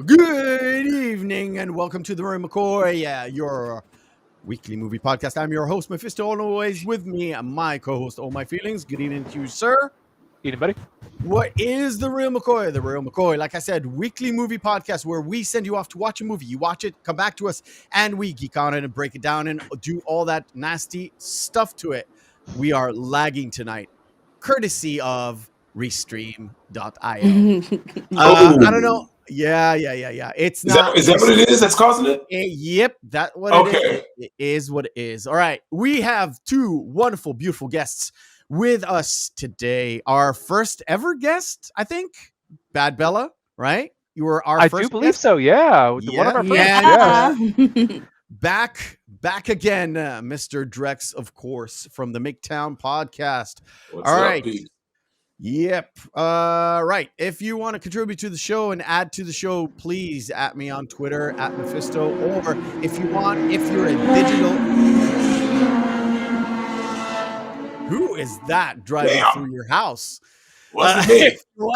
Good evening and welcome to the Reel McCoy, your weekly movie podcast. I'm your host, Mephisto, always with me, my co-host, All My Feelings. Good evening to you, sir. Evening, buddy. What is the Reel McCoy? The Reel McCoy, like I said, weekly movie podcast where we send you off to watch a movie. You watch it, come back to us, and we geek on it and break it down and do all that nasty stuff to it. We are lagging tonight, courtesy of Restream.io. I don't know. Yeah. It's not. Is that what it is that's causing it? Yep, that's what it is. It is what it is. All right. We have two wonderful, beautiful guests with us today. Our first ever guest, I think, Bad Bella, right? You were our first I do believe guest? so, yeah. One of our first. Back again, Mr. Drex, of course, from the McTown podcast. What's All up, right. Pete? Yep. Right. If you want to contribute to the show and add to the show, please at me on Twitter at Mephisto. Or if you're a digital. Who is that driving through your house? What's the name?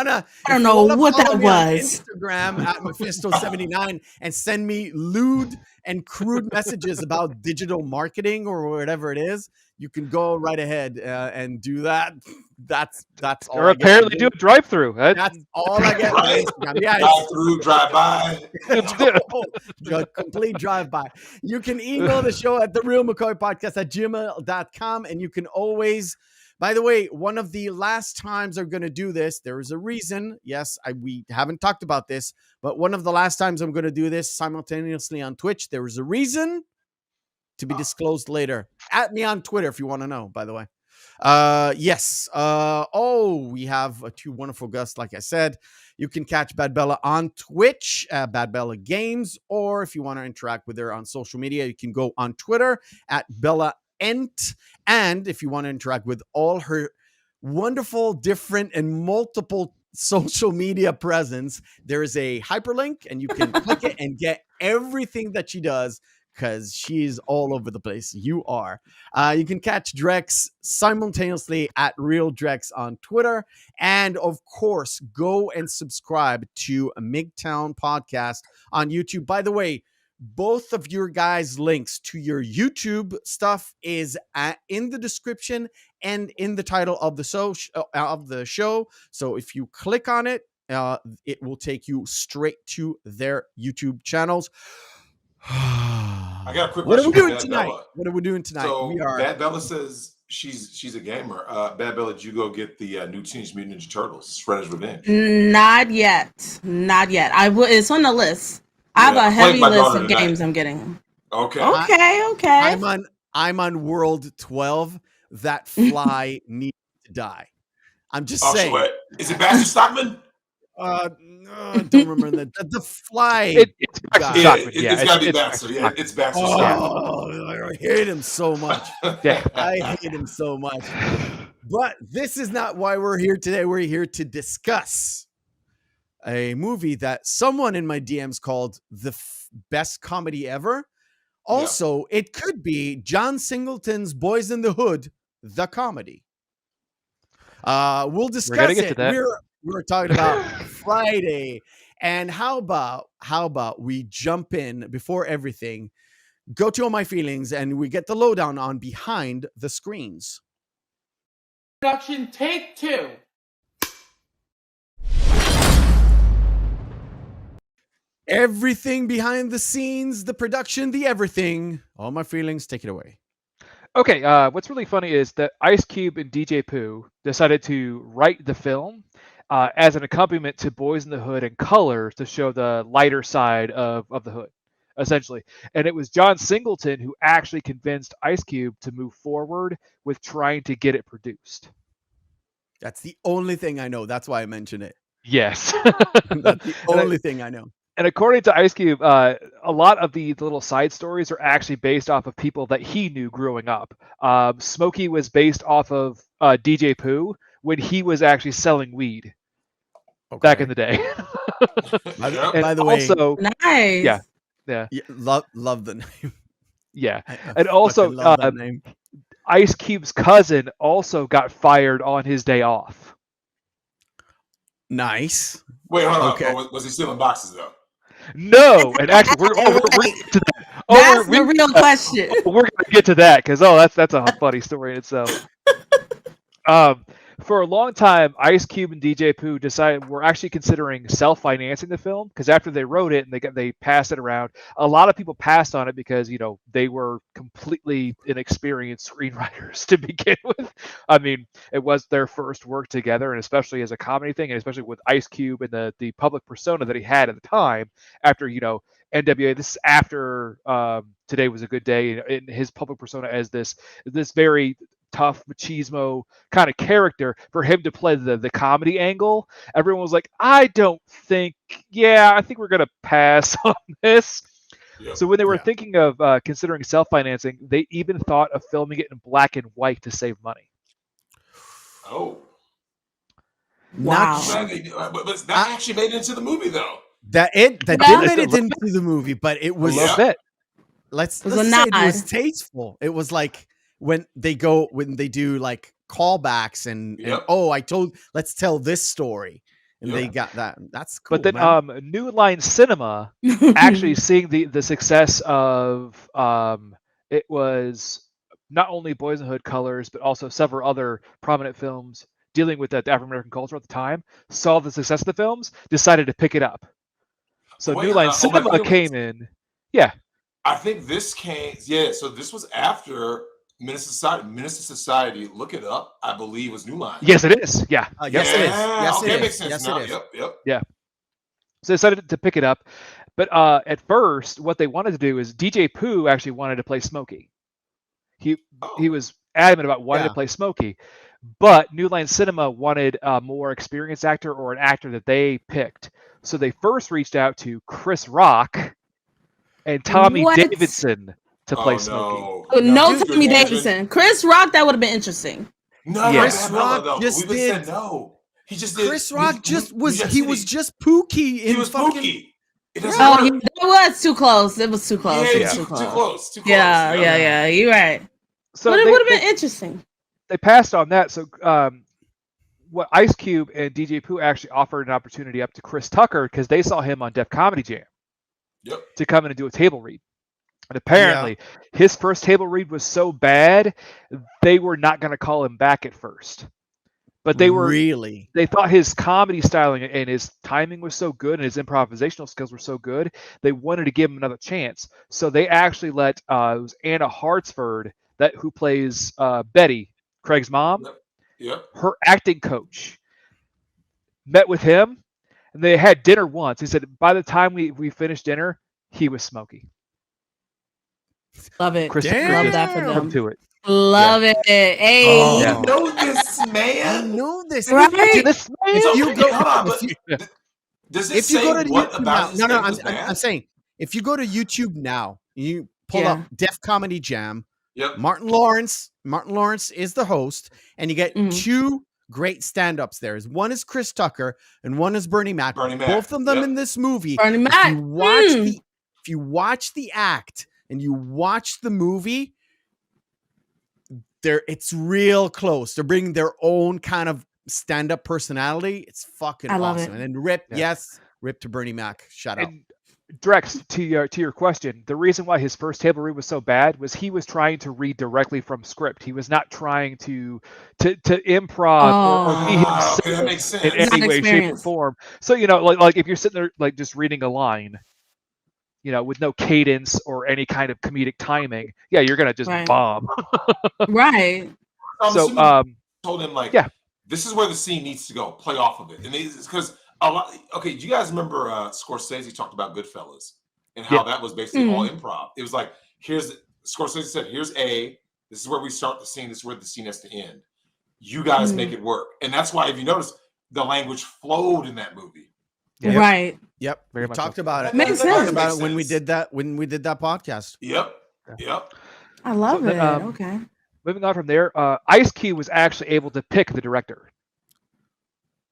I don't know what that was. Instagram at Mephisto79 and send me lewd and crude messages about digital marketing or whatever it is. You can go right ahead and do that. That's all. Or apparently do a drive-through. That's all I get. Right. Yeah, Drive-through, drive-by. Complete drive-by. You can email the show at thereelmccoypodcast@gmail.com, and you can always. By the way, one of the last times I'm going to do this, there is a reason. Yes, we haven't talked about this, but one of the last times I'm going to do this simultaneously on Twitch, there is a reason to be disclosed later. At me on Twitter if you want to know, by the way. Yes. We have two wonderful guests, like I said. You can catch Bad Bella on Twitch, Bad Bella Games, or if you want to interact with her on social media, you can go on Twitter at Bella Ent. And if you want to interact with all her wonderful, different, and multiple social media presence, there is a hyperlink and you can click it and get everything that she does because she's all over the place. You are. You can catch Drex simultaneously at Reel Drex on Twitter. And of course, go and subscribe to MGTOWN Podcast on YouTube. By the way, both of your guys' links to your YouTube stuff is in the description and in the title of the show. So if you click on it, it will take you straight to their YouTube channels. I got a quick What are question. we doing Bad tonight? Bella. What are we doing tonight? So We are. Bad Bella says she's a gamer. Bad Bella, did you go get the new Teenage Mutant Ninja Turtles Shredder's Revenge? Not yet. I will. It's on the list. I have a heavy list of games I'm getting. Okay. Okay. I'm on World 12. That fly needs to die. I'm just saying. So is it Baxter Stockman? I don't remember the fly. It's Baxter Stockman. It's got to be Baxter. Yeah, it's Baxter Stockman. I hate him so much. Yeah. I hate him so much. But this is not why we're here today. We're here to discuss a movie that someone in my DMs called the best comedy ever. Also, it could be John Singleton's Boys in the Hood, the comedy. We'll discuss We're gonna get it. to that. We're talking about Friday. And how about we jump in before everything, go to All My Feelings, and we get the lowdown on Behind the Screens. Production take 2. Everything behind the scenes, the production, the everything. All My Feelings, take it away. Okay, what's really funny is that Ice Cube and DJ Pooh decided to write the film as an accompaniment to Boys in the Hood and colors to show the lighter side of the hood, essentially. And it was John Singleton who actually convinced Ice Cube to move forward with trying to get it produced. That's the only thing I know. That's why I mentioned it. Yes. That's the only thing I know. And according to Ice Cube, a lot of the little side stories are actually based off of people that he knew growing up. Smokey was based off of DJ Pooh when he was actually selling weed back in the day. By the way, also, nice. Yeah. Love the name. Yeah. I And also, love that name. Ice Cube's cousin also got fired on his day off. Nice. Wait, hold on. Okay. Was he stealing boxes though? No, and actually, we're going to get to that. That's the real question. We're going to get to that because that's a funny story in itself. For a long time, Ice Cube and DJ Pooh decided we're actually considering self-financing the film because after they wrote it and they passed it around, a lot of people passed on it because they were completely inexperienced screenwriters to begin with. I mean, it was their first work together, and especially as a comedy thing, and especially with Ice Cube and the public persona that he had at the time. After NWA, this is after Today Was a Good Day, in his public persona as this very tough machismo kind of character. For him to play the comedy angle, everyone was like, I think we're gonna pass on this. So when they were thinking of considering self-financing, they even thought of filming it in black and white to save money. Oh wow. But that actually made it into the movie though. That did make it into the movie, but it was a little bit. Let's say it was tasteful. It was like when they do like callbacks and let's tell this story, and they got that. That's cool. But then New Line Cinema actually seeing the success of it was not only Boys in the Hood, Colors, but also several other prominent films dealing with the African American culture at the time, saw the success of the films, decided to pick it up. So New Line Cinema came in. Yeah. I think this came. Yeah. So this was after Minister Society. Look it up. I believe was New Line. Yes, it is. Yeah. Yes, it is. Yes, okay, it is. makes sense Yes, now. it is. Yep. Yeah. So they decided to pick it up. But at first, what they wanted to do is DJ Pooh actually wanted to play Smokey. He was adamant about wanting to play Smokey. But New Line Cinema wanted a more experienced actor or an actor that they picked. So they first reached out to Chris Rock and Tommy Davidson to play Smokey. No Tommy Davidson. Chris Rock, that would have been interesting. No, Chris Rock just did. Said no. He just did. Chris Rock was just Pookie. He was Pookie. It doesn't Oh, work. yeah, that was too close. It was too close. Yeah, It was too too close. close. Too close. Yeah. You're right. So But it they, would have they been interesting. they passed on that. So what Ice Cube and DJ Pooh actually offered an opportunity up to Chris Tucker because they saw him on Def Comedy Jam Yep. to come in and do a table read. And apparently, his first table read was so bad, they were not going to call him back at first. But they thought his comedy styling and his timing was so good and his improvisational skills were so good, they wanted to give him another chance. So they actually let it was Anna Hartsford, who plays Betty, Craig's mom, Yep. her acting coach, met with him, and they had dinner once. He said by the time we finished dinner, he was smoky. Love it. Chris Love that for them. To it. Love it. Hey. Oh, Yeah. you know this, man. I know this. Right? This If you go, hold on, but does it say what about his no, was bad? I'm saying if you go to YouTube now, you pull up Def Comedy Jam. Yep. Martin Lawrence is the host, and you get two great stand-ups there. One is Chris Tucker and one is Bernie Mac. Both of them in this movie. Bernie Mac. If you watch the act and you watch the movie, it's real close. They're bringing their own kind of stand-up personality. It's fucking awesome. And then rip to Bernie Mac. Shout out. Drex, to your question, the reason why his first table read was so bad was he was trying to read directly from script. He was not trying to improv or be himself that makes sense. in any way, shape, or form. So like if you're sitting there like just reading a line, with no cadence or any kind of comedic timing, you're gonna just bomb. Right. So told him this is where the scene needs to go. Play off of it, and it's because. Okay, do you guys remember Scorsese talked about Goodfellas and how that was basically all improv? It was like, Scorsese said, here's A, this is where we start the scene, this is where the scene has to end. You guys make it work. And that's why, if you notice, the language flowed in that movie. Yep. Right. Yep. We talked about it. Makes sense. About it when we did that podcast. Yep. I love it. Okay. Moving on from there, Ice Cube was actually able to pick the director.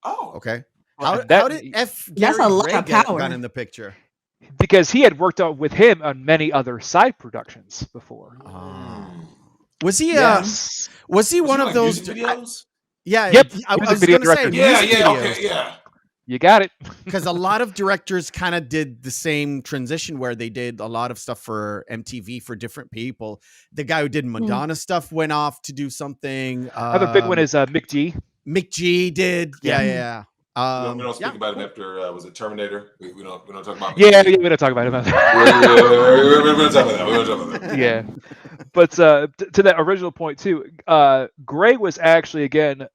Oh. Okay. How did F. That's a lot of power. Got in the picture? Because he had worked with him on many other side productions before. Was he? Was he one of those videos? Yeah. Yep. I was going to say. Yeah. You got it. Because a lot of directors kind of did the same transition where they did a lot of stuff for MTV for different people. The guy who did Madonna stuff went off to do something. Another big one is Mick G. Mick G did. Yeah. We don't speak about him after was it Terminator? We don't talk about. We don't talk about him. We don't talk about that. Yeah, but to that original point too, Gray was actually again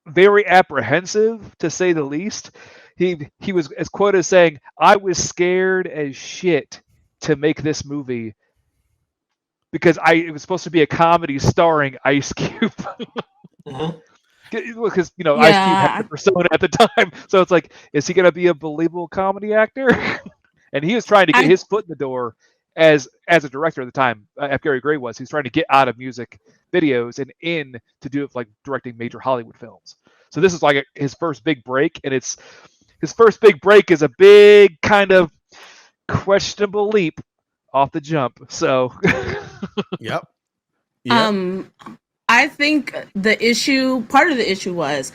very apprehensive to say the least. He was as quoted as saying, "I was scared as shit to make this movie because it was supposed to be a comedy starring Ice Cube." Because Ice Cube had the persona at the time, so it's like, is he going to be a believable comedy actor? And he was trying to get his foot in the door as a director at the time. F. Gary Gray was. He's trying to get out of music videos and in to do it like directing major Hollywood films. So this is like his first big break, and his first big break is a big kind of questionable leap off the jump. So, Yep. I think part of the issue was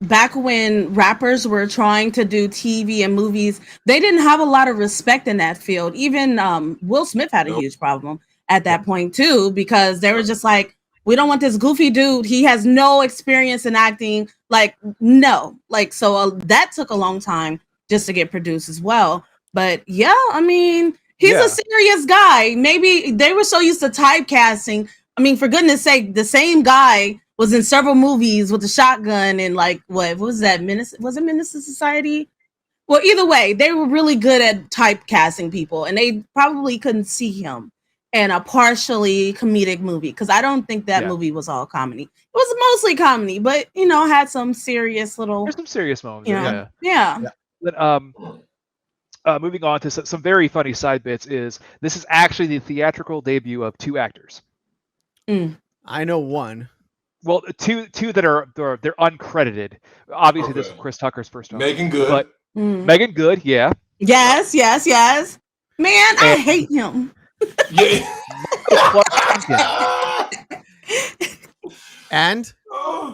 back when rappers were trying to do TV and movies, they didn't have a lot of respect in that field. Even Will Smith had a huge problem at that point too, because they were just like, we don't want this goofy dude. He has no experience in acting. Like, no. Like, so that took a long time just to get produced as well. But yeah, I mean, he's a serious guy. Maybe they were so used to typecasting. I mean, for goodness sake, the same guy was in several movies with a shotgun and like, what was that? Was it Menace to Society? Well, either way, they were really good at typecasting people, and they probably couldn't see him in a partially comedic movie, because I don't think that movie was all comedy. It was mostly comedy, but had some serious little. There's some serious moments. Yeah. But, moving on to some very funny side bits is this is actually the theatrical debut of two actors. I know one. Well, two that they're uncredited. Obviously, this is Chris Tucker's first film. Megan Good. But Megan Good, yeah. Yes. Man, I hate him. Yeah. And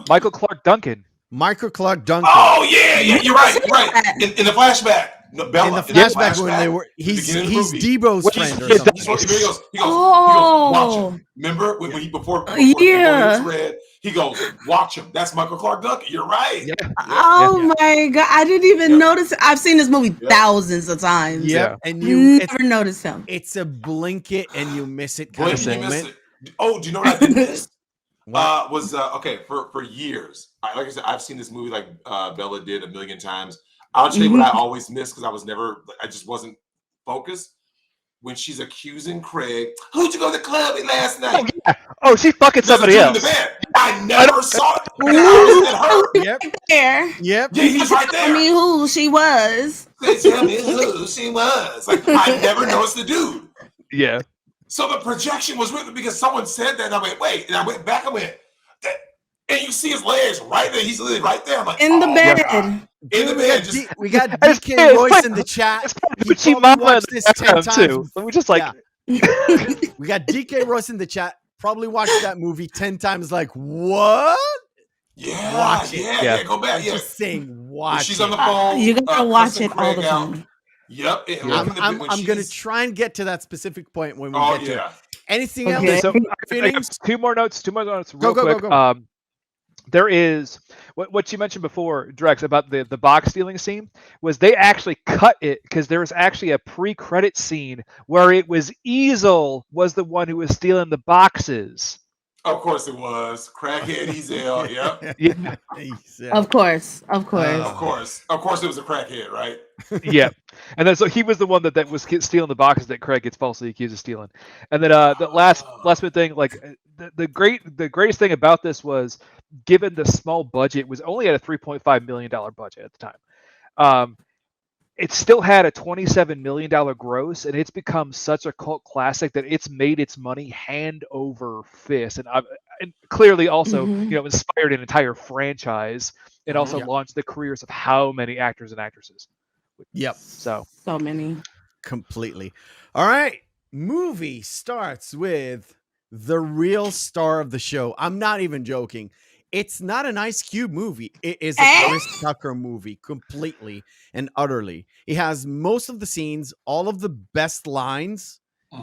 Michael Clark Duncan. Michael Clark Duncan. Oh yeah, you're right. In the flashback, Bella, in the flashback when they were, he's Debo's friend or something. He goes, watch him. Remember when he before it's red, he goes, watch him. That's Michael Clark Duncan. You're right. Yeah. My God, I didn't even notice. I've seen this movie thousands of times. Yeah, and you never noticed him. It's a blink it and you miss it kind Blink of it, moment. you miss it. Oh, do you know what I did miss? Okay, for years. Like I said, I've seen this movie like Bella did a million times. I'll tell you what I always missed because I just wasn't focused. When she's accusing Craig, who'd you go to the club with last night? Oh, yeah. Oh, she's fucking somebody else. In the bed. I never saw it. I Yep. There. Yep. Yeah, he's right there. Tell me who she was. Tell me who she was. Like I never noticed the dude. Yeah. So the projection was with me because someone said that. And I went, wait. And I went back. I went, and you see his legs right there. He's literally right there. I'm like, in the bed. God. In the bed. We got DK Royce in the chat. He probably watched this 10 times. Too. We just like. Yeah. We got DK Royce in the chat. Probably watched that movie 10 times. Like, what? Yeah. Watch it. Yeah. Go back. Yeah. Just saying, watch she's it. on the phone. You gotta watch it all the time. Yep. I'm going to try and get to that specific point when we get to it. Anything else? Okay, so I got two more notes real quick. Go. There is what you mentioned before, Drex, about the box stealing scene, was they actually cut it because there was actually a pre-credit scene where it was Easel was the one who was stealing the boxes. Of course it was. Crackhead Easel, yep. Yeah. Of course it was a crackhead, right? Yeah. And then so he was the one that was stealing the boxes that Craig gets falsely accused of stealing. And then the last bit thing, like the greatest thing about this was, given the small budget, was only at a $3.5 million budget at the time. It still had a $27 million gross, and it's become such a cult classic that it's made its money hand over fist, and clearly also inspired an entire franchise, and also launched the careers of how many actors and actresses. Yep. So many. Completely. All right. Movie starts with the real star of the show. I'm not even joking. It's not an Ice Cube movie. It is a Chris Tucker movie, completely and utterly. It has most of the scenes, all of the best lines,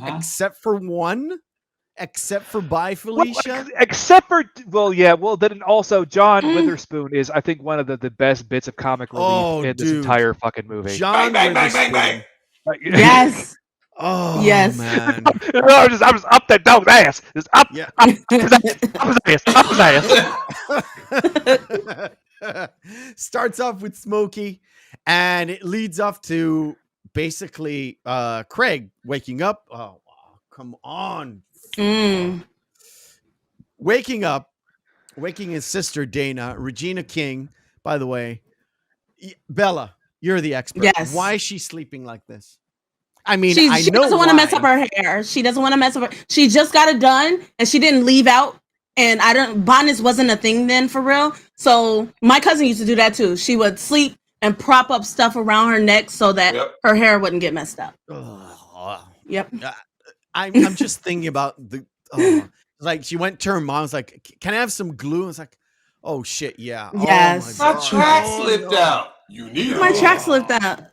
except for one, except for Bye Felicia. Then also John Witherspoon is, I think, one of the best bits of comic relief in this entire fucking movie. John Witherspoon. Bang. Yes. Oh yes, man! I was up that dog's ass. Just up his ass. Starts off with Smokey, and it leads up to basically Craig waking up. Oh, come on! Waking his sister Dana, Regina King. By the way, Bella, you're the expert. Yes. Why is she sleeping like this? I mean, she know doesn't want to mess up her hair. She doesn't want to mess up her. She just got it done, and she didn't leave out. And bonnets wasn't a thing then for real. So my cousin used to do that too. She would sleep and prop up stuff around her neck so that her hair wouldn't get messed up. Yep. I'm just thinking about like she went to her mom's like, "Can I have some glue?" And it's like, "Oh shit, yeah." Yes. My track slipped out. You need my track slipped out.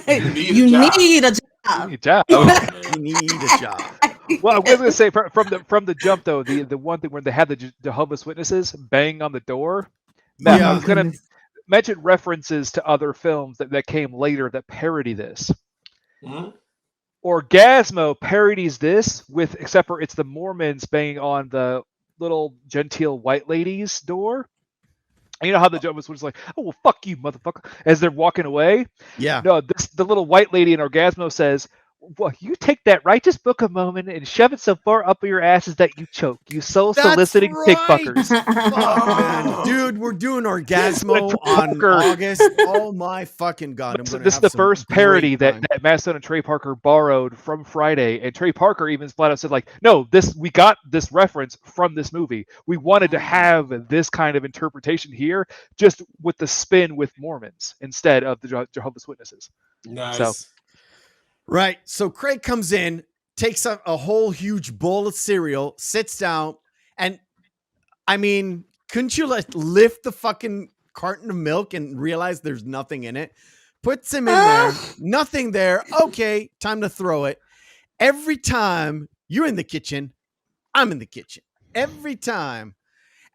You need a job. You need a job. Well, I was going to say from the jump though, the one thing where they had the Jehovah's Witnesses banging on the door. I was going to mention references to other films that came later that parody this. Orgasmo parodies this except for it's the Mormons banging on the little genteel white lady's door. And you know how the Jehovah's was like, "Oh well, fuck you, motherfucker," as they're walking away. Yeah. No, the little white lady in Orgasmo says, "Well, you take that righteous book a moment and shove it so far up your asses that you choke. You soul-soliciting pig fuckers." Man. Dude, we're doing Orgasmo on August. Oh my fucking god! This is the first parody that Matt Stone and Trey Parker borrowed from Friday, and Trey Parker even flat out said, "Like, no, we got this reference from this movie. We wanted to have this kind of interpretation here, just with the spin with Mormons instead of the Jehovah's Witnesses." Nice. So, Right. So Craig comes in, takes a whole huge bowl of cereal, sits down, and I mean, couldn't you lift the fucking carton of milk and realize there's nothing in it? Puts him in there, nothing there. Okay, time to throw it. Every time you're in the kitchen, I'm in the kitchen. Every time.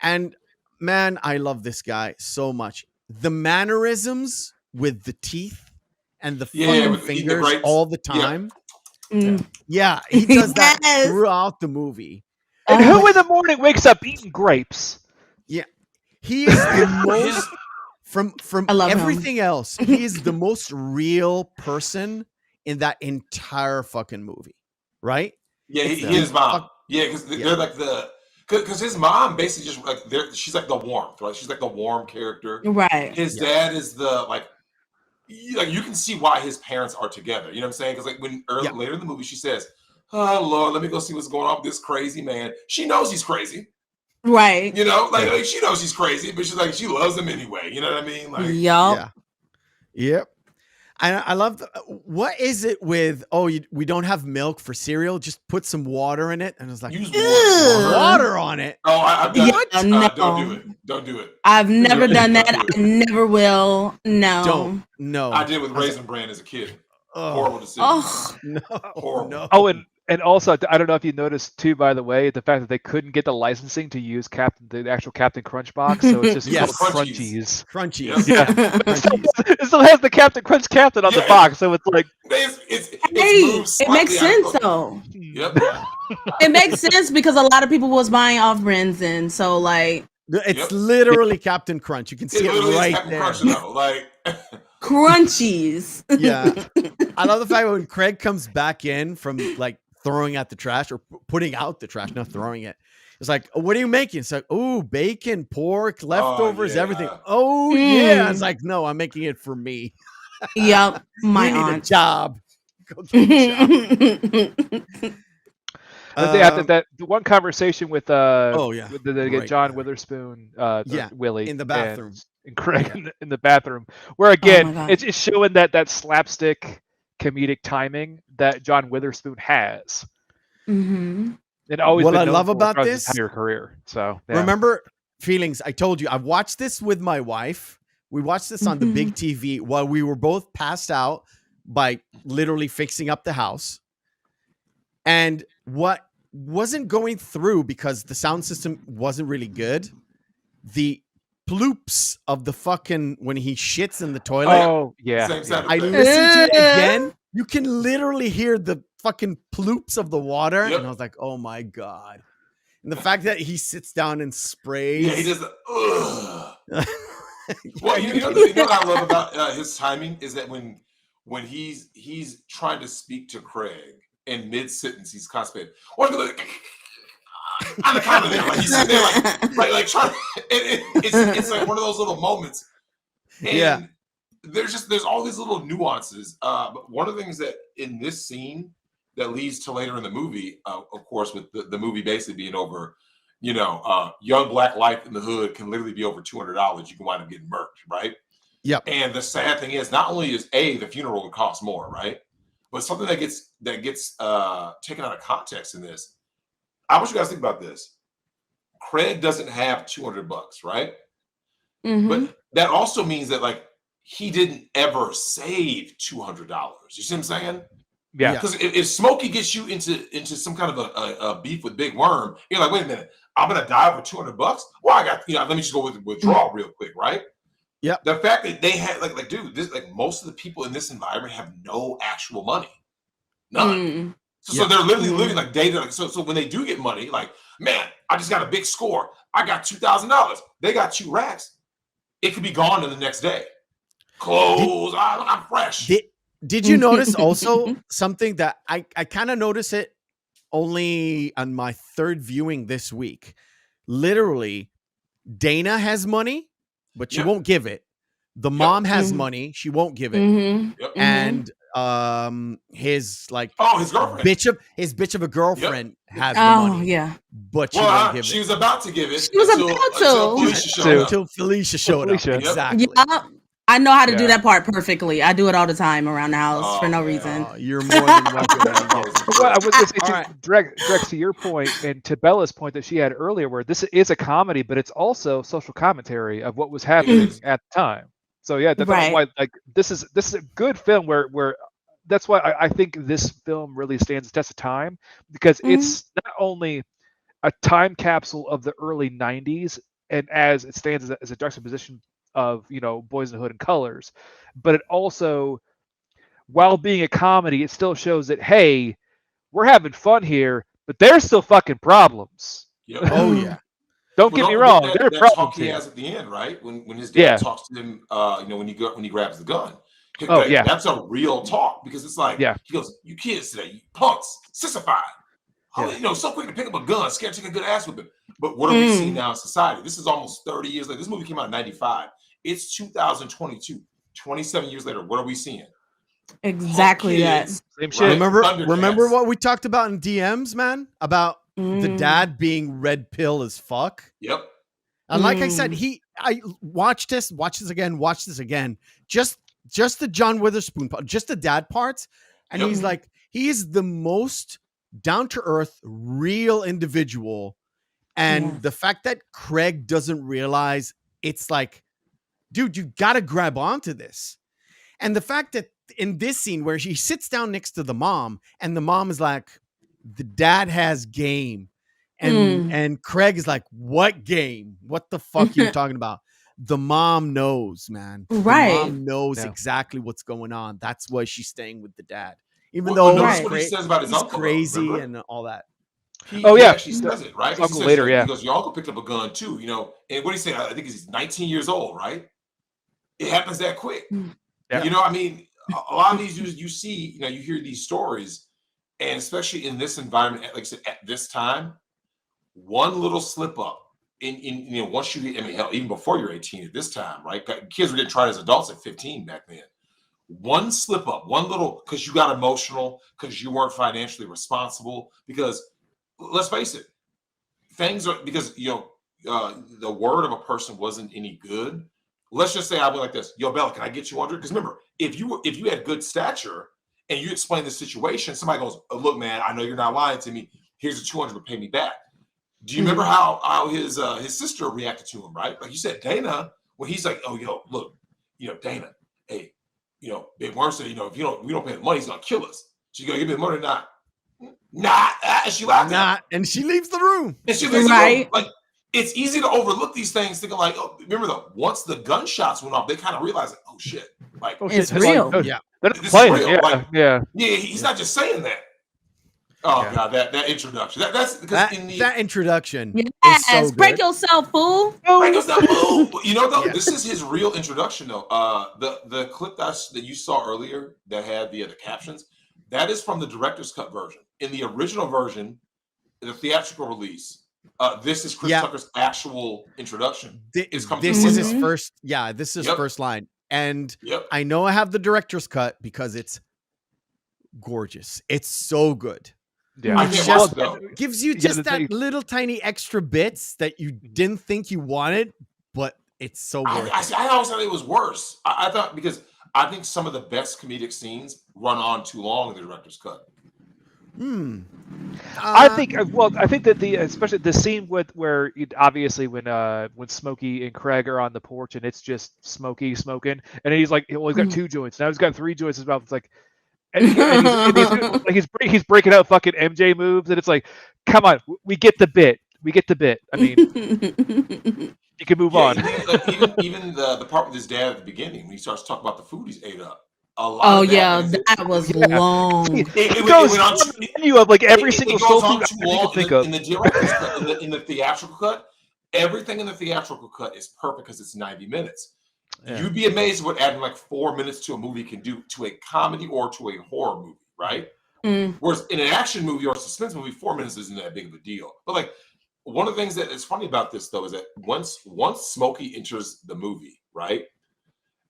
And man, I love this guy so much. The mannerisms with the teeth and the fucking fingers all the time. Yeah, he does that throughout the movie. And who in the morning wakes up eating grapes? Yeah. He is the most from everything else. He is the most real person in that entire fucking movie. Right? Yeah, he and his mom. Yeah, because they're like because his mom basically just like she's like the warmth, right? She's like the warm character. Right. His dad is the like you can see why his parents are together. You know what I'm saying? Because like when later in the movie she says, "Oh Lord, let me go see what's going on with this crazy man." She knows he's crazy. Right. You know, like she knows he's crazy, but she's like, she loves him anyway. You know what I mean? Like, Yep. I love what is it with we don't have milk for cereal, just put some water in it, and it's like use water on it. Oh, I've done it. Don't do it. I've never done that. I never will. No. No. I did with Raisin Bran as a kid. Horrible decision. No. Horrible. No. Oh, and also, I don't know if you noticed too, by the way, the fact that they couldn't get the licensing to use the actual Captain Crunch box, so it's just called Crunchies. Crunchies. Yeah. It still has the Captain Crunch Captain on the box, so it's like it makes sense though. Yep. It makes sense because a lot of people was buying off brands, and so like it's literally Captain Crunch. You can see it right there. Crunch, though. Like Crunchies. Yeah. I love the fact when Craig comes back in from like throwing out the trash or putting out the trash, not throwing it. It's like, what are you making? It's like, bacon, pork, leftovers, everything. Oh yeah. It's like, no, I'm making it for me. Yep. My need aunt. a job. Go get a job. The one conversation with with John Witherspoon, Willie in the bathroom, and Craig in the bathroom, where again it's showing that slapstick comedic timing that John Witherspoon has. Mm-hmm. It always what been I known love for about his this entire career. So remember feelings. I told you I watched this with my wife. We watched this on the big TV while we were both passed out by literally fixing up the house. And what wasn't going through because the sound system wasn't really good. The ploops of the fucking when he shits in the toilet. Oh yeah. I listened to it again. You can literally hear the fucking ploops of the water, and I was like, "Oh my god!" And the fact that he sits down and sprays. Yeah, he does. Well, you know what I love about his timing is that when he's trying to speak to Craig in mid sentence, he's constipated. On the counter there, like he's sitting there, like trying. It's like one of those little moments. And there's all these little nuances. But one of the things that in this scene that leads to later in the movie, of course, with the movie basically being over, young black life in the hood can literally be over $200. You can wind up getting murked, right? Yep. And the sad thing is, not only is the funeral would cost more, right? But something that gets taken out of context in this. I want you guys to think about this. Craig doesn't have $200, right? Mm-hmm. But that also means that like he didn't ever save $200. You see what I'm saying? Yeah. Because if Smokey gets you into some kind of a beef with Big Worm, you're like, wait a minute, I'm gonna die over $200. Well, I got let me just go with withdrawal real quick, right? Yeah. The fact that they had like dude, this like most of the people in this environment have no actual money, none. So they're literally living like day to day. So when they do get money, like man, I just got a big score. I got $2,000. They got 2 racks. It could be gone in the next day. Clothes, I'm fresh. Did you notice also something that I kind of noticed it only on my 3rd viewing this week? Literally, Dana has money, but she won't give it. The mom has money, she won't give it. And his like his girlfriend, his bitch of a girlfriend has the money. But she won't give it. She was about to give it. She was about to until Felicia showed up. Until Felicia showed up. Exactly. Yeah. I know how to do that part perfectly. I do it all the time around the house for no reason. You're more than welcome. Well, I was going to say, Drex, to your point and to Bella's point that she had earlier, where this is a comedy, but it's also social commentary of what was happening at the time. So yeah, that's why like this is a good film where that's why I think this film really stands the test of time, because it's not only a time capsule of the early 90s and as it stands as a juxtaposition of, you know, Boys in the Hood and Colors, but it also, while being a comedy, it still shows that, hey, we're having fun here, but there's still fucking problems. Yep. Oh yeah. Don't get me wrong. There are that problems talk he here. has at the end, right? When his dad talks to him, you know, when he grabs the gun. That's a real talk, because it's like he goes, "You kids today, you punks, sissified. You know, so quick to pick up a gun, scared to take a good ass with him." But what are we seeing now in society? This is almost 30 years later. This movie came out in 95. It's 2022. 27 years later, what are we seeing? Exactly that. Same shit. Remember what we talked about in DMs, man? About the dad being red pill as fuck. Yep. And like I said, I watch this again. Just the John Witherspoon part, just the dad parts. And he's like, he is the most down to earth, real individual. And the fact that Craig doesn't realize, it's like, dude, you got to grab onto this. And the fact that in this scene where she sits down next to the mom and the mom is like, the dad has game. And Craig is like, what game? What the fuck are you talking about? The mom knows, man. Right. The mom knows exactly what's going on. That's why she's staying with the dad. Even though what he says about his uncle, crazy though, and all that. He says it, right? Uncle later, He goes, your uncle picked up a gun too, you know. And what do you say? I think he's 19 years old, right? It happens that quick. Yeah. You know, I mean, a lot of these you see, you know, you hear these stories, and especially in this environment, like I said, at this time, one little slip up in you know, once you, I mean, hell, even before you're 18 at this time, right? Kids were getting tried as adults at 15 back then. One slip up, one little, because you got emotional, because you weren't financially responsible, because let's face it, things are, because, you know, the word of a person wasn't any good. Let's just say I went like this, yo, Bella, can I get you 100? Because remember, if you had good stature and you explain the situation, somebody goes, oh, look, man, I know you're not lying to me. Here's the 200, but pay me back. Do you remember how his sister reacted to him, right? Like you said, Dana, when he's like, oh, yo, look, you know, Dana, hey, you know, Big Worm said, you know, if we don't pay the money, he's gonna kill us. She's gonna give me the money or not? Nah, and she laughed at him. And she leaves the room. And she leaves the room. Like, it's easy to overlook these things, thinking like, oh, remember though, once the gunshots went off, they kind of realized, like, oh shit, like it's real. Like, yeah, this is real. Yeah, he's not just saying that. Oh god, that introduction. That's because that introduction. Yes, is so break good. yourself, fool. Break yourself, fool. You know, though, this is his real introduction, though. The clip that you saw earlier that had the captions, that is from the director's cut version. In the original version, the theatrical release, this is Chris Tucker's actual introduction. This is his first. Yeah, this is his first line, and I know I have the director's cut because it's gorgeous. It's so good. Yeah, I can't watch it, though. Gives you just that little tiny extra bits that you didn't think you wanted, but it's so worth it. I always thought it was worse. I thought, because I think some of the best comedic scenes run on too long in the director's cut. I think that especially the scene where obviously when Smokey and Craig are on the porch and it's just Smokey smoking, and he's like, well, he's got 2 joints, now he's got 3 joints in his mouth. It's like, he's breaking out fucking MJ moves, and it's like, come on, we get the bit. I mean, you can move on. Even the part with his dad at the beginning when he starts talking about the food he's ate up. That was long. It goes on the menu of like every single soul food you can think of. In the director's cut, in the theatrical cut, everything in the theatrical cut is perfect because it's 90 minutes. Yeah. You'd be amazed what adding like 4 minutes to a movie can do to a comedy or to a horror movie, right? Whereas in an action movie or a suspense movie, 4 minutes isn't that big of a deal. But like, one of the things that is funny about this though is that once Smokey enters the movie, right?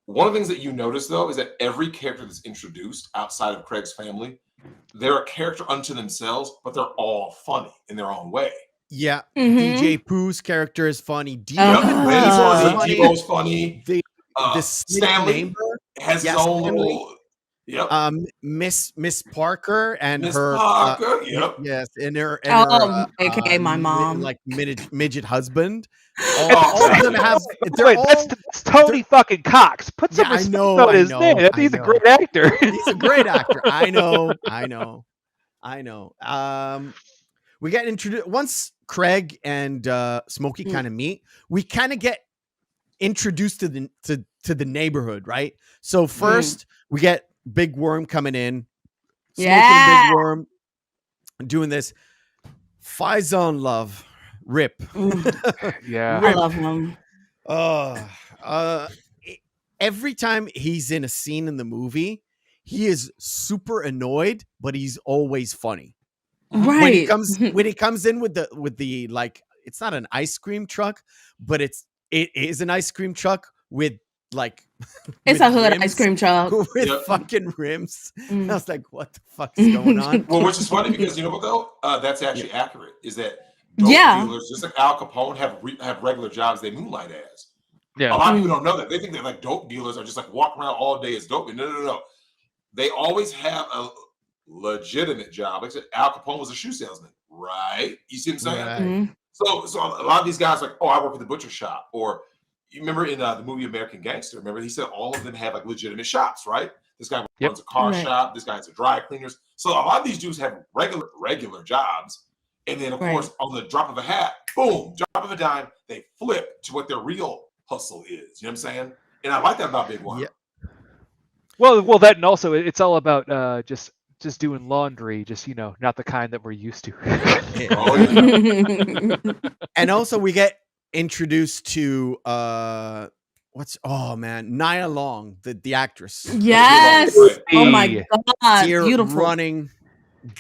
One of the things that you notice though is that every character that's introduced outside of Craig's family, they're a character unto themselves, but they're all funny in their own way. Yeah, DJ Pooh's character is funny. Devo's funny. this Stanley neighbor has his own little. Yep. Miss Parker and Miss her Parker. Yep. yes, and her aka my mom, like midget husband. Oh, All of them have. They're Wait, all. that's Tony fucking Cox. Put some Yeah, I respect know, on I his know, name. I He's a know. great actor. He's a great actor. I know. We get introduced once Craig and Smokey kind of meet. We kind of get introduced to the neighborhood, right? So first we get Big Worm coming in, Smokey and Big Worm doing this. Faison Love, Rip. Yeah, I love him. Every time he's in a scene in the movie, he is super annoyed, but he's always funny. Right. When he comes in with the like, it's not an ice cream truck, but it is an ice cream truck with like it's with a hood rims, ice cream truck with fucking rims. I was like, what the fuck is going on? Well, which is funny because you know what though? That's actually accurate. Is that dope dealers, just like Al Capone, have regular jobs they moonlight as. yeah. A lot of people don't know that. They think that like dope dealers are just like walking around all day as dope. No. They always have a legitimate job. Like I said, Al Capone was a shoe salesman, right? You see what I'm saying? Right. So a lot of these guys like, oh, I work at the butcher shop. Or you remember in the movie American Gangster, remember he said all of them have like legitimate shops, right? This guy runs a car shop. This guy's a dry cleaners. So a lot of these dudes have regular jobs. And then, of course, on the drop of a hat, boom, drop of a dime, they flip to what their real hustle is. You know what I'm saying? And I like that about Big One. Yeah. Well, that and also it's all about just doing laundry, just not the kind that we're used to. And also we get introduced to Nia Long, the actress. Yes. Oh my god, Tear beautiful. Running.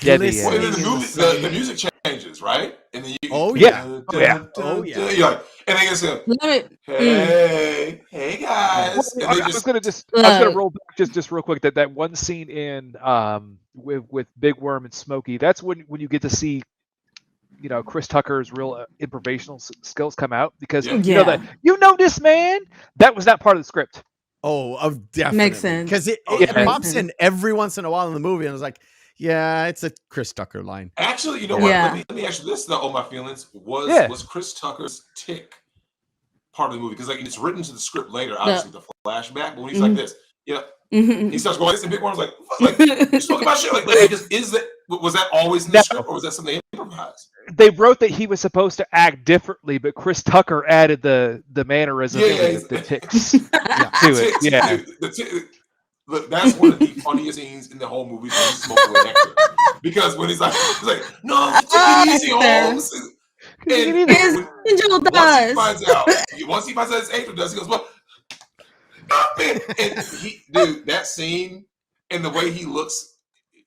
Debbie. Well, and then the music changes, right? And then you Oh yeah. yeah. You're like, and they just go, hey guys. Well, And I was gonna roll back just real quick that one scene in with Big Worm and Smokey. That's when you get to see Chris Tucker's real improvisational skills come out, because you know this man, that was not part of the script. Definitely Makes sense. because it pops in every once in a while in the movie, and I was like, yeah, it's a Chris Tucker line. Actually, you know what? Let me ask you this though. My feelings was Chris Tucker's tick part of the movie, because like it's written to the script later, obviously the flashback, but when he's like this, he starts going. This and Big Worm's like you're talking about shit. Like was that always in the script, or was that something they improvised? They wrote that he was supposed to act differently, but Chris Tucker added the mannerism, the ticks to it. Yeah. Look, that's one of the funniest scenes in the whole movie. Because when he's like, no, take it easy, Holmes. And Angel does. Once he finds out his angel does, he goes, well, man. And that scene and the way he looks,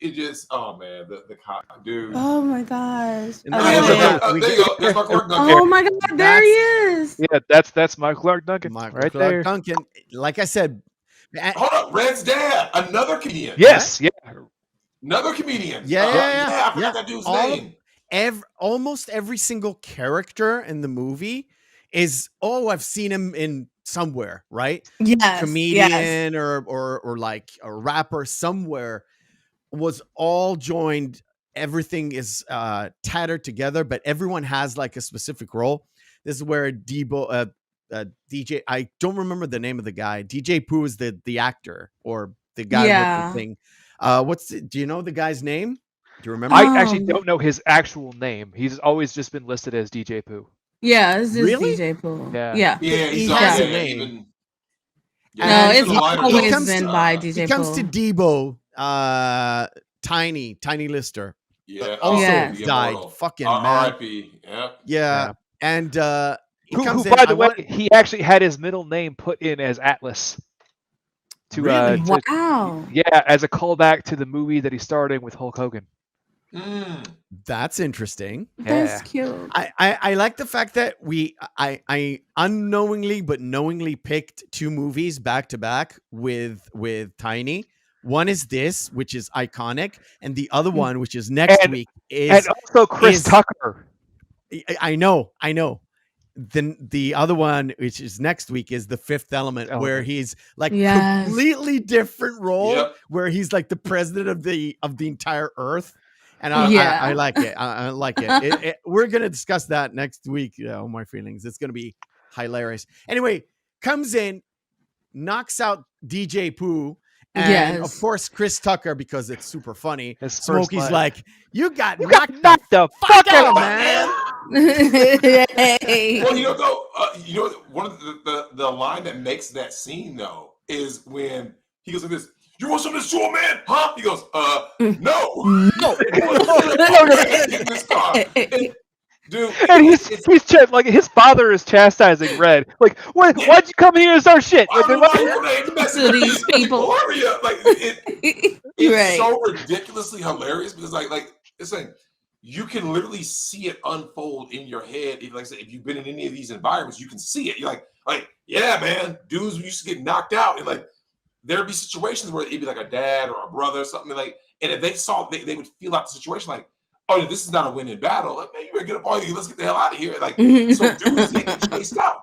it just, oh man, the cop, dude. Oh my gosh. There you go. There's my Clark Duncan. Oh my god, there he is. Yeah, that's my Clark Duncan. Right there. Duncan. Like I said. Hold up, Red's dad, another comedian. Yes, another comedian. I forgot that dude's name. Almost every single character in the movie is I've seen him in somewhere, right? Yes, comedian or like a rapper somewhere, was all joined. Everything is tattered together, but everyone has like a specific role. This is where DJ, I don't remember the name of the guy. DJ Pooh is the actor, or the guy with the thing. Do you know the guy's name? Do you remember? I actually don't know his actual name. He's always just been listed as DJ Pooh. Yeah, it's just really? DJ Pooh. Yeah, he has a name. No, it's always been by DJ Pooh. He comes to Debo, Tiny Lister. Yeah, also died. Fucking man. R.I.P. Yeah, and who by the way, he actually had his middle name put in as Atlas. Really? Wow. As a callback to the movie that he starred in with Hulk Hogan. That's interesting. That's cute. I like the fact that I unknowingly but knowingly picked two movies back to back with Tiny. One is this, which is iconic, and the other one, which is next week, is also Chris Tucker. I know. then the other one, which is next week, is The Fifth Element, where he's like Yes. completely different role, Yep. where he's like the president of the entire Earth. And Yeah. I like it. I like it. We're gonna discuss that next week. My feelings. It's gonna be hilarious. Anyway, comes in, knocks out DJ Pooh. And Yes. of course, Chris Tucker, because it's super funny. His first Smokey's line. like, you got knocked knocked the fuck fuck out, out, man. Well, though, one of the line that makes that scene though is when he goes like this. You want some of this jewel, man? Huh? He goes, no. In this car. Dude, and like his father is chastising Red. Like, why'd you come here and start shit? I don't know why To these people. Like, it's Right. so ridiculously hilarious because like it's like you can literally see it unfold in your head. Like I said, if you've been in any of these environments, you can see it. You're like, yeah, man, dudes used to get knocked out, and like there'd be situations where it'd be like a dad or a brother or something like, and if they saw, they would feel out the situation like, oh, this is not a winning battle. Like, man, you better get up all you. Let's get the hell out of here. Like, so dudes get chased out.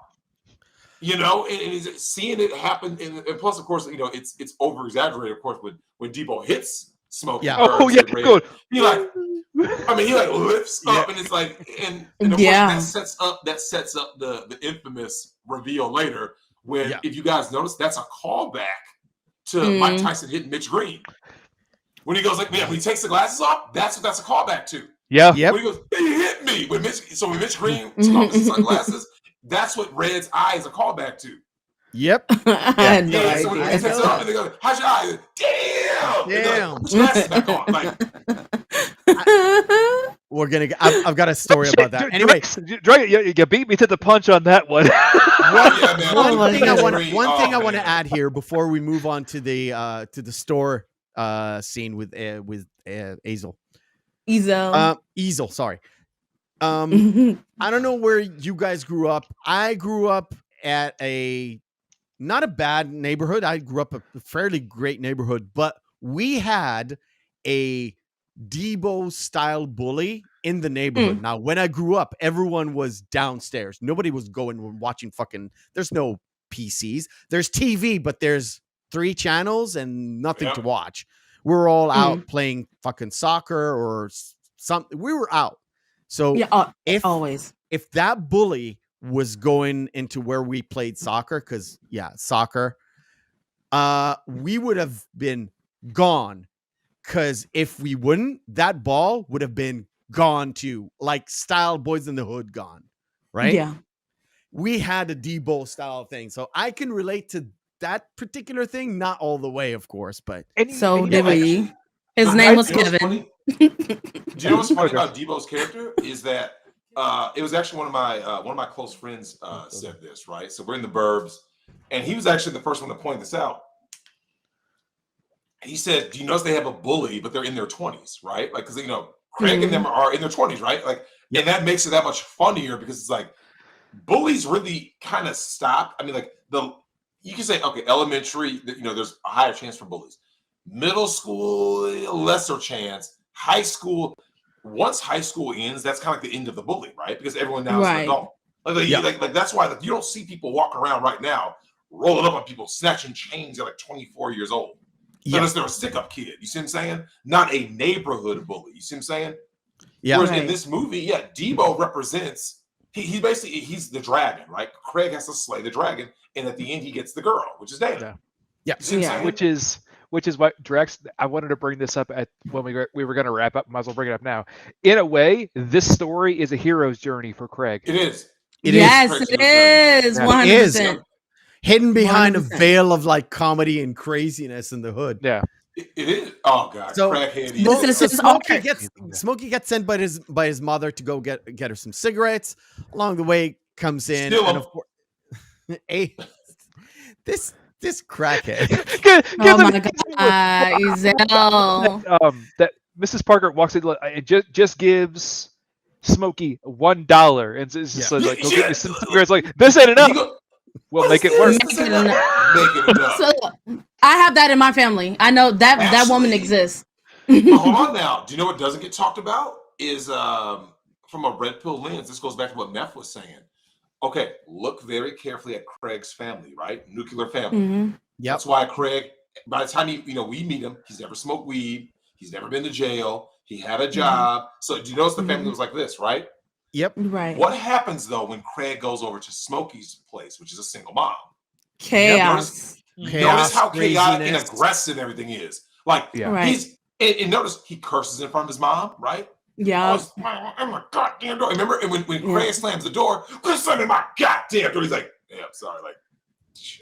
And seeing it happen, and plus, of course, it's over exaggerated. Of course, when Debo hits Smokey, good. He lifts up, and it's like, and of course that sets up the infamous reveal later. When if you guys notice, that's a callback to Mike Tyson hitting Mitch Green. When he goes like, when he takes the glasses off, that's a callback to. Yeah. Yep. When he goes, he hit me. When Mitch Green took off his sunglasses, that's what Red's eye is a callback to. Yep. I had no So when he idea. takes it off and they go, how's your eye? Damn. Damn. Put your glasses back on. Like, We're gonna. I've got a story about that. Anyway, you beat me to the punch on that one. One thing I want to add here before we move on to the store scene with Ezel. Ezel, sorry. I don't know where you guys grew up. I grew up at not a bad neighborhood. I grew up a fairly great neighborhood, but we had a Debo style bully in the neighborhood. Now, when I grew up, everyone was downstairs. Nobody was going and watching there's no PCs. There's TV, but there's 3 channels and nothing to watch. We're all out playing fucking soccer or something. We were out. So if that bully was going into where we played soccer, because soccer, we would have been gone. Because if we wouldn't, that ball would have been gone too, like style Boys in the Hood gone, right? Yeah. We had a Debo style thing, so I can relate to that particular thing. Not all the way, of course, but so did we. His name was Kevin. Do you know what's funny about Debo's character is that it was actually one of my close friends said this, right? So we're in the burbs, and he was actually the first one to point this out. He said, do you notice they have a bully, but they're in their 20s, right? Like, because, Craig and them are in their 20s, right? Like, and that makes it that much funnier because it's like bullies really kind of stop. I mean, like, you can say, okay, elementary, there's a higher chance for bullies. Middle school, lesser chance. High school, once high school ends, that's kind of like the end of the bully, right? Because everyone now is an adult. Like that's why you don't see people walk around right now rolling up on people, snatching chains at like 24 years old. Unless they're a stick-up kid. You see what I'm saying? Not a neighborhood bully. You see what I'm saying? Yeah. Whereas in this movie, Debo represents, he's the dragon, right? Craig has to slay the dragon, and at the end he gets the girl, which is Dana. Yeah. Which is what Drex, I wanted to bring this up when we were going to wrap up. Might as well bring it up now. In a way, this story is a hero's journey for Craig. It is. It is. 100%. Hidden behind 100%. A veil of like comedy and craziness in the hood. Yeah. It is. Oh god. So Crackhead. Smokey gets sent by his mother to go get her some cigarettes. Along the way, comes in, and of course, this crackhead. That Mrs. Parker walks in, it just gives Smokey $1, and it's just like, go get me some cigarettes. Like, this ain't enough. We'll make it work. So I have that in my family. I know that woman exists. Hold on now. Do you know what doesn't get talked about? Is from a red pill lens. This goes back to what Meth was saying. Okay, look very carefully at Craig's family, right? Nuclear family. Mm-hmm. Yep. That's why Craig, by the time we meet him, he's never smoked weed. He's never been to jail. He had a job. So do you notice the family was like this, right? Yep. Right. What happens though when Craig goes over to Smokey's place, which is a single mom? Chaos. Notice how chaotic and craziness. aggressive everything is. Like he's and notice he curses in front of his mom, right? Yeah. Oh my goddamn door. Remember, and when Craig slams the door, quit slamming my goddamn door. He's like, yeah, I'm sorry.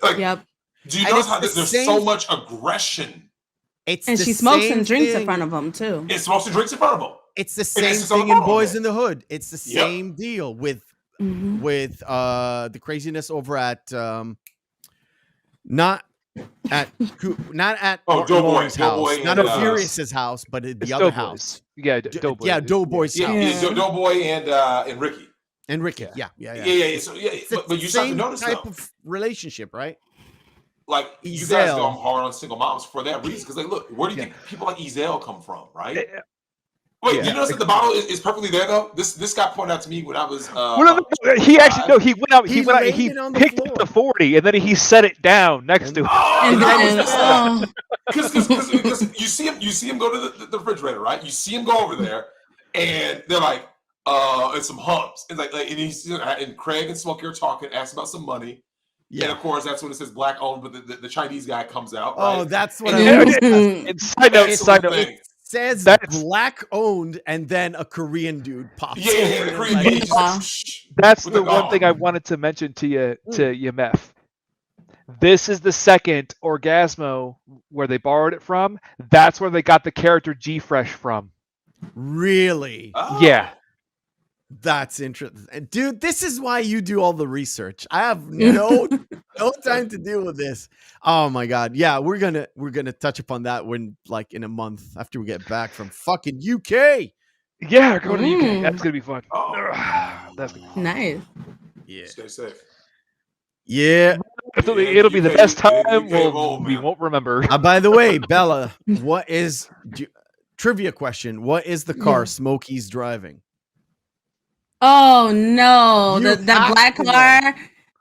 Like Yep. do you And notice how it's the there's same- so much aggression? And she smokes and drinks in front of him too. It smokes and drinks in front of him. It's the And same it's just on thing the in phone, Boys man. in the Hood. It's the same deal with the craziness over at not at Lawrence's house, not at Furious's house, but at the other house. Yeah, Doughboy. Yeah, Doughboy's house. Doughboy and Ricky. And Ricky. Yeah. So but you start to notice type though, of relationship, right? like you guys go hard on single moms for that reason. Because like, look, where do you think people like Ezel come from, right? Wait, you notice that the bottle is perfectly there though? This got pointed out to me when I was he actually he went out he picked up the 40 and then he set it down next to him. Because you see him go to the refrigerator, right? You see him go over there and they're like and some humps. And and Craig and Smokey are talking, asking about some money. Yeah. And of course, that's when it says black owned, but the Chinese guy comes out. Right? Oh, that's what and side note. It says black owned, and then a Korean dude pops. Yeah, the Korean dude. That's the one thing I wanted to mention to you, Meth. This is the second Orgasmo where they borrowed it from. That's where they got the character G Fresh from. Really? Oh. Yeah. That's interesting, dude. This is why you do all the research. I have no time to deal with this. Oh my god, yeah, we're gonna touch upon that when in a month after we get back from fucking UK. Yeah, go to the UK. That's gonna be fun. Oh. That's gonna be fun. Nice. Yeah. Stay safe. Yeah. It'll be the best time. We won't remember. By the way, Bella, trivia question? What is the car Smokey's driving? Oh no, that black car.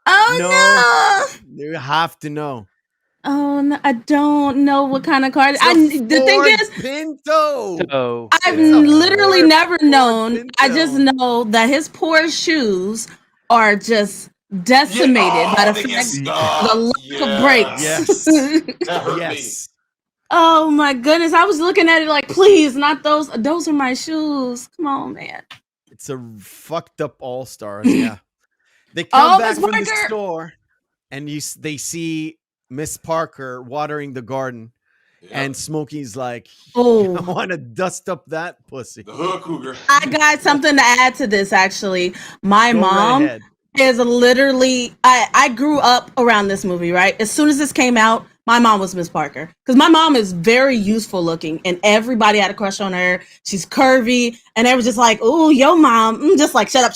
Oh no, you have to know. Oh no, I don't know what kind of car. The thing is, Pinto. I've literally never known. Pinto. I just know that his poor shoes are just decimated by the fact the lack of brakes. Yes. That hurt me. Oh my goodness, I was looking at it like, please, not those. Those are my shoes. Come on, man. It's a fucked up all-stars, yeah. They come back from the store and they see Miss Parker watering the garden, and Smokey's like, I want to dust up that pussy. The hood cougar. I got something to add to this, actually. My mom is literally, I grew up around this movie, right? As soon as this came out, my mom was Miss Parker. Because my mom is very youthful looking, and everybody had a crush on her. She's curvy, and they were just like, "Oh, yo, mom." Just like, shut up.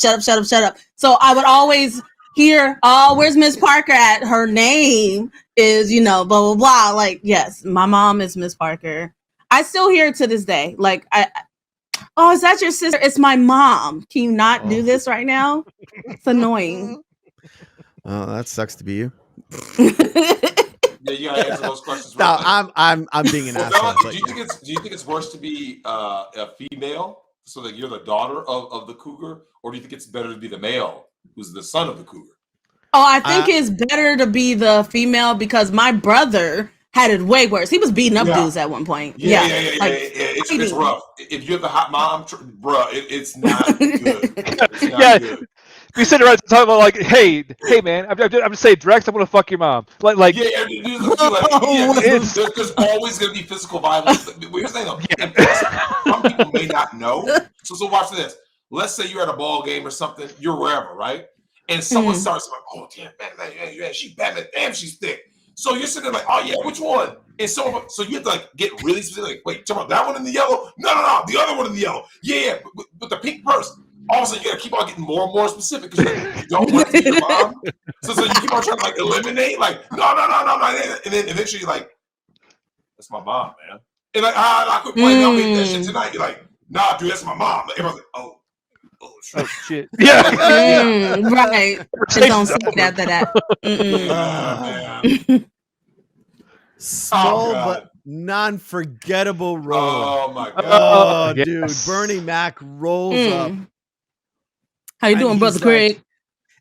So I would always hear, "Oh, where's Miss Parker at? Her name is, blah, blah, blah." Like, yes, my mom is Miss Parker. I still hear it to this day. Like, oh, is that your sister? It's my mom. Can you not do this right now? It's annoying. Oh, that sucks to be you. Yeah, you gotta answer those questions. No, I'm being an asshole. Do you think it's worse to be a female, so that you're the daughter of the cougar, or do you think it's better to be the male, who's the son of the cougar? Oh, I think it's better to be the female because my brother had it way worse. He was beating up dudes at one point. Yeah. It's rough. If you have the hot mom, bruh, it's not good. It's not good. We sit around talking about like, hey, man, I'm just saying, Drex, I'm gonna fuck your mom. There's always gonna be physical violence. Here's the thing, though. Some people may not know. So watch this. Let's say you're at a ball game or something. You're wherever, right? And someone starts like, "Oh damn, man, she bad, damn, she's thick." So you're sitting there like, "Oh yeah, which one?" And so you have to like get really specific. Like, wait, talk about that one in the yellow? No, the other one in the yellow. Yeah, but the pink first. All of a sudden, you gotta keep on getting more and more specific because you don't want to be your mom. So you keep on trying to like eliminate, like, no. And then eventually you're like, that's my mom, man. And like, I quit playing. I'll make that shit tonight. You're like, nah, dude, that's my mom. Like, everyone's like, oh. Oh shit! Yeah, Right. It don't sit after that. Man. Small but non-forgettable role. Oh my god! Oh, yes. dude, Bernie Mac rolls up. How you and doing, he's brother Craig?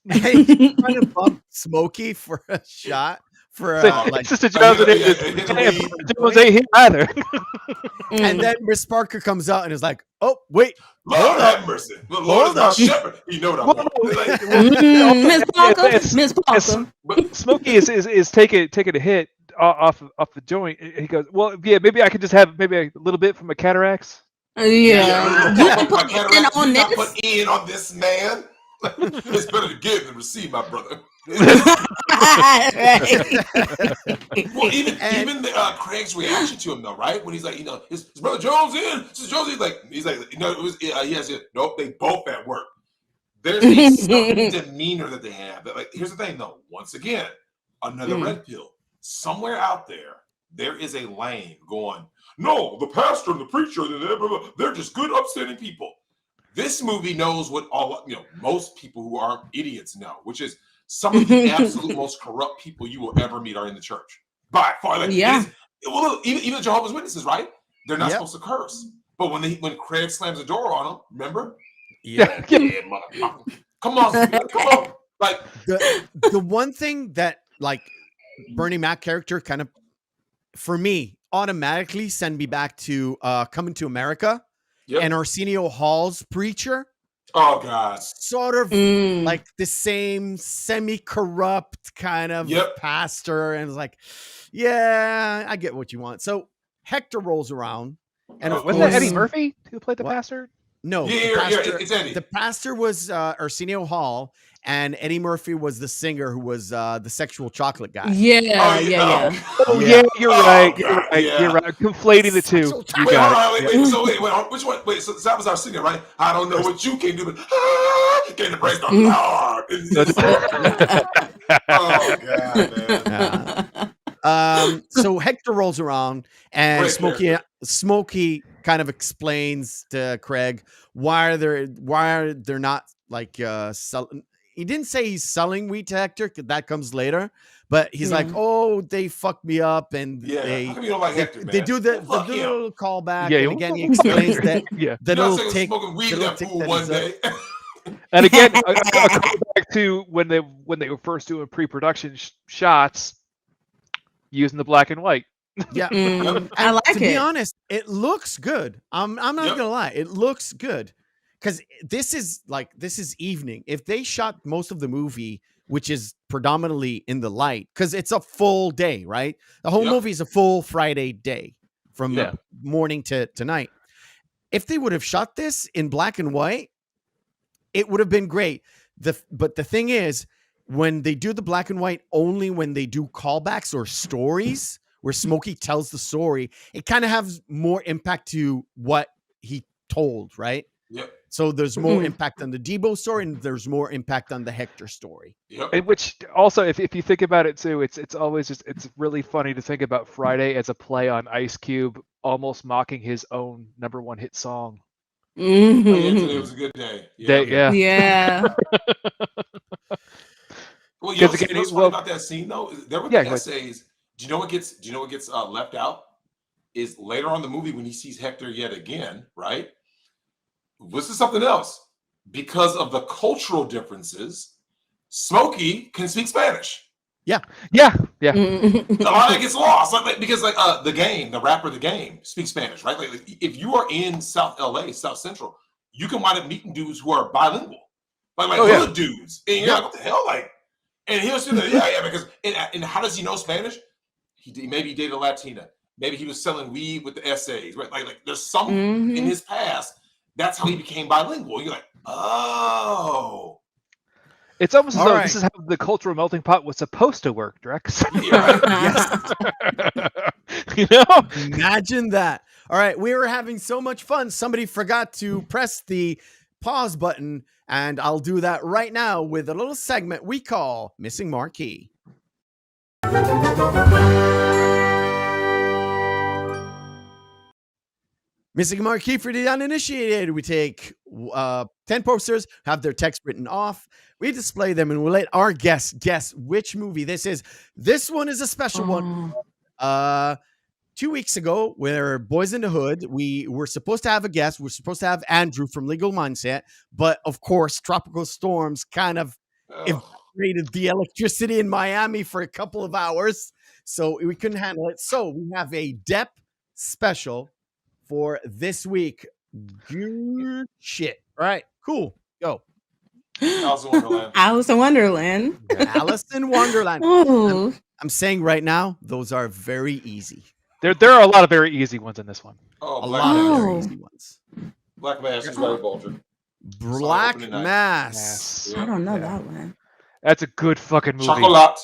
Hey, he's trying to bump Smokey for a shot for like. Sister Jones ain't here either. And then Miss Parker comes out and is like, "Oh, wait, Lord have mercy. The Lord is my shepherd. You know what I want." Miss Parker, Miss Parker. Smokey is taking a hit off the joint. He goes, "Well, yeah, maybe I could just have maybe a little bit from a cataracts." Yeah. You can put in on not this. put in on this man. It's better to give than receive, my brother. Well, even Craig's reaction to him, though, right? When he's like, his brother Jones in, Sister Jones, he's like, it was, he has it. Nope, they both at work. There's a certain demeanor that they have. But like, here's the thing, though. Once again, another red pill. Somewhere out there is a lane going, no, the pastor and the preacher, they're just good, upstanding people. This movie knows what most people who are idiots know, which is some of the absolute most corrupt people you will ever meet are in the church. By far. Like, even Jehovah's Witnesses, right? They're not supposed to curse. But when Craig slams the door on them, remember? Yeah, motherfucker. Come on. Like the one thing that like Bernie Mac character kind of, for me, automatically send me back to Coming to America. Yep. And Arsenio Hall's preacher. Oh God. Sort of like the same semi-corrupt kind of pastor. And it's like, yeah, I get what you want. So Hector rolls around. And wasn't that Eddie Murphy who played the pastor? No, it's Eddie. The pastor was Arsenio Hall, and Eddie Murphy was the singer who was the sexual chocolate guy. Yeah. Oh yeah, you're right. You're right. Conflating the two. You got it. Wait, which one? Wait, so that was our singer, right? I don't know what you can do, but came to praise the Lord. Oh God, man. So Hector rolls around, and Smokey kind of explains to Craig why they're not like selling. He didn't say he's selling weed to Hector, because that comes later. But he's like, oh, they fucked me up, and they do the little callback. And again, he explains that it'll take one day. And again, a callback to when they were first doing pre-production shots using the black and white. Yeah, I like it. To be honest, it looks good. I'm not gonna lie, it looks good. Because this is evening. If they shot most of the movie, which is predominantly in the light, because it's a full day, right? The whole movie is a full Friday day from morning to night. If they would have shot this in black and white, it would have been great. But the thing is, when they do the black and white, only when they do callbacks or stories where Smokey tells the story, it kind of has more impact to what he told, right? Yep. So there's more impact on the Debo story, and there's more impact on the Hector story. Yep. And which also, if you think about it too, it's always it's really funny to think about Friday as a play on Ice Cube almost mocking his own #1 hit song. Today was a good day. Yeah. Well, you know what's funny about that scene though? There were the essays. Do you know what gets left out? Is later on in the movie when he sees Hector yet again, right? This is something else. Because of the cultural differences, Smokey can speak Spanish. Yeah. A lot of that gets lost, because the rapper, The Game speaks Spanish, right? Like if you are in South LA, South Central, you can wind up meeting dudes who are bilingual, hood dudes, and you're like, what the hell, like. And he'll say that, because and how does he know Spanish? Maybe he dated a Latina. Maybe he was selling weed with the essays, right? Like there's some in his past. That's how he became bilingual. You're like, oh. It's almost as though this is how the cultural melting pot was supposed to work, Drex. Yes. Imagine that. All right, we were having so much fun. Somebody forgot to press the pause button, and I'll do that right now with a little segment we call Missing Marquee. Missing Marquee for the uninitiated. We take 10 posters, have their text written off. We display them and we let our guests guess which movie this is. This one is a special one. 2 weeks ago, where Boys in the Hood, we were supposed to have a guest. We're supposed to have Andrew from Legal Mindset. But of course, tropical storms kind of evaporated the electricity in Miami for a couple of hours. So we couldn't handle it. So we have a Depp special for this week. Good shit. All right, cool. Go. Alice in Wonderland. Alice in Wonderland. Alice in Wonderland. Ooh. I'm saying right now, those are very easy. There are a lot of very easy ones in this one. Oh, A Black lot Mass. of very easy ones. Black Mass is Larry Bulger. Black Opening night. Mass. I don't know that one. That's a good fucking movie. Chocolat.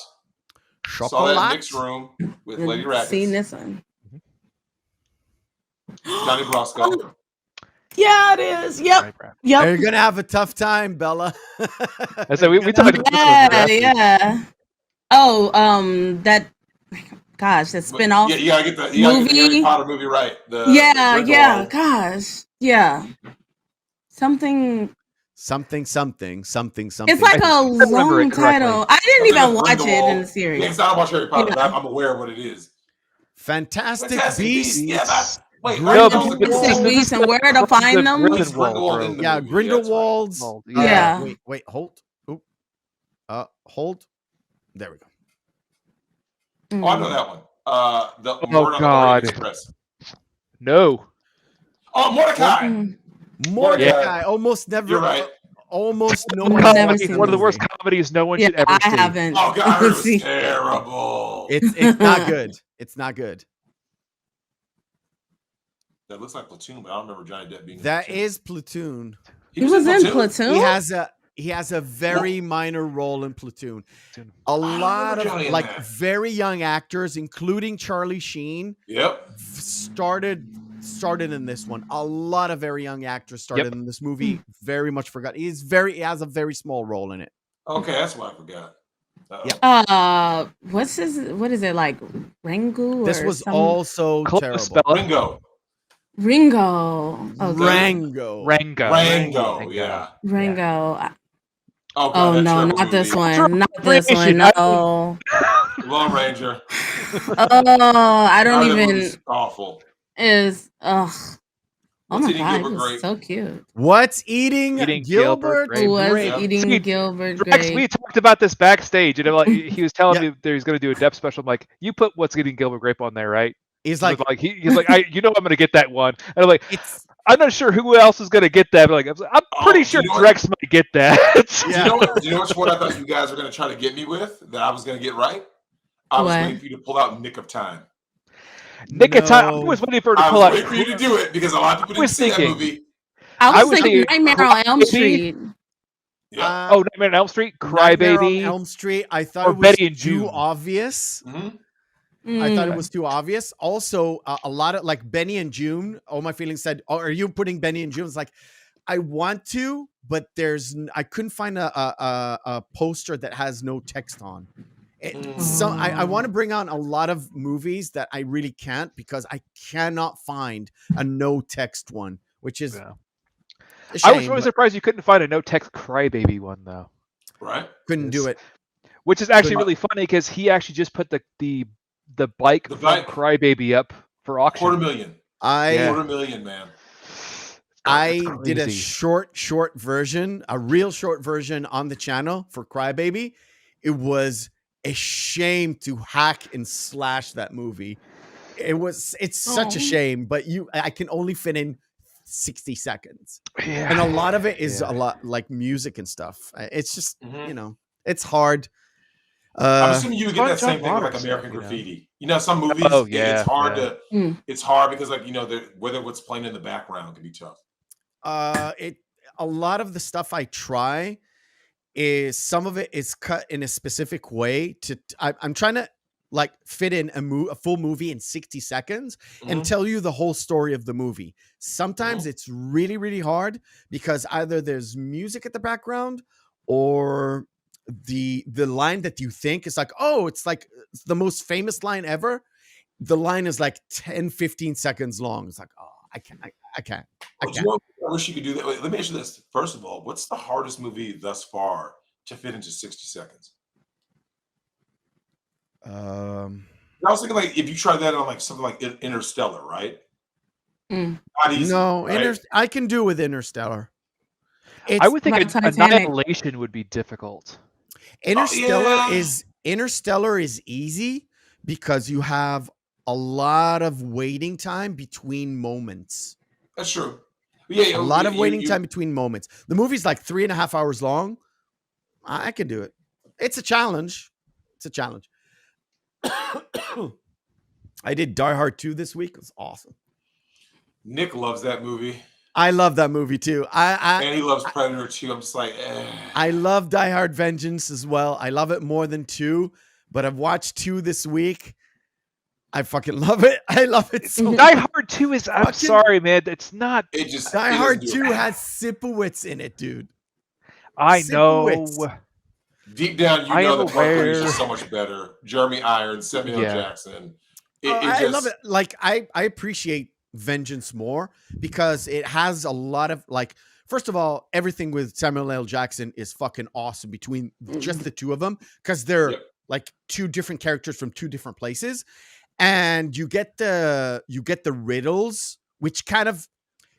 Saw that Chocolat. mixed room with Didn't Lady Rackets. seen this one. Johnny Brasco. Yeah, it is. Yep. Right, Brad. You're Yep. gonna have a tough time, Bella. I said we talked about Yeah, yeah. Oh, that. Gosh, that spinoff. Yeah, you gotta get the Harry Movie. Potter movie right. The Yeah, Grindelwald. yeah. Gosh, yeah. Something. something. It's like a remember it long title. I didn't Something even with watch it in the Grindelwald. series. Yeah, 'cause I don't watch Harry Potter, Yeah. but I'm aware of what it is. Fantastic Fantastic Beasts. Beasts. Yeah, but wait, Grindelwald. Fantastic Beasts and where to find them. It's Grindelwald in the Yeah, movie. Grindelwald's. Grindelwald, yeah. Wait, hold. Hold. There we go. Oh, I know that one. The Oh, Murder on the God. Orient Express. No. Oh, Mordecai. Mm. Mordecai. Almost never. You're right. Almost no I've one. never watched seen the One of the worst movie. comedies no one Yeah, should ever I see. haven't. Oh, God, I heard it See. was terrible. It's not good. It's not good. That looks like Platoon, but I don't remember Johnny Depp being in That Platoon. is Platoon. He was in Platoon. He has a very minor role in Platoon. A remember lot of Johnny in like that. very young actors, including Charlie Sheen, Yep. started in this one. A lot of very young actors started in this movie. Very much forgot. He has a very small role in it. Okay, that's why I forgot. Yeah. What is it like? Rango? This or was some- also Close, terrible. spell it. Ringo. Ringo. Okay. Rango. Rango, yeah. Rango. Oh, God, Oh that no, terrible not this movie. one. Not this one. No. Lone Ranger. Oh, I don't That even. movie's awful. Is ugh. Oh What's my Eating god, Gilbert he was Grape? so cute. What's eating, Eating Gilbert? Gilbert Grape. Who was Grape? eating See, Gilbert Drex, Grape? we talked about this backstage, and he was telling Yeah. me that he's going to do a Depp special. I'm like, you put What's Getting Gilbert Grape on there, right? He's He's like, he's like, I'm going to get that one. And I'm like, it's I'm not sure who else is going to get that. But I'm pretty Oh, sure you know what? Drex might get that. Yeah. Do you know which one I thought you guys were going to try to get me with that I was going to get right? I was What? waiting for you to pull out Nick of Time. Nick of Time. I No. was waiting for her to I pull was out. waiting for you to do it because a lot of people I didn't was see that thinking- movie. I was was thinking thinking Nightmare on Elm Crybaby. Street. Yeah. Oh, Nightmare on Elm Street, Nightmare on Crybaby. Elm Street. I thought Or it was Betty and too June. obvious. Mhm. I thought it Mm. was too obvious. Also, a lot of like Benny and June. All my feelings said, "Oh, are you putting Benny and June?" It's like, I want to, but I couldn't find a poster that has no text on. So I want to bring on a lot of movies that I really can't because I cannot find a no text one, which is Yeah. a I was shame, really but surprised you couldn't find a no text Crybaby one though, Right? couldn't do it. which is actually Couldn't- really funny because he actually just put the bike The from bike. Crybaby up for auction. $250,000. I $250,000, man. I That's did a crazy. short version, a real short version on the channel for Crybaby. It was a shame to hack and slash that movie. It's such a Oh. shame, but I can only fit in 60 seconds. Yeah. And a lot of it is Yeah. a lot like music and stuff. It's just, Mhm. it's hard. I'm assuming you would get John that same thing with like Waters American stuff, you know? Graffiti. You know, some movies, Oh, yeah, it's hard yeah. to, it's hard because like, whether what's playing in the background can be tough. A lot of the stuff I try is some of it is cut in a specific way I'm trying to like fit in a full movie in 60 seconds and Mhm. tell you the whole story of the movie. Sometimes it's really, really hard because either there's music at the background or the line that you think is like, oh, it's like the most famous line ever. The line is like 10, 15 seconds long. It's like, oh, I can't. Well, I wish you could do that. Wait, let me ask you this. First of all, what's the hardest movie thus far to fit into 60 seconds? I was thinking like if you try that on like something like Interstellar, right? Mm. Not easy. No, right? I can do with Interstellar. I would think Titanic. Annihilation would be difficult. Interstellar is easy because you have a lot of waiting time between moments. That's true. Yeah, a lot of waiting time between moments. The movie's like 3.5 hours long. I can do it. It's a challenge. I did Die Hard 2 this week. It was awesome. Nick loves that movie. I love that movie too. And he loves Predator 2. I'm just like, I love Die Hard Vengeance as well. I love it more than 2, but I've watched 2 this week. I fucking love it. I love it so much. Die Hard 2 is, I'm sorry, man. It's not. Die Hard 2 has Sipowicz in it, dude. I know. Deep down, you know the Parker is just so much better. Jeremy Irons, Samuel Jackson. I love it. Like, I appreciate Vengeance more because it has a lot of, like, first of all, everything with Samuel L. Jackson is fucking awesome between just the two of them because they're like two different characters from two different places. And you get the riddles, which kind of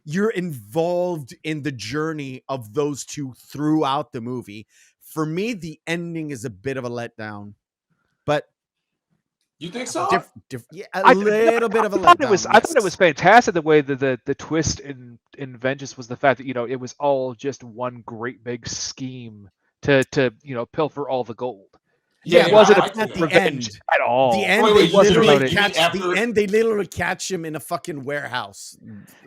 you're involved in the journey of those two throughout the movie. For me, the ending is a bit of a letdown, but you think so? A little bit of a letdown. I thought it was fantastic the way that the twist in Vengeance was the fact that it was all just one great big scheme to pilfer all the gold. Yeah, it wasn't at the end at all. The end, they literally catch him in a fucking warehouse.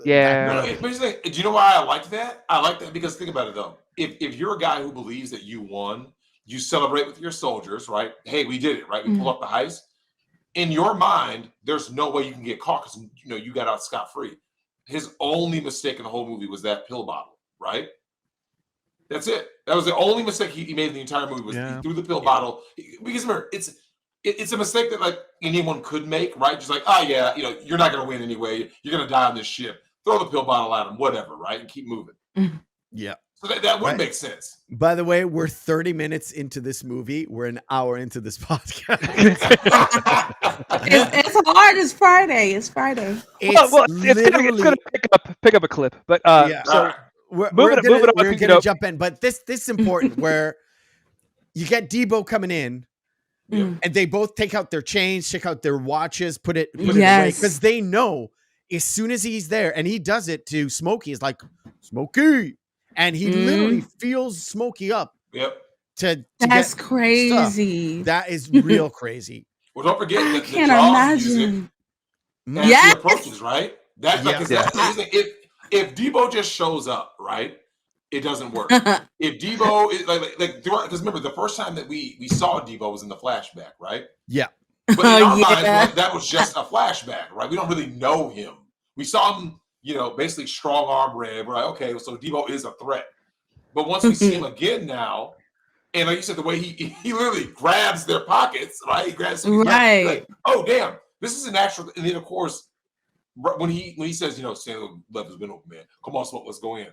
Yeah. But do you know why I like that? I like that because think about it though. If you're a guy who believes that you won, you celebrate with your soldiers, right? Hey, we did it, right? We pulled up the heist. In your mind, there's no way you can get caught because you got out scot-free. His only mistake in the whole movie was that pill bottle, right? That's it. That was the only mistake he made in the entire movie was he threw the pill bottle. Because remember, it's a mistake that like anyone could make, right? Just like, you're not going to win anyway. You're going to die on this ship. Throw the pill bottle at him, whatever, right? And keep moving. Yeah. So that would make sense. By the way, we're 30 minutes into this movie. We're an hour into this podcast. It's hard. It's Friday. It's It's gonna pick up a clip, but so. We're gonna jump in, but this is important where you get Debo coming in and they both take out their chains, check out their watches, put it away because they know as soon as he's there, and he does it to Smokey. It's like Smokey, and he literally feels Smokey up. Yep, that's crazy. Stuff. That is real crazy. Well, don't forget I can't imagine. Yes, approaches right. That's like if Debo just shows up, right, it doesn't work. If Debo is like because remember the first time that we saw Debo was in the flashback, right? Yeah. But in our mind, that was just a flashback, right? We don't really know him. We saw him, basically strong arm red. We're like, okay, so Debo is a threat. But once we see him again now, and like you said, the way he literally grabs their pockets, right? He grabs like, oh damn, this is a natural. And then of course. When he says, Samuel left has been open, man. Come on, Smoke, let's go in.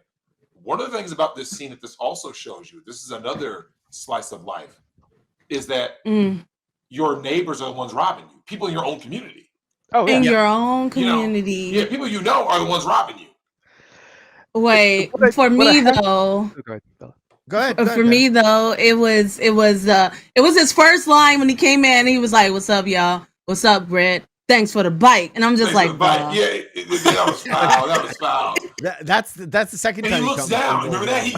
One of the things about this scene that this also shows you, this is another slice of life, is that your neighbors are the ones robbing you. People in your own community. Oh, yeah. In your own community. People are the ones robbing you. Wait, for me though. Go ahead. For me though, it was his first line when he came in. He was like, "What's up, y'all? What's up, Brett? Thanks for the bike." And I'm just like, that was foul. That was foul. That's the second time he looks down. Remember that? He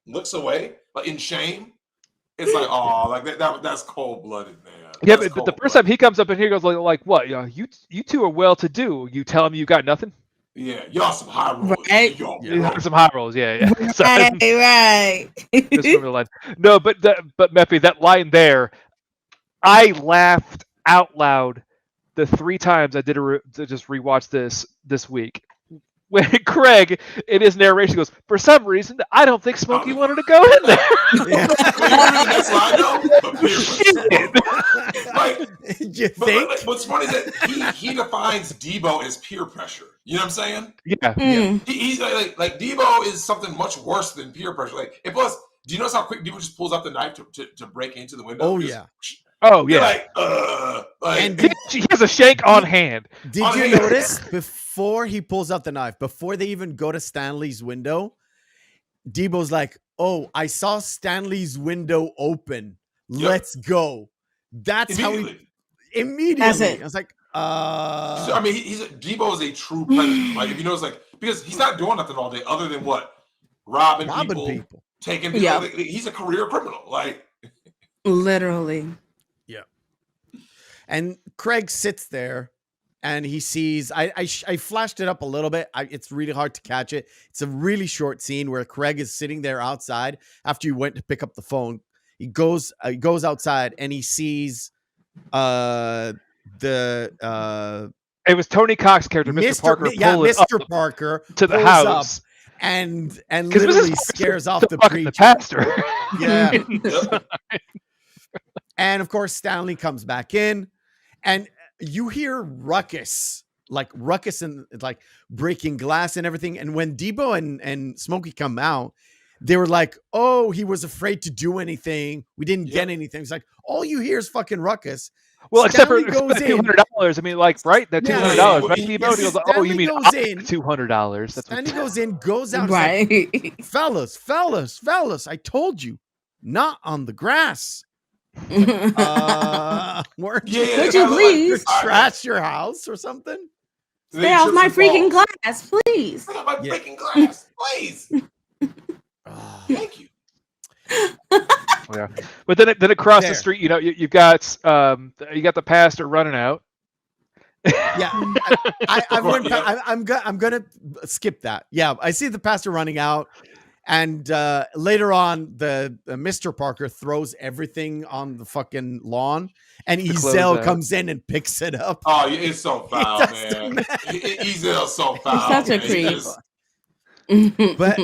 looks away, like in shame. It's like, oh, like that's cold blooded, man. Yeah, but the first time he comes up and he goes like, what? You two are well to do. You tell him you got nothing. Yeah, y'all some high rolls. Right? Some high rolls. Yeah. Right. No, but Meppy, that line there, I laughed out loud the 3 times I did just rewatch this week. when Craig in his narration goes, for some reason, I don't think Smokey wanted to go in there. That's why I know. Like, you think? But what's funny is that he defines Debo as peer pressure. You know what I'm saying? Yeah. He's like Debo is something much worse than peer pressure. Like, and plus, do you notice how quick Debo just pulls out the knife to break into the window? Oh, Just, yeah. Oh, yeah. And he has a shank on hand. Did you notice before he pulls out the knife, before they even go to Stanley's window, Debo's like, "Oh, I saw Stanley's window open. Let's go." That's how he immediately. I was like, I mean, Debo is a true predator. Like, if you notice, like, because he's not doing nothing all day other than what? Robbing people. Taking people. Like, he's a career criminal. Like, literally. Yeah. And Craig sits there and he sees, I flashed it up a little bit. It's really hard to catch it. It's a really short scene where Craig is sitting there outside after he went to pick up the phone. He goes outside and he sees it was Tony Cox's character, Mr. Parker. Mr. Parker to the house and literally scares off the preacher. Pastor. Yeah. And of course, Stanley comes back in, and you hear ruckus and like breaking glass and everything. And when Debo and Smokey come out, they were like, "Oh, he was afraid to do anything. We didn't get anything." It's like all you hear is fucking ruckus. Well, Stanley except for $200. I mean, like, right? That $200, right? Debo goes, "Oh, you mean $200?" Stanley goes in, goes out, right? Like, fellas, I told you, not on the grass. Would you please trash your house or something? Stay off my freaking glass, please. Stay off my freaking glass, please. Thank you. Yeah, but then across the street, you know, you got the pastor running out. Yeah, I'm gonna skip that. Yeah, I see the pastor running out. And later on, the Mr. Parker throws everything on the fucking lawn, and Ezel comes in and picks it up. Oh, it's so foul, man. Ezel's so foul. He's such a creep. But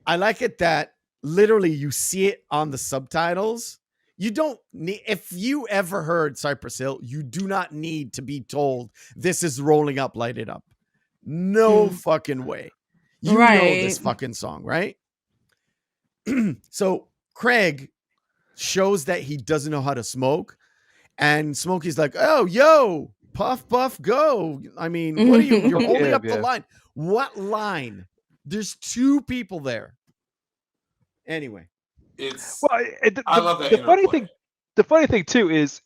I like it that literally you see it on the subtitles. You don't need, if you ever heard Cypress Hill, you do not need to be told this is Rolling Up, Light It Up. No fucking way. You know this fucking song, right? So Craig shows that he doesn't know how to smoke, and Smokey's like, "Oh, yo, puff, puff, go." I mean, what are you? You're holding up the line. What line? There's two people there. Anyway, I love that. The funny thing too is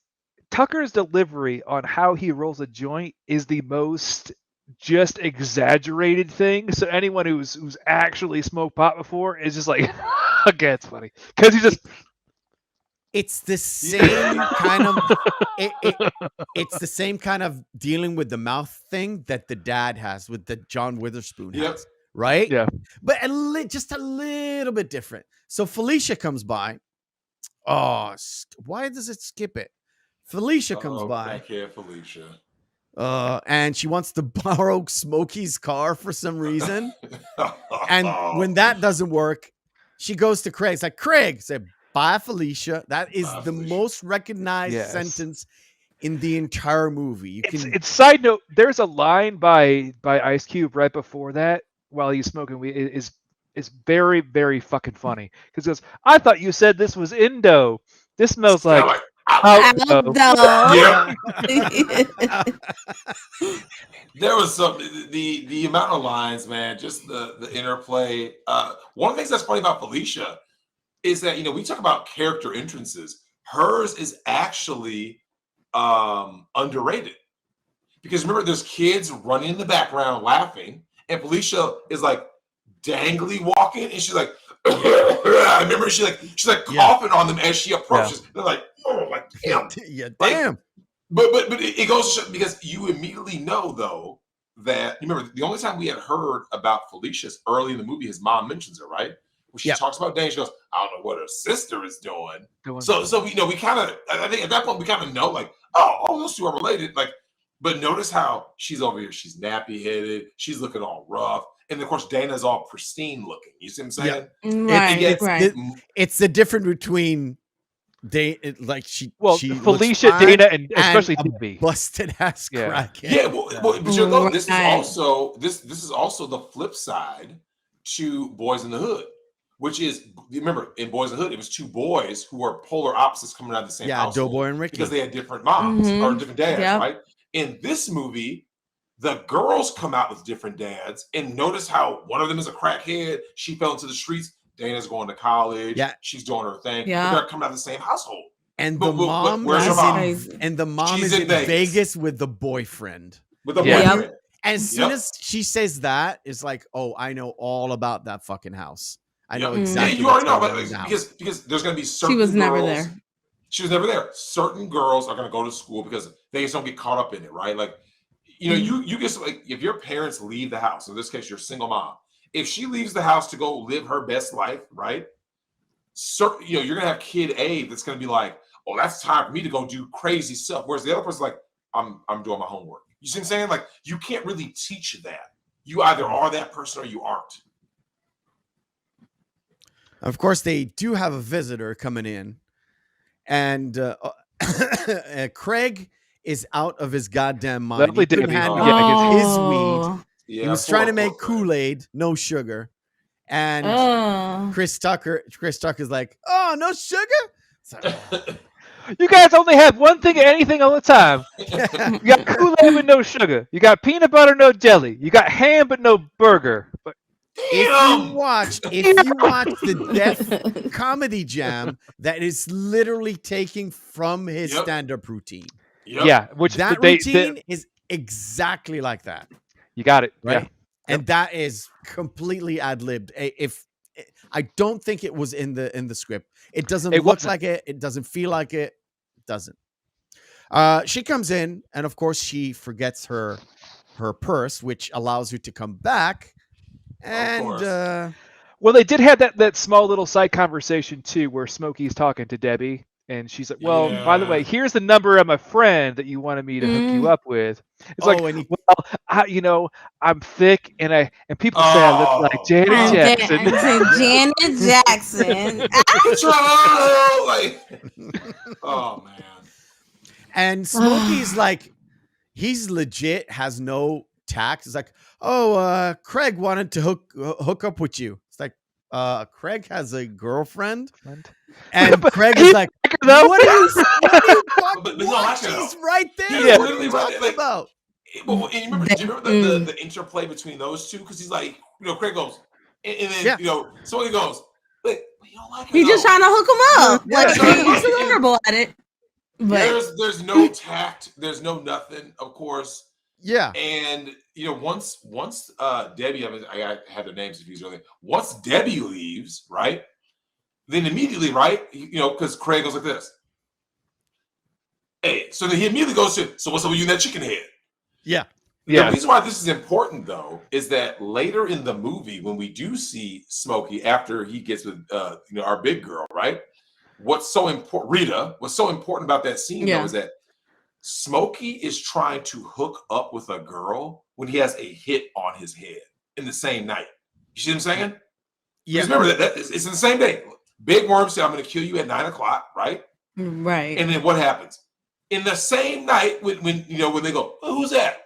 Tucker's delivery on how he rolls a joint is the most just exaggerated thing. So anyone who's actually smoked pot before is just like, okay, it's funny because he just. It's the same kind of. It's the same kind of dealing with the mouth thing that the dad has with the John Witherspoon has, right? Yeah, but just a little bit different. So Felicia comes by. Oh, why does it skip it? Felicia comes by. I can't, Felicia. And she wants to borrow Smokey's car for some reason. And when that doesn't work, she goes to Craig. It's like, Craig, say, bye, Felicia. That is the most recognized sentence in the entire movie. It's side note, there's a line by Ice Cube right before that while he's smoking weed. It's very, very fucking funny. Because he goes, I thought you said this was Indo. This smells like Aldo. Yeah. There was some the amount of lines, man, just the interplay. One of the things that's funny about Felicia is that, you know, we talk about character entrances. Hers is actually underrated. Because remember, there's kids running in the background laughing, and Felicia is like dangly walking, and she's like, I remember she's like coughing on them as she approaches. They're like, oh, like damn, damn. But it goes to show, because you immediately know though that, you remember the only time we had heard about Felicia's early in the movie, his mom mentions her, right? When she talks about Dane, she goes, I don't know what her sister is doing. So you know, we kind of, I think at that point we kind of know, like, oh, those two are related. Like, But notice how she's over here. She's nappy headed. She's looking all rough. And of course, Dana's all pristine looking. You see what I'm saying? Right. It's the difference between she Felicia, looks fine, Dana, and especially a Debbie. busted ass crackhead. Yeah, but this is also the flip side to Boys in the Hood, which is, remember, in Boys in the Hood, it was two boys who were polar opposites coming out of the same household. Doughboy and Ricky, because they had different moms or different dads, right? In this movie, the girls come out with different dads, and notice how one of them is a crackhead. She fell into the streets. Dana's going to college. Yeah, she's doing her thing. Yeah, they're coming out of the same household. And the mom, is in Vegas with the boyfriend. As soon as she says that, it's like, oh, I know all about that fucking house. I know exactly. Yeah, you already know, because there's going to be certain. She was never there. She was never there. Certain girls are going to go to school because they just don't get caught up in it, right? Like, you just, like, if your parents leave the house, in this case, you're a single mom. If she leaves the house to go live her best life, right? You're going to have kid A that's going to be like, oh, that's time for me to go do crazy stuff. Whereas the other person's like, I'm doing my homework. You see what I'm saying? Like, you can't really teach that. You either are that person or you aren't. Of course, they do have a visitor coming in. And Craig is out of his goddamn mind. He couldn't handle his weed. Yeah, he was trying to make Kool-Aid, no sugar. And Chris Tucker's like, oh, no sugar? You guys only have one thing of anything all the time. You got Kool-Aid with no sugar. You got peanut butter, no jelly. You got ham, but no burger. But if you watch the Death Comedy Jam, that is literally taking from his stand-up routine. Yeah, which that routine is exactly like that. You got it, right? Yeah. And that is completely ad-libbed. I don't think it was in the script. It doesn't look like it. It doesn't feel like it. It doesn't. She comes in, and of course, she forgets her purse, which allows her to come back. And well, they did have that small little side conversation too, where Smokey's talking to Debbie, and she's like, "Well, by the way, here's the number of my friend that you wanted me to hook you up with." It's I'm thick, and people say I look like Janet Jackson. Janet Jackson. Oh man. And Smokey's like, he's legit, has no tact. It's like, oh, Craig wanted to hook up with you. It's like, Craig has a girlfriend, and Craig is like, what are you talking about? She's right there. What are you talking about? Well, and do you remember the interplay between those two? Because he's like, Craig goes, and then somebody goes, but you don't like her. He's just trying to hook him up. Like, he's horrible at it. But there's no tact, there's no nothing, of course. Yeah. And once Debbie, I had their names confused earlier. Once Debbie leaves, right? Then immediately, right? Because Craig goes like this. Hey, so then he immediately goes to, so what's up with you and that chicken head? Yeah. The reason why this is important, though, is that later in the movie, when we do see Smokey after he gets with our big girl, right? What's so important, Rita? What's so important about that scene though is that Smokey is trying to hook up with a girl when he has a hit on his head in the same night. You see what I'm saying? Yeah. Remember that it's in the same day. Big Worm said, "I'm going to kill you at 9:00," right? Right. And then what happens? In the same night, when they go, oh, who's that?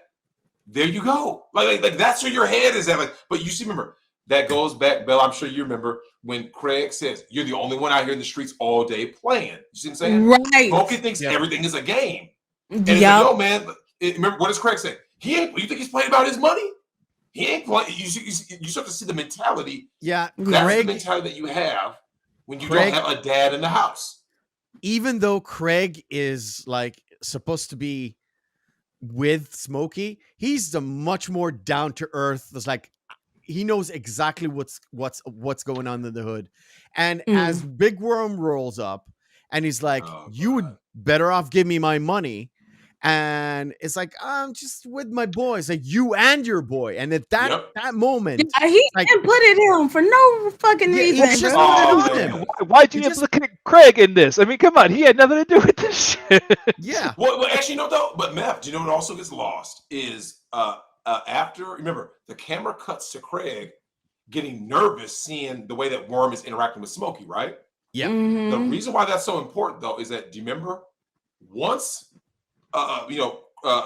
There you go. Like that's where your head is at. Like, but you see, remember that goes back, Belle. I'm sure you remember when Craig says, "You're the only one out here in the streets all day playing." You see what I'm saying? Right. Smokey thinks everything is a game. And it's like, yo, man, remember what does Craig say? He ain't. You think he's playing about his money? He ain't playing. You start to see the mentality. Yeah, that's the mentality that you have when you don't have a dad in the house. Even though Craig is like supposed to be with Smokey, he's the much more down to earth. There's like he knows exactly what's going on in the hood. And as Big Worm rolls up and he's like, you would better off give me my money. And it's like, I'm just with my boy. It's like you and your boy. And at that moment, he like, inputted him for no fucking reason. he just put it on him. Why'd you implicate Craig in this? I mean, come on, he had nothing to do with this shit. Yeah. Well, actually, no, though. But Meth, do you know what also gets lost is after, remember, the camera cuts to Craig getting nervous seeing the way that Worm is interacting with Smokey, right? Yeah. The reason why that's so important, though, is that, do you remember once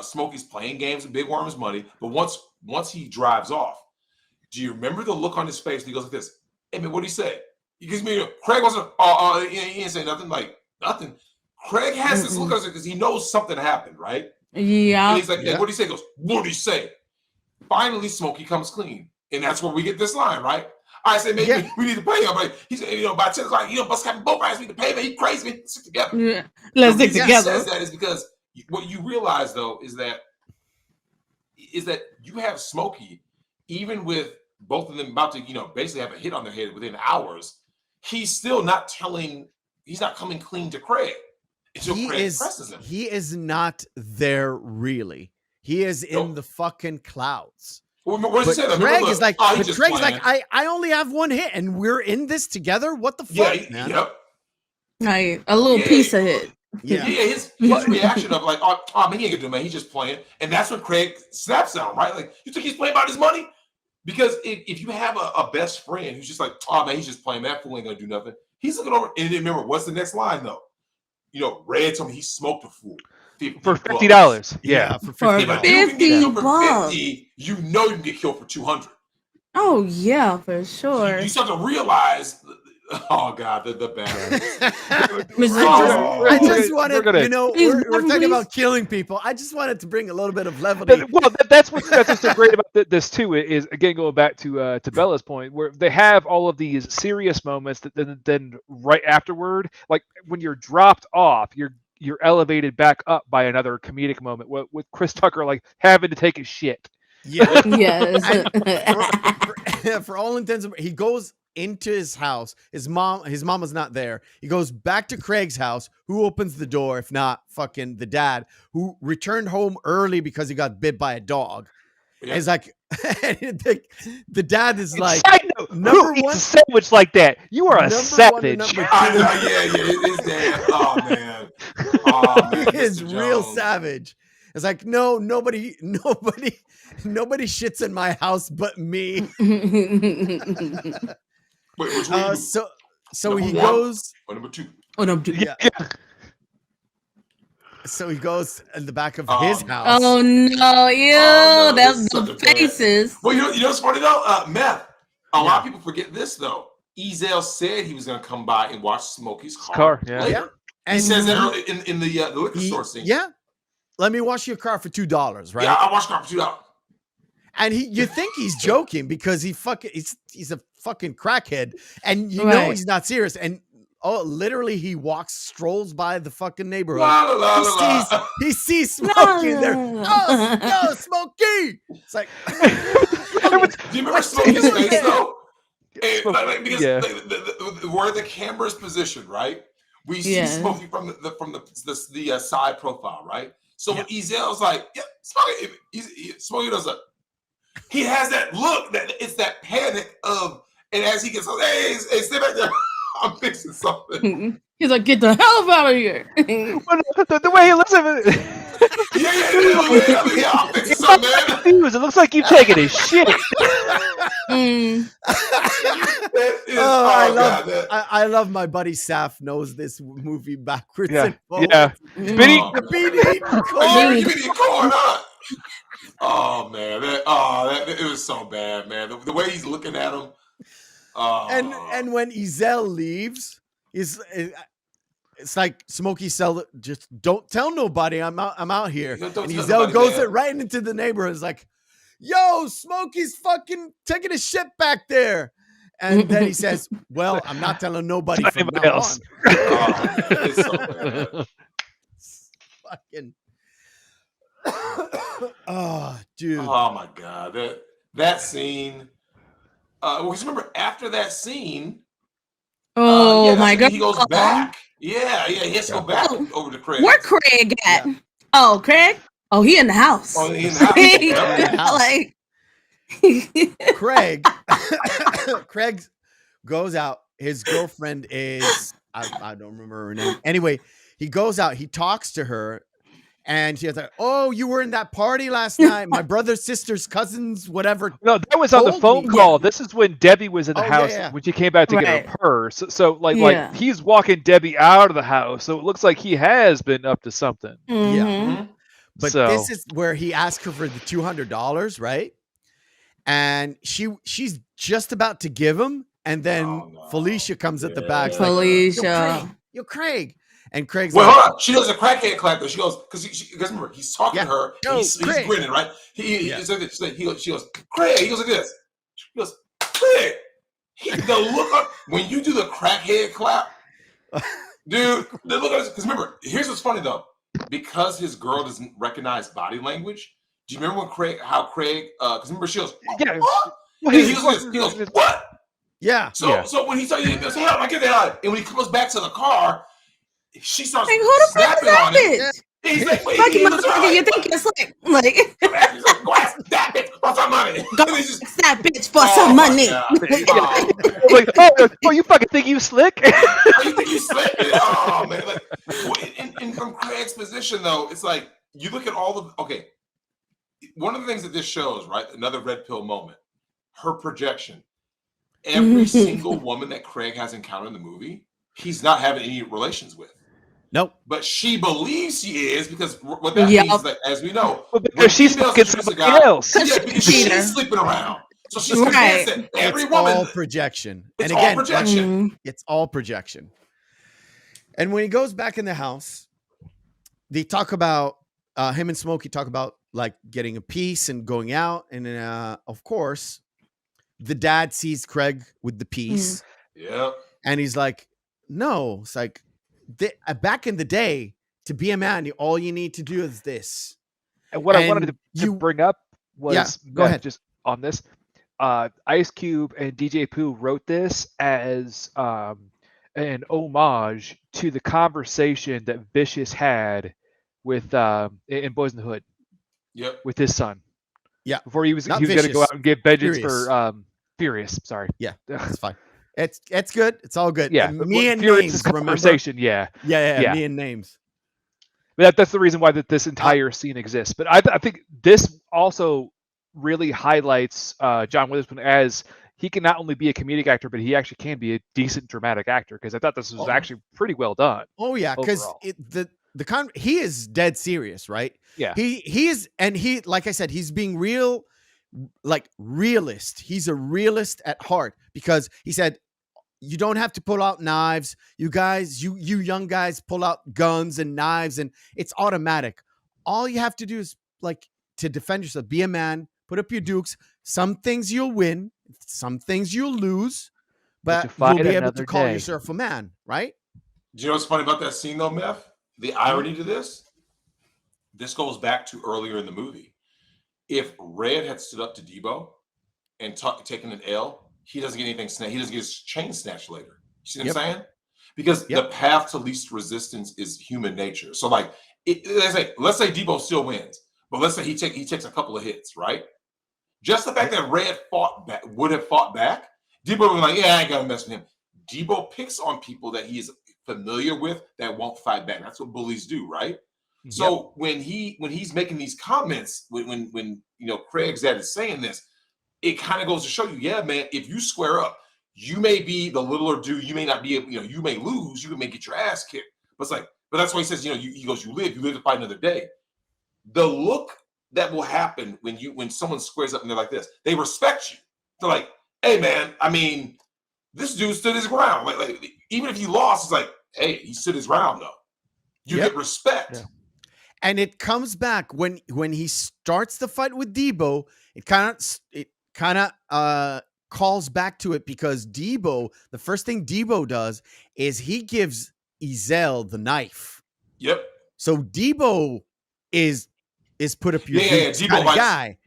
Smokey's playing games with Big Worm's money, but once he drives off, do you remember the look on his face? He goes like this. Hey man, what did he say? He gives me Craig wasn't. He didn't say nothing. Like nothing. Craig has this look on his face because he knows something happened, right? Yeah. And he's like, hey, what did he say? He goes, what did he say? Finally, Smokey comes clean, and that's where we get this line, right? I say, maybe we need to pay him. But he said, by 10 o'clock, bust having both eyes need to pay me. He crazy. We stick together. Yeah. Let's stick together. Says that is because what you realize though is that you have Smokey, even with both of them about to basically have a hit on their head within hours, he's still not coming clean to Craig until Craig presses him. He is not there really. He is in the fucking clouds. Well, what does he say? Craig is like, I only have one hit and we're in this together. What the fuck, man? Yep. Right, a little piece of it. Yeah, his reaction of like, oh man, he ain't gonna do, man. He's just playing, and that's when Craig snaps on, right? Like, you think he's playing about his money? Because if you have a best friend who's just like, oh man, he's just playing, that fool ain't gonna do nothing. He's looking over, and then remember, what's the next line though? Red told me he smoked a fool for $50. Yeah, for $50. But you can get killed for 50. You know you can get killed for 200. Oh yeah, for sure. You start to realize. Oh God, the bad. I just wanted, we're talking about killing people. I just wanted to bring a little bit of levity. Well, that's what's so great about this too. Is again going back to Bella's point, where they have all of these serious moments that then right afterward, like when you're dropped off, you're elevated back up by another comedic moment with Chris Tucker like having to take his shit. Yeah. Yes. For all intents, he goes into his house. His mama's not there. He goes back to Craig's house. Who opens the door? If not fucking the dad, who returned home early because he got bit by a dog. Yeah. He's like, the dad is like, number one sandwich like that. You are a savage. His dad. Oh man, he is real savage. It's like, no, nobody shits in my house but me. Wait, which one? So he goes. Number two. Yeah. So he goes in the back of his house. Oh no, ew, that's the faces. Well, you know what's funny though? Meth. A lot of people forget this though. Ezel said he was going to come by and watch Smokey's car later. Yeah. And he says that early in the liquor store scene. Yeah. Let me wash your car for $2, right? Yeah, I'll wash your car for $2. And you think he's joking because he's a fucking crackhead, and know he's not serious. And literally he strolls by the fucking neighborhood. He sees Smokey there. Oh, Smokey! It's like, do you remember Smokey's face though? Because where the camera's positioned, right? We see Smokey from the side profile, right? So when Ezel's like, Smokey does a. He has that look that it's that panic of, and as he gets, hey, stay back there. I'm fixing something. He's like, get the hell out of here. the way he looks at it. Yeah, I'm fixing something, man. It looks like you've taken his shit. I love my buddy Saf knows this movie backwards and forwards. Yeah. Speedy corn. Oh man, it was so bad, man. The way he's looking at him. And when Ezel leaves, it's like Smokey just don't tell nobody I'm out here. And Ezel goes right into the neighborhood. It's like, yo, Smokey's fucking taking his shit back there. And then he says, well, I'm not telling nobody from now on. It's so bad. Fucking. Oh, dude. Oh my God. That scene. Remember after that scene. Oh my God. He goes back. Yeah. He has to go back over to Craig. Where Craig at? Oh, Craig? Oh, he in the house. Oh, he in the house. In the house. Like Craig goes out. His girlfriend is I don't remember her name. Anyway, he goes out. He talks to her, and she's like, "Oh, you were in that party last night. My brother's sister's cousins, whatever." No, that was on the told phone me." call. Yeah. This is when Debbie was in the Oh, house yeah. when she came back to get Right. her purse. So like Yeah. he's walking Debbie out of the house. So it looks like he has been up to something. Yeah. Mhm. But So this is where he asked her for the $200, right? And she's just about to give him, and then Oh, no. Felicia comes at the back. She's like, Felicia. Yo, Craig. And Craig's Well, like, hold on. She does a crackhead clap though. She goes because remember he's talking to her. Yo, And he's Craig. grinning, right? He Yeah. said this, she goes, Craig. He goes like this. She goes, Craig. The look up when you do the crackhead clap, dude. The look up because remember, here's what's funny though. Because his girl doesn't recognize body language. Do you remember when Craig? Because remember she goes, yeah. what? Well, And he goes, what? yeah. So when he started, he goes, hell, I get that out. And when he comes back to the car, she starts Like, who the fuck is snapping that on him. bitch? And he's like, wait, Fucking he looks motherfucker, right. you think it's like He's like, go ask that bitch for some money. go And he's just, ask that bitch for oh some my money. God. Oh, Like, oh, you fucking think you slick? you think you slick? Oh man, like from Craig's position though, it's like you look at all of one of the things that this shows, right? Another red pill moment. Her projection. Every single woman that Craig has encountered in the movie, he's not having any relations with. Nope. But she believes he is because what that Yep. means, like, as we know, Well, when because she's females fucking introduce a somebody guy, else. yeah, because she's Cheater. sleeping around. So she's Right. convinced that every It's woman, all projection. it's And again, all projection. Mhm. it's all projection. And when he goes back in the house, they talk about him and Smokey talk about like getting a piece and going out. And of course, the dad sees Craig with the piece. Yeah. And he's like, no, it's like back in the day, to be a man, all you need to do is this. And what I And wanted to bring up was go ahead. just on this. Ice Cube and DJ Pooh wrote this as an homage to the conversation that Vicious had with in Boys in the Hood. Yep. With his son. Yeah. Before he was Not going to go Vicious. out and get vengeance Furious. for Furious. Sorry. Yeah, that's fine. It's good. It's all good. Yeah. And but me and Furious' names, remember? conversation. Yeah. Yeah. Yeah. Me and names. But that's the reason why this entire scene exists. But I think this also really highlights John Witherspoon as he can not only be a comedic actor, but he actually can be a decent dramatic actor. Because I thought this was actually pretty well done. Oh yeah, because overall. he is dead serious, right? Yeah. He is, and he, like I said, he's being real, like realist. He's a realist at heart because he said, you don't have to pull out knives. You guys, you young guys pull out guns and knives and it's automatic. All you have to do is like to defend yourself, be a man, put up your dukes. Some things you'll win, some things you'll lose, but you'll be able to call yourself a man, right? Do you know what's funny about that scene though, Meth? The irony to this goes back to earlier in the movie. If Red had stood up to Debo and taken an L, he doesn't get anything snatched. He doesn't get his chain snatched later. You see what I'm saying? Because the path to least resistance is human nature. So like, let's say Debo still wins, but let's say he takes a couple of hits, right? Just the fact that Red would have fought back, Debo would be like, yeah, I ain't gonna mess with him. Debo picks on people that he is familiar with that won't fight back. That's what bullies do, right? Yep. So when he's making these comments, when you know Craig's dad is saying this, it kind of goes to show you, yeah, man, if you square up, you may be the littler dude, you may not be, you may lose, you may get your ass kicked. But it's like, but that's why he says, he goes, you live to fight another day. The look that will happen when someone squares up and they're like this, they respect you. They're like, hey man, I mean, this dude stood his ground. Like even if you lost, it's like, hey, he stood his ground though. You get respect. Yeah. And it comes back when he starts the fight with Debo. It kind of calls back to it because Debo, the first thing Debo does is he gives Ezel the knife. Yep. So Debo is put up your Debo kind of guy.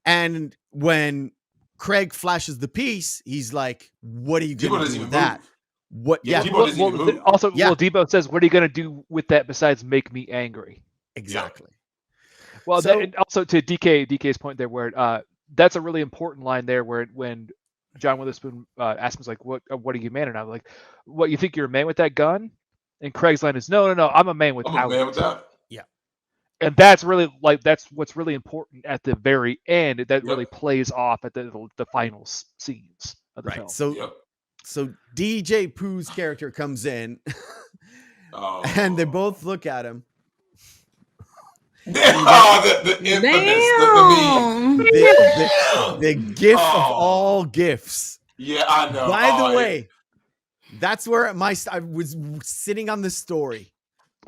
And when Craig flashes the piece, he's like, "What are you going to do with that?" What? Yeah. Debo doesn't even move. Debo says, "What are you going to do with that besides make me angry?" Exactly. Well, So- and also to DK's point there, where that's a really important line there, where when John Witherspoon asks him, like, "What are you, man?" And I'm like, "What, you think you're a man with that gun?" And Craig's line is, "No, I'm a man without I'm a man it." with that. Yeah. And that's really that's what's really important at the very end. That Yep. really plays off at the final scenes of the film. Right. So DJ Pooh's character comes in, Oh. and they both look at him. The infamous, The gif of all gifs. Yeah, I know. By the way, that's where I was sitting on this story.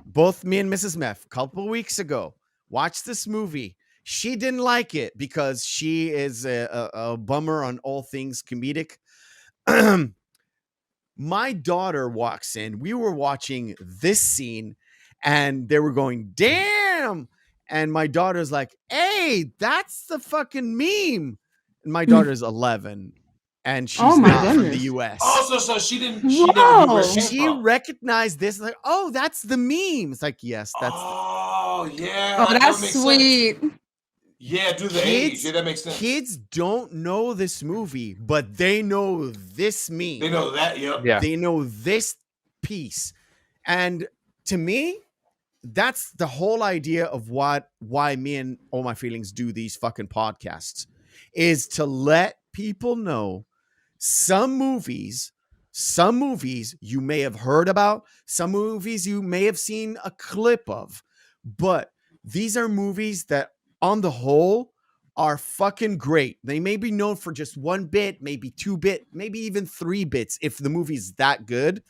Both me and Mrs. Meth, a couple of weeks ago, watched this movie. She didn't like it because she is a bummer on all things comedic. My daughter walks in. We were watching this scene, and they were going, "Damn!" And my daughter's like, "Hey, that's the fucking meme." And my daughter's 11, and she's not from the US. Also, so she didn't. She never knew where she recognized this. Like, oh, that's the meme. It's like, yes, that's. Oh, yeah. Oh, that's sweet. Sense. Yeah, do the age. Yeah, that makes sense. Kids don't know this movie, but they know this meme. They know that. Yep. Yeah. They know this piece, and to me, that's the whole idea of why me and All My Feelings do these fucking podcasts, is to let people know some movies you may have heard about, some movies you may have seen a clip of, but these are movies that on the whole are fucking great. They may be known for just 1 bit, maybe 2 bit, maybe even 3 bits if the movie's that good,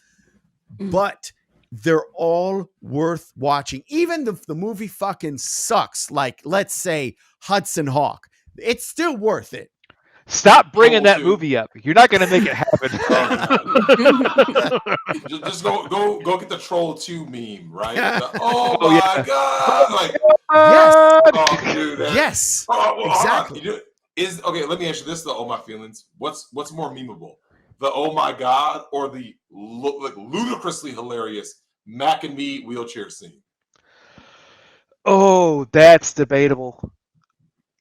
but they're all worth watching. Even if the movie fucking sucks, like let's say Hudson Hawk, it's still worth it. Stop bringing that movie up. You're not going to make it happen. Just go get the Troll 2 meme, right? Oh my god! Like, yes, oh, dude, yes, exactly. Okay, let me ask you this: though, Oh My Feelings. What's more memeable, the "Oh my god" or the ludicrously hilarious Mac and Me wheelchair scene? Oh, that's debatable.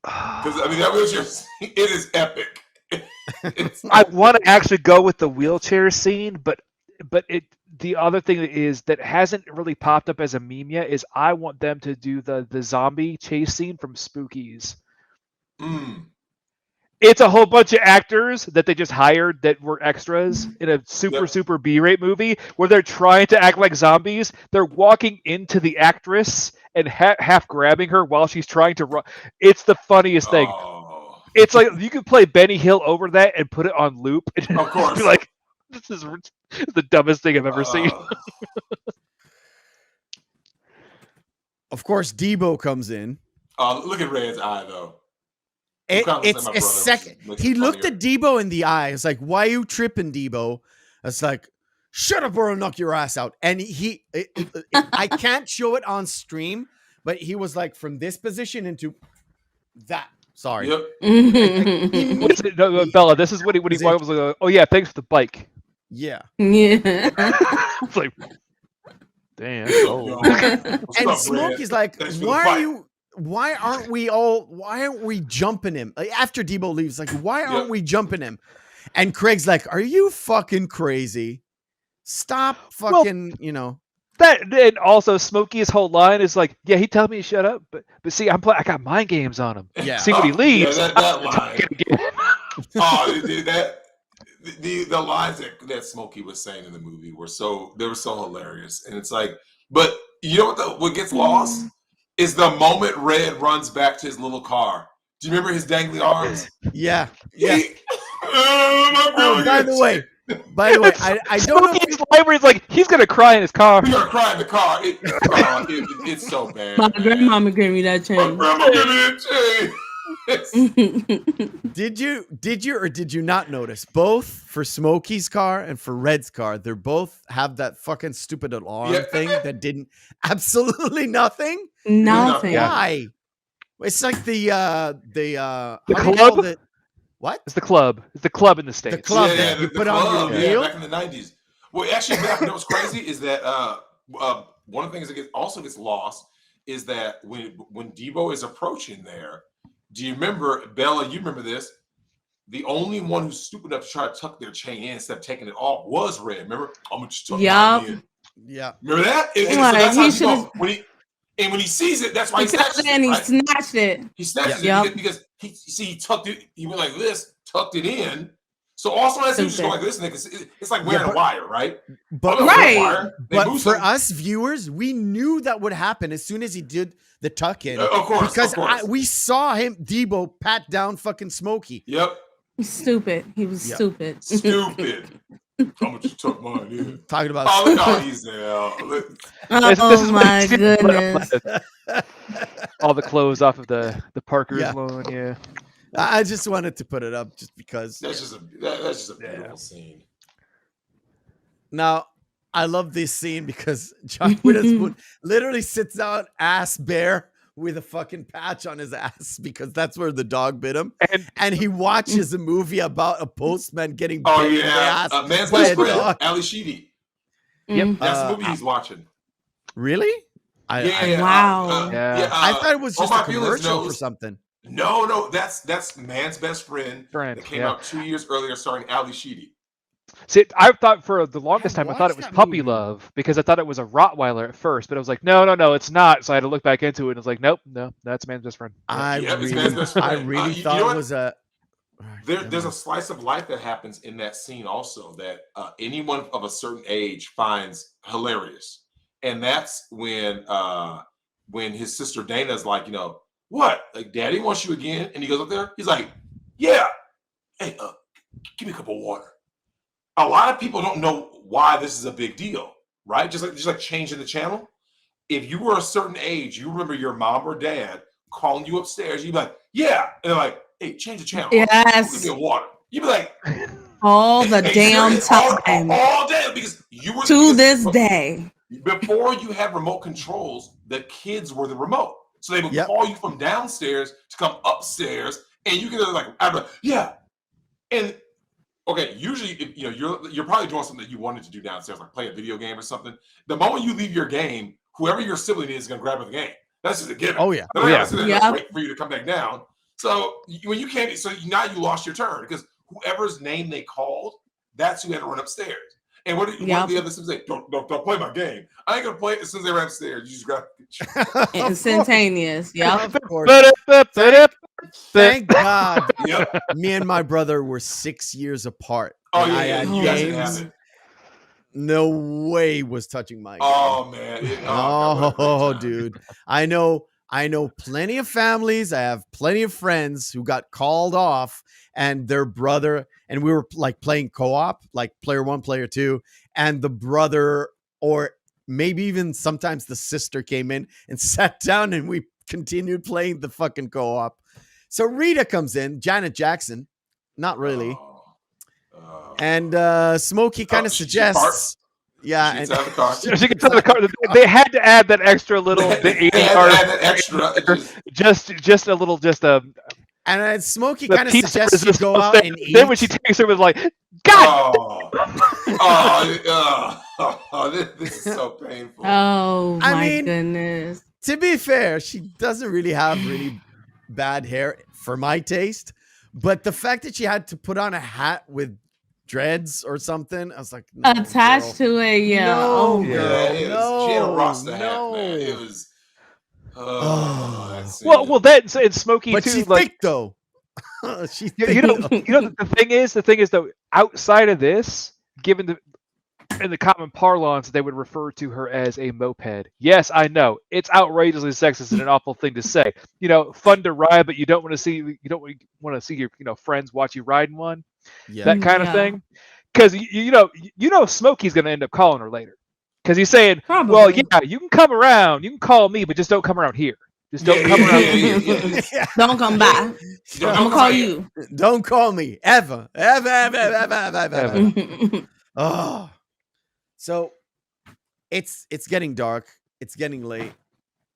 Because I mean, that wheelchair scene, it is epic. I want to actually go with the wheelchair scene, but the other thing is that hasn't really popped up as a meme yet is I want them to do the zombie chase scene from Spookies. It's a whole bunch of actors that they just hired that were extras in a super B-rate movie where they're trying to act like zombies. They're walking into the actress and half grabbing her while she's trying to run. It's the funniest thing. It's like you could play Benny Hill over that and put it on loop. And of course. Be like, this is the dumbest thing I've ever seen. Of course, Debo comes in. Look at Red's eye, though. It's a second. He looked at Debo in the eye. It's like, why are you tripping, Debo? It's like, shut up or I'll knock your ass out. And I can't show it on stream, but he was like from this position into that. Sorry. Yep. No, Bella, this is what he was like, oh yeah, thanks for the bike. Yeah. Yeah. It's like, damn. And Smokey's like, why aren't we jumping him? Like, after Debo leaves, like, why aren't we jumping him? And Craig's like, are you fucking crazy? Stop fucking, That, and also Smokey's whole line is like, yeah, he told me to shut up, but see, I got mind games on him. Yeah. See when he leaves. Yeah, that line. The lines that Smokey was saying in the movie were so hilarious, and it's like, but you know what gets lost is the moment Red runs back to his little car. Do you remember his dangly arms? Yeah. By the way, I don't know. Smokey's library's like, he's gonna cry in his car. He's gonna cry in the car. It's so bad. My grandmama gave me that chain. My grandma gave me that chain. Did you or did you not notice both for Smokey's car and for Red's car? They both have that fucking stupid alarm thing that didn't absolutely nothing. Nothing. Why? It's like the club. What? It's the club. It's the club in the States. The club that you put on your wheel? Back in the 90s. Well, actually, you know what's crazy is that one of the things that also gets lost is that when Debo is approaching there, do you remember, Bella, you remember this? The only one who's stupid enough to try to tuck their chain in instead of taking it off was Red. Remember? I'm going to just tuck mine in. Yeah. Remember that? So that's how Debo, when he sees it, that's why he snatches it. He snatched it. He snatches it because he tucked it. He went like this, tucked it in. So also as he just go like this, and it's like wearing a wire, right? But for us viewers, we knew that would happen as soon as he did the tuck in. Of course, because we saw Debo pat down fucking Smokey. Yep. Stupid. He was stupid. Stupid. I'm gonna just tuck mine in. Talking about look how he's there. This is my goodness. All the clothes off of the Parker's lawn. Yeah. I just wanted to put it up just because. That's just a beautiful scene. Now, I love this scene because John Witherspoon literally sits out ass bare with a fucking patch on his ass because that's where the dog bit him. And he watches a movie about a postman getting bit in the ass Man's by Best a Friend, dog. Ali Sheedy. Yep. That's the movie he's watching. Really? Wow. I thought it was just a commercial for something. No, that's Man's Best Friend that came out 2 years earlier, starring Ali Sheedy. See, I thought for the longest time I thought it was Puppy Love because I thought it was a Rottweiler at first, but I was like, no, it's not. So I had to look back into it, and I was like, nope, no, that's Man's Best Friend. I really thought it was a. There's a slice of life that happens in that scene also that anyone of a certain age finds hilarious, and that's when his sister Dana's like, what? Like, Daddy wants you again, and he goes up there. He's like, yeah, hey, give me a cup of water. A lot of people don't know why this is a big deal, right? Just like changing the channel. If you were a certain age, you remember your mom or dad calling you upstairs. You'd be like, yeah. And they're like, hey, change the channel. Yes. Give me a water. You'd be like, all the damn time. All day. Because you were. To this day. Before you had remote controls, the kids were the remote. So they would call you from downstairs to come upstairs. And you can like, yeah. And okay, usually, you're probably doing something that you wanted to do downstairs, like play a video game or something. The moment you leave your game, whoever your sibling is going to grab the game. That's just a given. Oh yeah. Wait for you to come back down. So when you can't, now you lost your turn because whoever's name they called, that's who had to run upstairs. And what the other siblings say? Don't play my game. I ain't gonna play it as soon as they run upstairs. You just grab it. Instantaneous. Yeah. Of course. Thank God. Me and my brother were 6 years apart. Oh yeah, you guys didn't have it. No way was touching my game. Oh man. Dude. I know plenty of families. I have plenty of friends who got called off and their brother, and we were like playing co-op, like player 1, player 2, and the brother or maybe even sometimes the sister came in and sat down and we continued playing the fucking co-op. So Rita comes in, Janet Jackson, not really. And Smokey kind of suggests. Yeah, she gets out of the car. She gets out of the car. They had to add that extra little, just a little, and then Smokey kind of suggests you go out and eat. Then when she takes her, was like, God. This is so painful. Oh my goodness. To be fair, she doesn't really have really bad hair for my taste, but the fact that she had to put on a hat with dreads or something, I was like, no, attached girl. To it, no, She had a Rasta hat, man. It was. Well, that and Smokey but too. She's like, thick though. She's thick. The thing is though, outside of this, given in the common parlance, they would refer to her as a moped. Yes, I know it's outrageously sexist and an awful thing to say. Fun to ride, but you don't want to see your friends watch you riding one. Yeah. That kind of thing. Because Smokey's going to end up calling her later. Because he's saying, probably. Well, yeah, you can come around, you can call me, but just don't come around here. Just don't come around here. Don't come back. I'm gonna call you. Don't call me ever. Oh, so it's getting dark. It's getting late.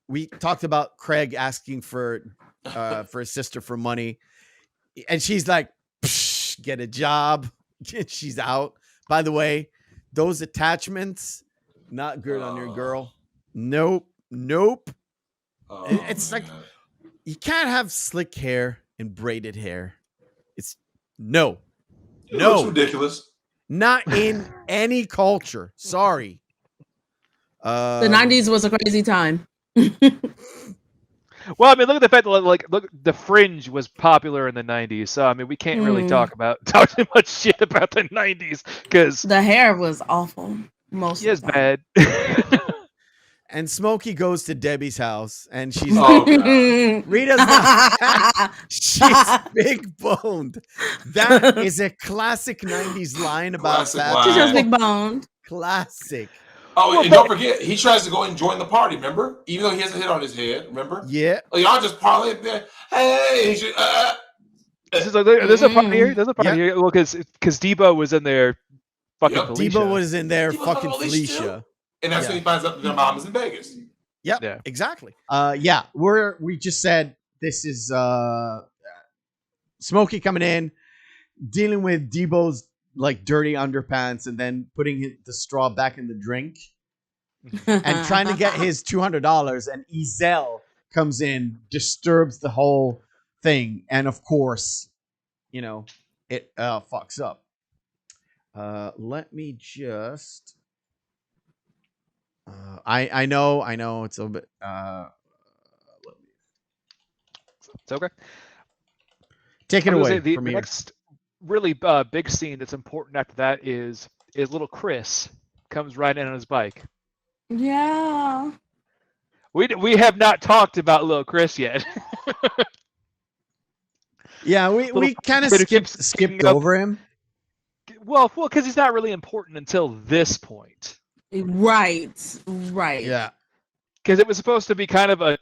We talked about Craig asking for his sister for money, and she's like, "Get a job." She's out. By the way, those attachments not good on your girl. Nope. It's like you can't have slick hair and braided hair. It's no, it looks ridiculous. Not in any culture. Sorry. The 90s was a crazy time. Well, I mean, look at the fact that look, the Fringe was popular in the 90s. So I mean, we can't really talk too much shit about the 90s because the hair was awful. Most of the time. Bad. And Smokey goes to Debbie's house, and she's Rita's not. She's big boned. That is a classic 90s line about that. She's just big boned. Classic. Oh, and don't forget, he tries to go and join the party, remember? Even though he has a hit on his head, remember? Yeah. Like, y'all just parlay up there. Hey, there's a party here. There's a party here. Well, because Debo was in there fucking Felicia. Debo was in there fucking Felicia. And that's when he finds out that their mom is in Vegas. Yep, yeah, exactly. We just said this is Smokey coming in, dealing with Debo's like dirty underpants, and then putting the straw back in the drink, and trying to get his $200. And Ezel comes in, disturbs the whole thing, and of course, it fucks up. Let me just. I know it's a bit. It's okay. Take it away. The next really big scene that's important after that is little Chris comes riding in on his bike. Yeah. We have not talked about little Chris yet. Yeah, we kind of skipped over him. Well, because he's not really important until this point. Right. Yeah. Because it was supposed to be kind of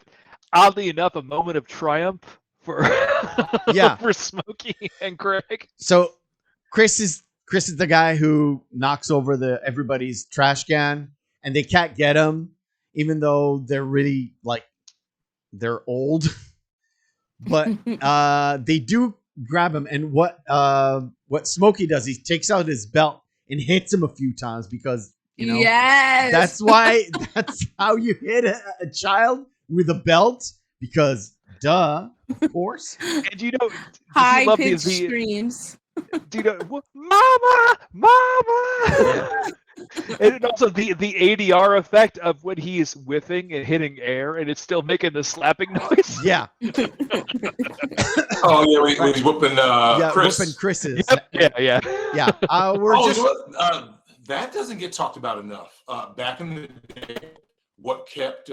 oddly enough, a moment of triumph for for Smokey and Craig. So Chris is the guy who knocks over everybody's trash can, and they can't get him, even though they're really they're old. But they do grab him, and what Smokey does, he takes out his belt and hits him a few times because. Yes. That's how you hit a child with a belt, because of course. And high pitched screams. Mama! Yeah. And also the ADR effect of when he's whiffing and hitting air, and it's still making the slapping noise. Yeah. Oh yeah, when he's whooping Chris. Whooping Chris's. Yep. Yeah. That doesn't get talked about enough. Back in the day, what kept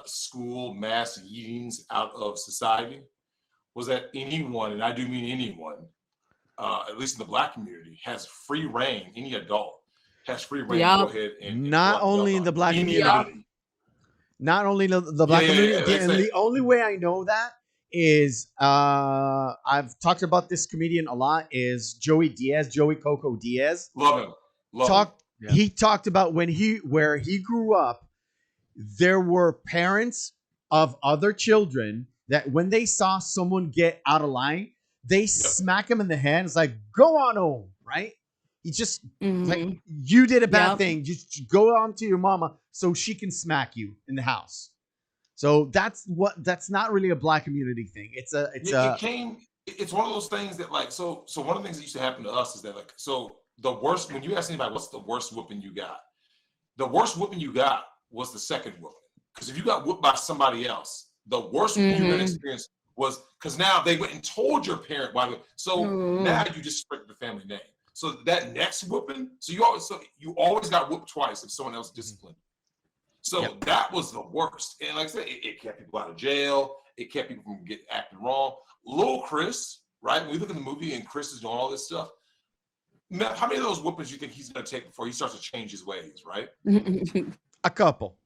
school mass eatings out of society was that anyone, and I do mean anyone, at least in the Black community, has free reign. Any adult has free reign. Go ahead and not only in the Black community. Not only the Black community. And the only way I know that is I've talked about this comedian a lot. Is Joey Coco Diaz. Love him. He talked about where he grew up, there were parents of other children that when they saw someone get out of line, they smack him in the hand. It's like, go on home, right? He just like, you did a bad thing. Just go on to your mama so she can smack you in the house. So that's not really a Black community thing. It's one of those things that so one of the things that used to happen to us is that the worst, when you ask anybody what's the worst whooping you got, the worst whooping you got was the second whooping. Because if you got whooped by somebody else, the worst whooping you're going to experience was because now they went and told your parent why. So now you disrespect the family name. So that next whooping, you always got whooped twice if someone else disciplined. So that was the worst. And like I said, it kept people out of jail. It kept people from acting wrong. Little Chris, right? When we look at the movie and Chris is doing all this stuff, how many of those whoopings do you think he's going to take before he starts to change his ways, right? A couple.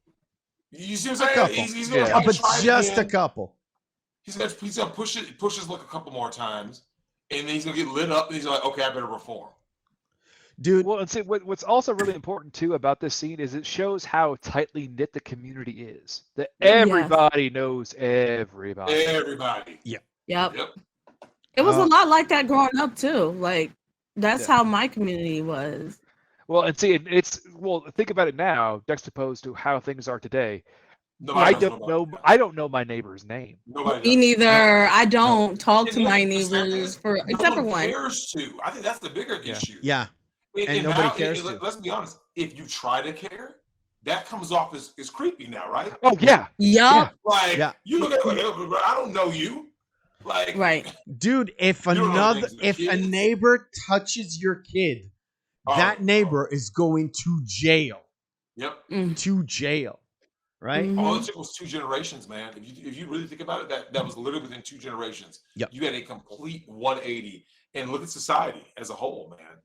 You see what I'm saying? He's going to just a couple. He's going to push his luck a couple more times, and then he's going to get lit up, and he's like, okay, I better reform. Dude. Well, and see, what's also really important, too, about this scene is it shows how tightly knit the community is. That everybody knows everybody. Everybody. Yep. It was a lot like that growing up, too. That's how my community was. Well, and see, think about it now, juxtaposed to how things are today. I don't know my neighbor's name. Me neither. I don't talk to my neighbors except for one. Cares to. I think that's the bigger issue. Yeah. And nobody cares to. Let's be honest. If you try to care, that comes off as creepy now, right? Oh yeah. Yup. Like you look at I don't know you. Like right. Dude, if a neighbor touches your kid, that neighbor is going to jail. Yep. To jail. Right? Mm-hmm. All it took was 2 generations, man. If you really think about it, that was literally within 2 generations. Yep. You had a complete 180. And look at society as a whole, man.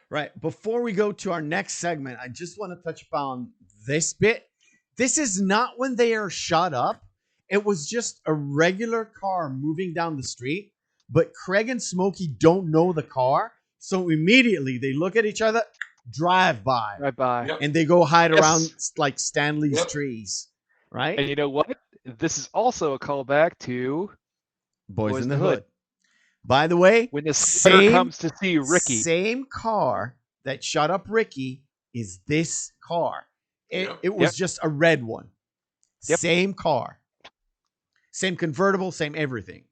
Right. Before we go to our next segment, I just want to touch upon this bit. This is not when they are shot up. It was just a regular car moving down the street, but Craig and Smokey don't know the car. So immediately they look at each other, drive by. Yep. And they go hide around like Stanley's trees. Right? And you know what? This is also a callback to Boys in the Hood. By the way, when the spider comes to see Ricky, same car that shot up Ricky is this car. It was just a red one. Yep. Same car. Same convertible, same everything.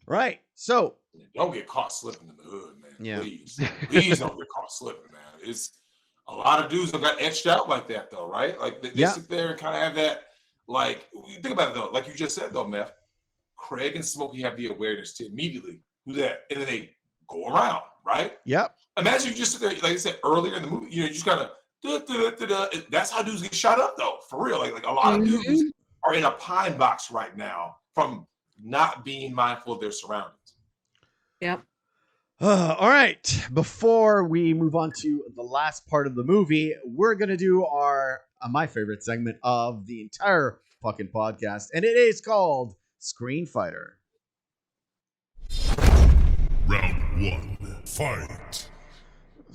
Right. So don't get caught slipping in the hood, man. Yeah. Please don't get caught slipping, man. It's a lot of dudes that got etched out like that, though, right? Like they sit there and kind of have that. Like, think about it though. Like you just said, though, Meth. Craig and Smokey have the awareness to immediately do that, and then they go around, right? Yep. Imagine you just sit there, like I said earlier in the movie, you just kind of that's how dudes get shot up, though, for real. Like a lot of dudes are in a pine box right now from not being mindful of their surroundings. Yep. All right. Before we move on to the last part of the movie, we're gonna do my favorite segment of the entire fucking podcast, and it is called Screen Fighter. Round 1, fight.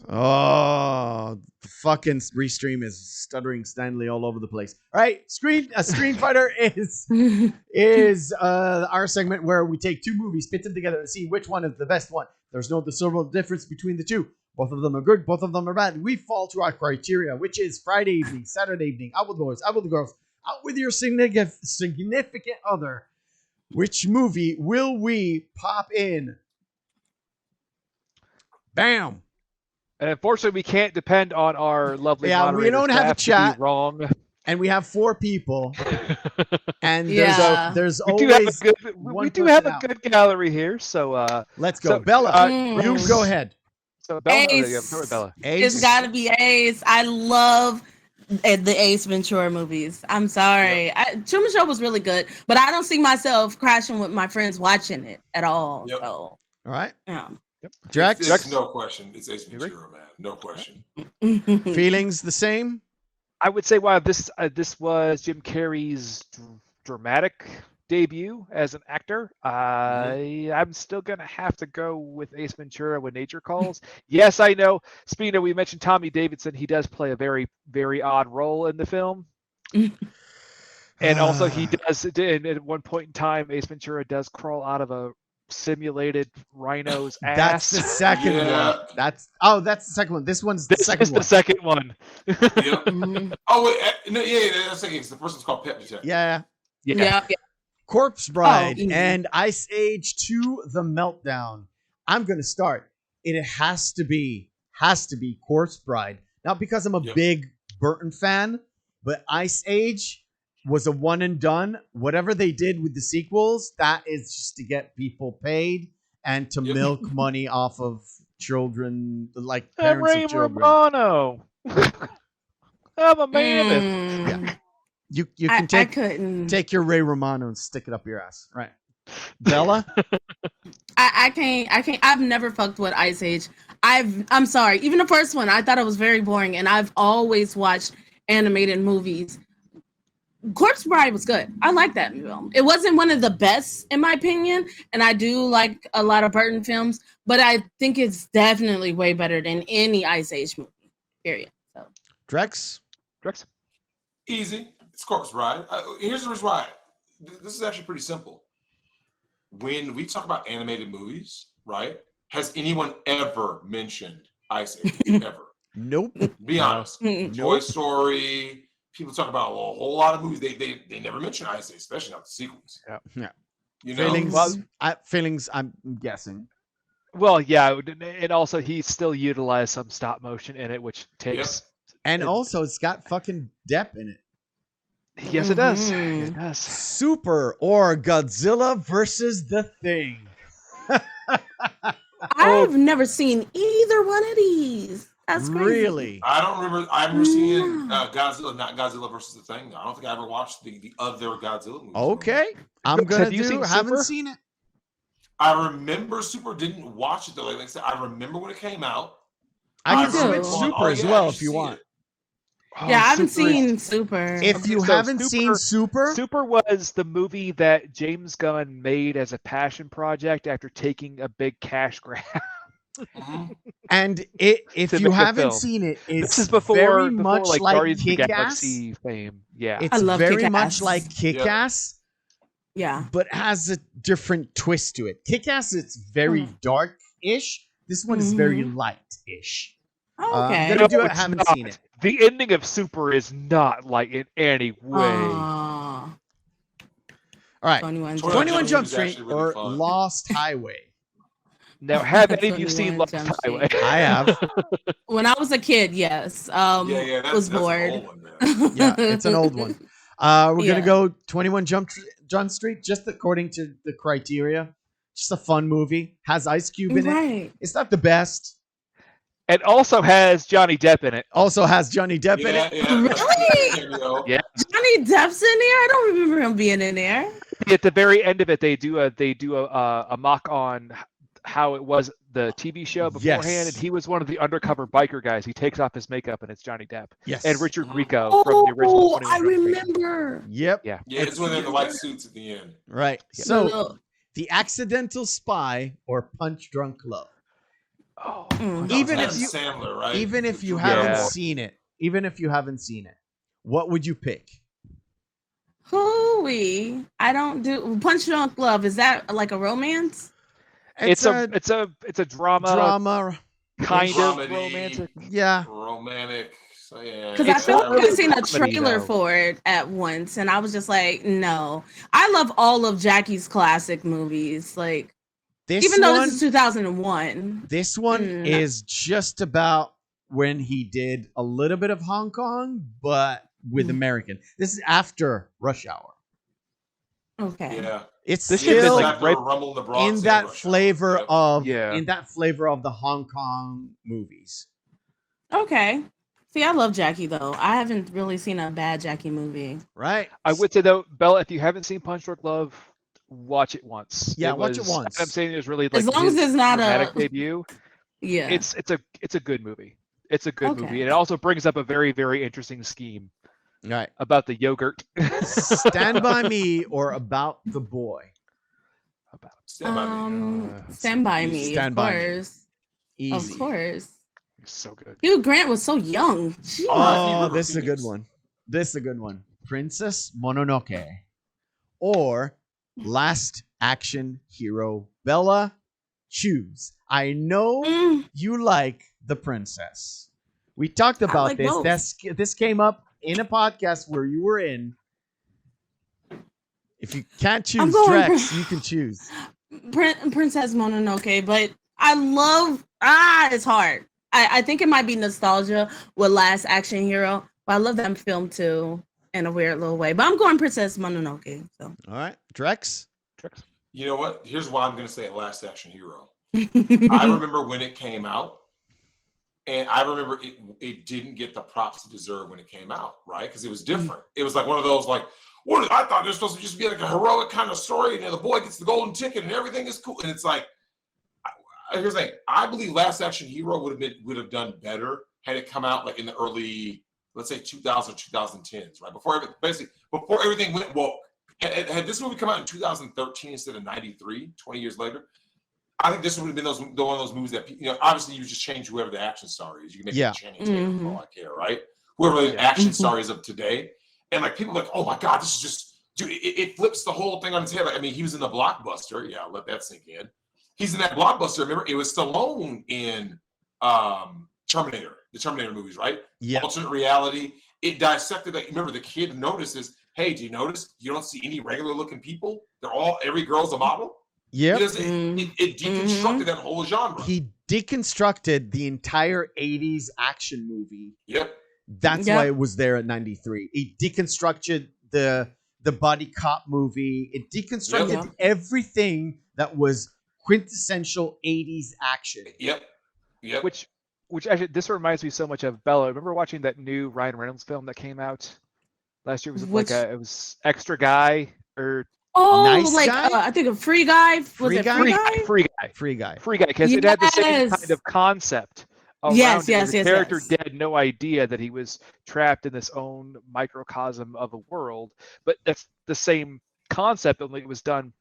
Oh, the fucking restream is stuttering Stanley all over the place. All right, Screen Fighter is our segment where we take 2 movies, pit them together, and see which one is the best one. There's no discernible difference between the 2. Both of them are good. Both of them are bad. We fall to our criteria, which is Friday evening, Saturday evening, out with the boys, out with the girls, out with your significant other. Which movie will we pop in? Bam. And unfortunately, we can't depend on our lovely moderator. We don't have a chat. Wrong. And we have 4 people. And there's we always do have a good gallery here. So let's go. Bella, you go ahead. So Bella, Bella. It's got to be Ace. I love the Ace Ventura movies. I'm sorry. Truman Show was really good, but I don't see myself crashing with my friends watching it at all. Yep. So, all right. Yeah. Drex? It's no question. It's Ace Ventura, man. No question. Feelings the same? I would say, this was Jim Carrey's dramatic debut as an actor. I'm still gonna have to go with Ace Ventura: When Nature Calls. Yes, I know. Speaking of, we mentioned Tommy Davidson. He does play a very, very odd role in the film. And also, he does. And at one point in time, Ace Ventura does crawl out of a simulated rhino's ass. That's the second one. That's the second one. This one's the second one. The second one. Yep. Oh wait, no, that's like the first one's called Pet Detective. Yeah. Corpse Bride and Ice Age 2: The Meltdown. I'm gonna start. It has to be Corpse Bride. Not because I'm a big Burton fan, but Ice Age was a one and done. Whatever they did with the sequels, that is just to get people paid and to milk money off of children, like parents Ray of children. Romano. I'm a mammoth. Yeah. You can take your Ray Romano and stick it up your ass. Right. Bella? I can't. I've never fucked with Ice Age. I'm sorry. Even the first one, I thought it was very boring, and I've always watched animated movies. Corpse Bride was good. I like that film. It wasn't one of the best, in my opinion, and I do like a lot of Burton films, but I think it's definitely way better than any Ice Age movie, period. So. Drex? Easy. It's Corpse Bride. Here's the reason why. This is actually pretty simple. When we talk about animated movies, right, has anyone ever mentioned Ice Age? Ever? Nope. Be honest. Toy Story, people talk about a whole lot of movies. They never mention Ice Age, especially not the sequels. Yeah. You know, Feelings. I'm guessing. Well, yeah, and also he still utilized some stop motion in it, which takes. And also, it's got fucking Depp in it. Yes, it does. It does. Super or Godzilla versus the Thing. I've never seen either one of these. That's crazy. Really? I don't remember. I remember seeing Godzilla, not Godzilla versus the Thing. I don't think I ever watched the other Godzilla movies. Okay, I'm gonna do. Haven't seen it. I remember Super. Didn't watch it though. Like I said, I remember when it came out. I can submit Super as well if you want. Yeah, I haven't seen Super. If you haven't seen Super, Super was the movie that James Gunn made as a passion project after taking a big cash grab. And if you haven't seen it, it's very much like Guardians Kick-Ass. of the Galaxy fame. Yeah, it's very much like Kick-Ass. Yeah, but has a different twist to it. Kick-Ass, it's very dark-ish. This one is very light-ish. Okay. I haven't seen it. The ending of Super is not like in any way. All right, 21 Jump Street or Lost Highway. Now, have any of you seen Lost Highway? I have. When I was a kid, yes. Was bored. Yeah, it's an old one. We're gonna go 21 Jump Street, just according to the criteria. Just a fun movie. Has Ice Cube in it. It's not the best. It also has Johnny Depp in it. In it. Really? Yeah. Johnny Depp's in there? I don't remember him being in there. At the very end of it, they do a mock on how it was the TV show beforehand, and he was one of the undercover biker guys. He takes off his makeup, and it's Johnny Depp. Yes. And Richard Grieco from the original. I remember. Yep. Yeah. Yeah, it's when they're in the white suits at the end. Right. So, The Accidental Spy or Punch Drunk Love. Oh, even if you Sandler, right? Even if you haven't seen it, what would you pick? Hooey. I don't do Punch Drunk Love. Is that like a romance? It's a drama kind of romantic. Yeah. Romantic. So, yeah. Because I feel like I've seen a trailer for it at once, and I was just like, no. I love all of Jackie's classic movies. Like, even though this is 2001. This one is just about when he did a little bit of Hong Kong, but with American. This is after Rush Hour. Okay. Yeah. It's still in that flavor of the Hong Kong movies. Okay. See, I love Jackie though. I haven't really seen a bad Jackie movie. Right. I would say though, Bella, if you haven't seen Punch Drunk Love, watch it once. Yeah, watch it once. I'm saying it was really like as long as it's not a debut. Yeah. It's a good movie. It's a good movie. And it also brings up a very, very interesting scheme. Right. About the yogurt. Stand By Me or About the Boy? Stand By Me. Stand By Me, Stand of By course. Me. Easy. Of course. So good. Hugh Grant was so young. Jeez. Oh, this is a good one. Princess Mononoke or Last Action Hero. Bella, choose. I know you like the princess. We talked about this. This came up in a podcast where you were in. If you can't choose Drex, you can choose Princess Mononoke, but I love it's hard. I think it might be nostalgia with Last Action Hero, but I love that film too in a weird little way. But I'm going Princess Mononoke. So all right, Drex. You know what? Here's why I'm going to say Last Action Hero. I remember when it came out. And I remember it didn't get the props it deserved when it came out, right? Because it was different. It was like one of those, like, I thought it was supposed to just be like a heroic kind of story, and the boy gets the golden ticket, and everything is cool. And it's like, here's the thing: I believe Last Action Hero would have done better had it come out like in the early, let's say 2000 or 2010s, right? Before everything went woke. Had this movie come out in 2013 instead of 93, 20 years later, I think this would have been one of those movies that, obviously you just change whoever the action star is. You can make a Channing Tatum, all I care, right? Whoever the action star is of today. And like people are like, oh my God, this is just, dude, it flips the whole thing on its head. Like, I mean, he was in the Blockbuster. Yeah, I'll let that sink in. He's in that Blockbuster. Remember, it was Stallone in the Terminator movies, right? Yeah. Alternate reality. it dissected that. Remember, the kid notices, hey, do you notice you don't see any regular looking people? Every girl's a model. Yep. Because it deconstructed that whole genre. He deconstructed the entire 80s action movie. Yep. That's why it was there at 93. It deconstructed the buddy cop movie. It deconstructed everything that was quintessential 80s action. Yep. Which actually, this reminds me so much of Bella. Remember watching that new Ryan Reynolds film that came out last year? It was it was Extra Guy or Nice like Guy? I think a Free Guy. Free it Guy? Free Guy? Because it had the same kind of concept around it. The character had no idea that he was trapped in this own microcosm of a world, but that's the same concept, only it was done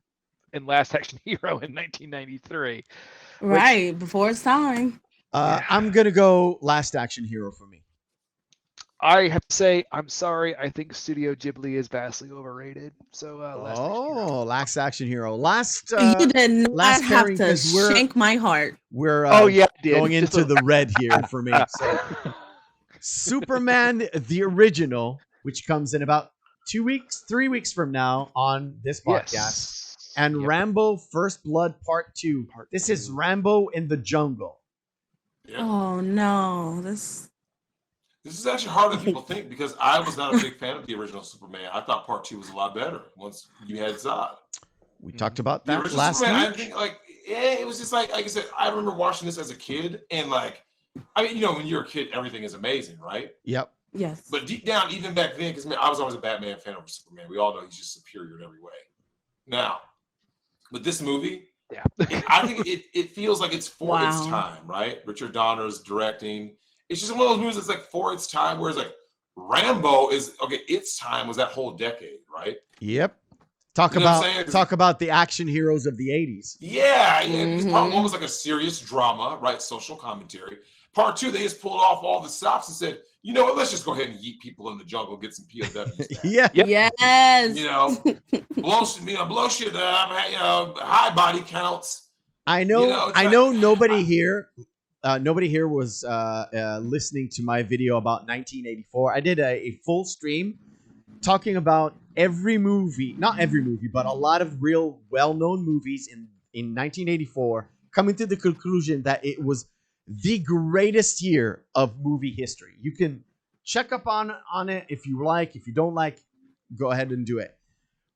in Last Action Hero in 1993. Right, before its time. I'm going to go Last Action Hero for me. I have to say, I'm sorry. I think Studio Ghibli is vastly overrated. So, Last Action Hero. You did not have to shank my heart. We're going into the red here for me. So. Superman, the original, which comes in about 3 weeks from now on this podcast. Yes. And Rambo First Blood Part 2. This is Rambo in the Jungle. Yep. Oh, no. This is actually harder than people think because I was not a big fan of the original Superman. I thought Part 2 was a lot better once you had Zod. We talked about that last Superman, week. I think, it was just like I said, I remember watching this as a kid and when you're a kid, everything is amazing, right? Yep. Yes. But deep down, even back then, because I was always a Batman fan over Superman. We all know he's just superior in every way. Now, with this movie, I think it feels like it's for its time, right? Richard Donner's directing. It's just one of those movies that's like for its time, whereas like Rambo is its time was that whole decade, right? Yep. Talk about the action heroes of the 80s. Yeah. Part 1 was like a serious drama, right? Social commentary. Part 2, they just pulled off all the stops and said, you know what, let's just go ahead and yeet people in the jungle, get some POWs. Yes. Blow shit up, high body counts. I know nobody here was listening to my video about 1984. I did a full stream talking about not every movie, but a lot of real well-known movies in 1984, coming to the conclusion that it was the greatest year of movie history. You can check up on it if you like. If you don't like, go ahead and do it.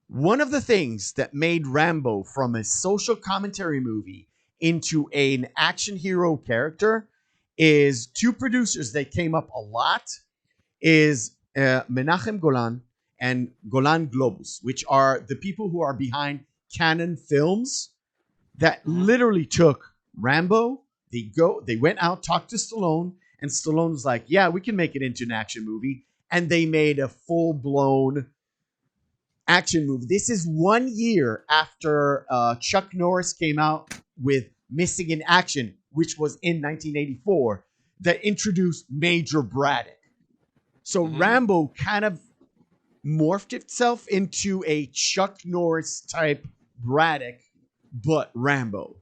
One of the things that made Rambo from a social commentary movie into an action hero character is two producers that came up a lot is Menachem Golan and Golan Globus, which are the people who are behind Canon Films that literally took Rambo. They went out, talked to Stallone, and Stallone was like, yeah, we can make it into an action movie. And they made a full-blown action movie. This is 1 year after Chuck Norris came out with Missing in Action, which was in 1984, that introduced Major Braddock. So Rambo kind of morphed itself into a Chuck Norris type Braddock, but Rambo.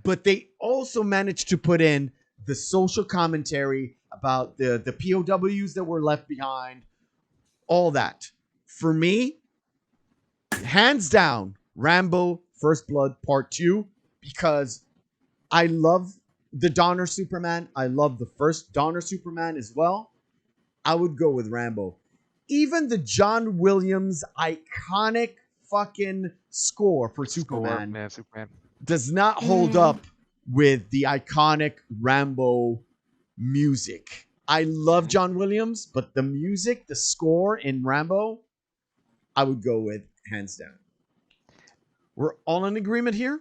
But they also managed to put in the social commentary about the POWs that were left behind, all that. For me, hands down, Rambo First Blood Part 2, because I love the Donner Superman. I love the first Donner Superman as well. I would go with Rambo. Even the John Williams iconic fucking score for Superman does not hold up with the iconic Rambo music. I love John Williams, but the music, the score in Rambo, I would go with hands down. We're all in agreement here?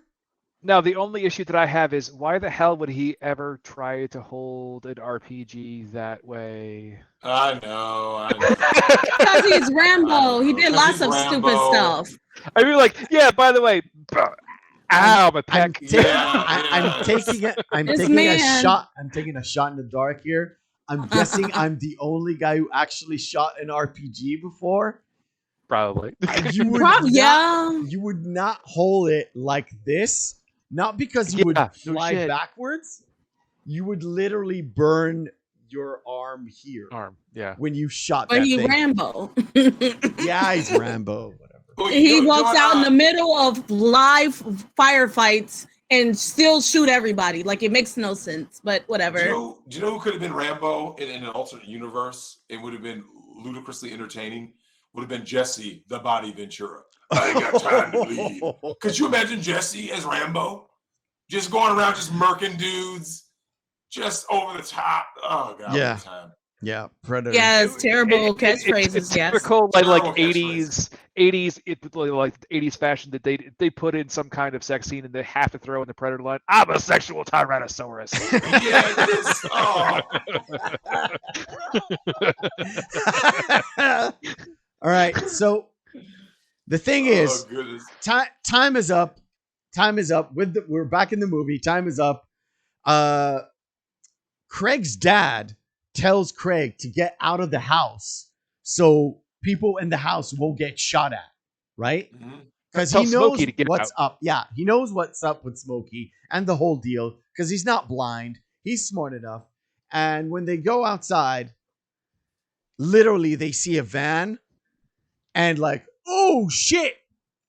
Now, the only issue that I have is why the hell would he ever try to hold an RPG that way? I know. Because he's Rambo. He did lots of stupid stuff. I mean, by the way, ow, my peck. I'm taking a shot in the dark here. I'm guessing I'm the only guy who actually shot an RPG before. Probably. You would not hold it like this. Not because you would fly backwards. You would literally burn your arm here Arm, yeah. when you shot But that he thing. Rambo. Yeah, he's Rambo. Whatever. Well, He you know walks what, out in the middle of live firefights and still shoot everybody. Like, it makes no sense, but whatever. Do you know who could have been Rambo in an alternate universe? It would have been ludicrously entertaining. Would have been Jesse, the Body Ventura. I ain't got time to bleed. Could you imagine Jesse as Rambo? Just going around just murking dudes, just over the top. Oh, God. Yeah. What a time. Yeah, Predator. Yes, terrible catchphrases. It's Yes. typical Terrible like 80s, like 80s fashion that they put in some kind of sex scene and they have to throw in the Predator line. I'm a sexual Tyrannosaurus. Yeah, it is. Oh. All right. So the thing is, Goodness. time is up. Time is up. We're back in the movie. Time is up. Craig's dad tells Craig to get out of the house so people in the house won't get shot at, right? Because he knows Smokey to get what's out. up. Yeah, he knows what's up with Smokey and the whole deal because he's not blind. He's smart enough. And when they go outside, literally they see a van and like, oh shit.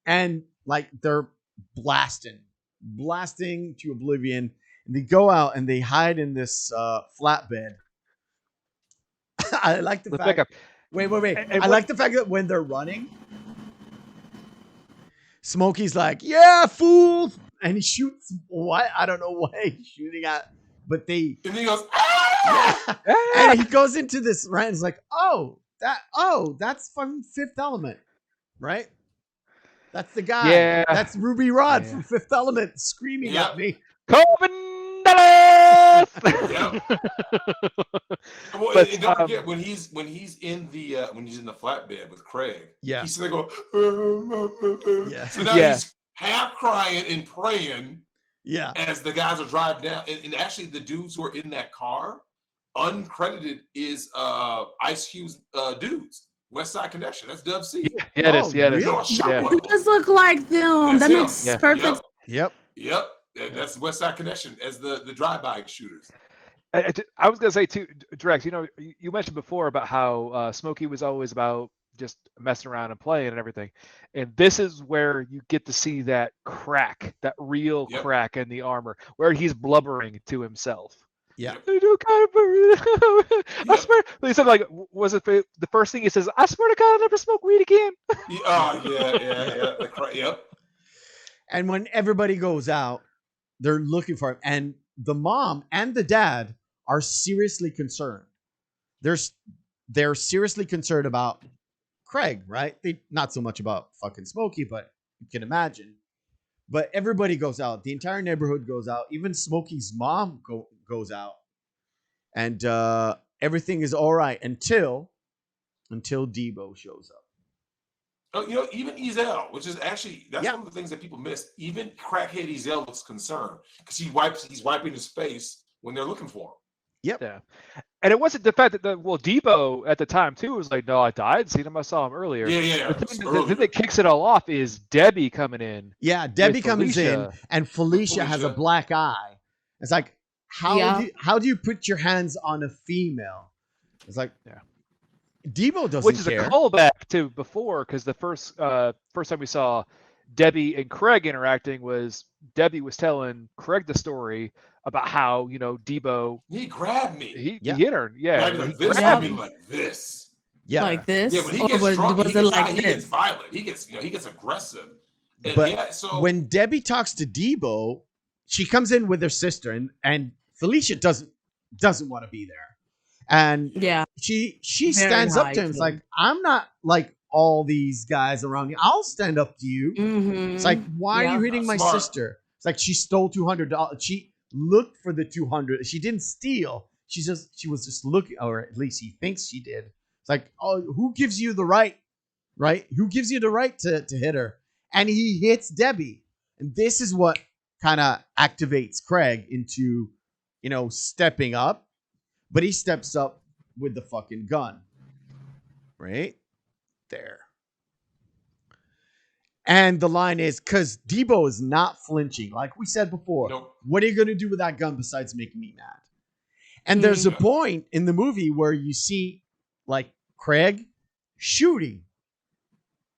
And like they're blasting to oblivion. And they go out and they hide in this flatbed. I like the fact. Wait. I like the fact that when they're running, Smokey's like, "Yeah, fool," and he shoots. What? I don't know what he's shooting at, but they. And he goes, ah! And he goes into this right. And it's like, that's from Fifth Element, right? That's the guy. Yeah. That's Ruby Rod from Fifth Element screaming at me. Corbin Dallas! Yeah. Well, But, and don't forget when he's in the flatbed with Craig. Yeah. He's sitting there going. Yeah. So now he's half crying and praying. Yeah. As the guys are driving down, and actually the dudes who are in that car, uncredited, is Ice Cube's dudes. West Side Connection. That's Dub C. Yeah, it is. Yeah, it is. It does look like them. That makes perfect. Yep. That's West Side Connection as the drive-by shooters. I was gonna say too, Drex. You know, you mentioned before about how Smokey was always about just messing around and playing and everything, and this is where you get to see that crack, that real crack in the armor, where he's blubbering to himself. Yeah. I swear. He said, like, was it the first thing he says? I swear to God, I'll never smoke weed again. Yep. And when everybody goes out, they're looking for him, and the mom and the dad are seriously concerned. They're seriously concerned about Craig, right? They not so much about fucking Smokey, but you can imagine. But everybody goes out. The entire neighborhood goes out. Even Smokey's mom goes out, and everything is all right until Debo shows up. Oh, you know, even Ezel, which is actually that's one of the things that people miss. Even crackhead Ezel looks concerned because he's wiping his face when they're looking for him. Yep. Yeah. And it wasn't the fact that Debo at the time too was like, no, I'd seen him, I saw him earlier. Yeah. The thing that kicks it all off is Debbie coming in. Yeah, Debbie comes in, and Felicia has a black eye. It's like, how do you put your hands on a female? It's like, Debo doesn't Which is care. a callback to before, because the first time we saw Debbie and Craig interacting was Debbie was telling Craig the story about how, Debo, he grabbed me. He hit her. Yeah. Like this. I mean, like this. Yeah. Like this. Yeah, when he gets drunk, was it like he this? gets violent. He gets aggressive. And But when Debbie talks to Debo, she comes in with her sister, and Felicia doesn't want to be there. And she stands up to him. It's like, I'm not like all these guys around you. I'll stand up to you. Mm-hmm. It's like, why are you hitting my sister? It's like she stole $200. She looked for the $200. She didn't steal. She was just looking, or at least he thinks she did. It's like, oh, who gives you the right? Right? Who gives you the right to hit her? And he hits Debbie. And this is what kind of activates Craig into, stepping up. But he steps up with the fucking gun. Right? There. And the line is, because Debo is not flinching. Like we said before, What are you going to do with that gun besides make me mad? And there's a point in the movie where you see like Craig shooting,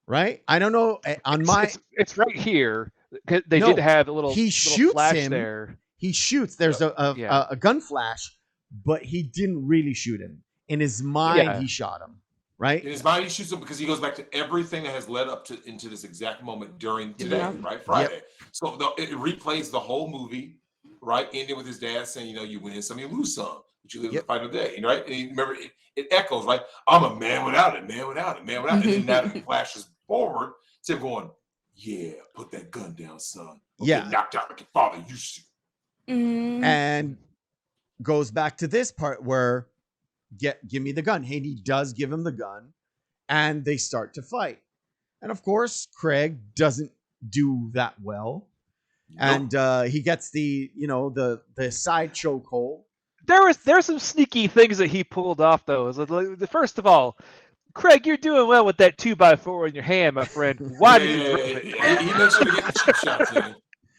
right? I don't know it's right here. They No, did have a little shoots flash him. there. He shoots. There's a gun flash, but he didn't really shoot him. In his mind, he shot him. Right? In his mind, he shoots him because he goes back to everything that has led up into this exact moment during today, right? Friday. Yep. So it replays the whole movie, right? Ending with his dad saying, you win some, you lose some, but you live the final day, right? And remember, it echoes, right? I'm a man without it, man without it, man without it. And then now it flashes forward to him going, yeah, put that gun down, son. Get knocked out like your father used to. And goes back to this part where give me the gun. Haney does give him the gun, and they start to fight. And of course, Craig doesn't do that well. Nope. And he gets the side chokehold. There's some sneaky things that he pulled off though. First of all, Craig, you're doing well with that 2x4 in your hand, my friend. Why did you drop it? He makes sure to get the cheap shots in.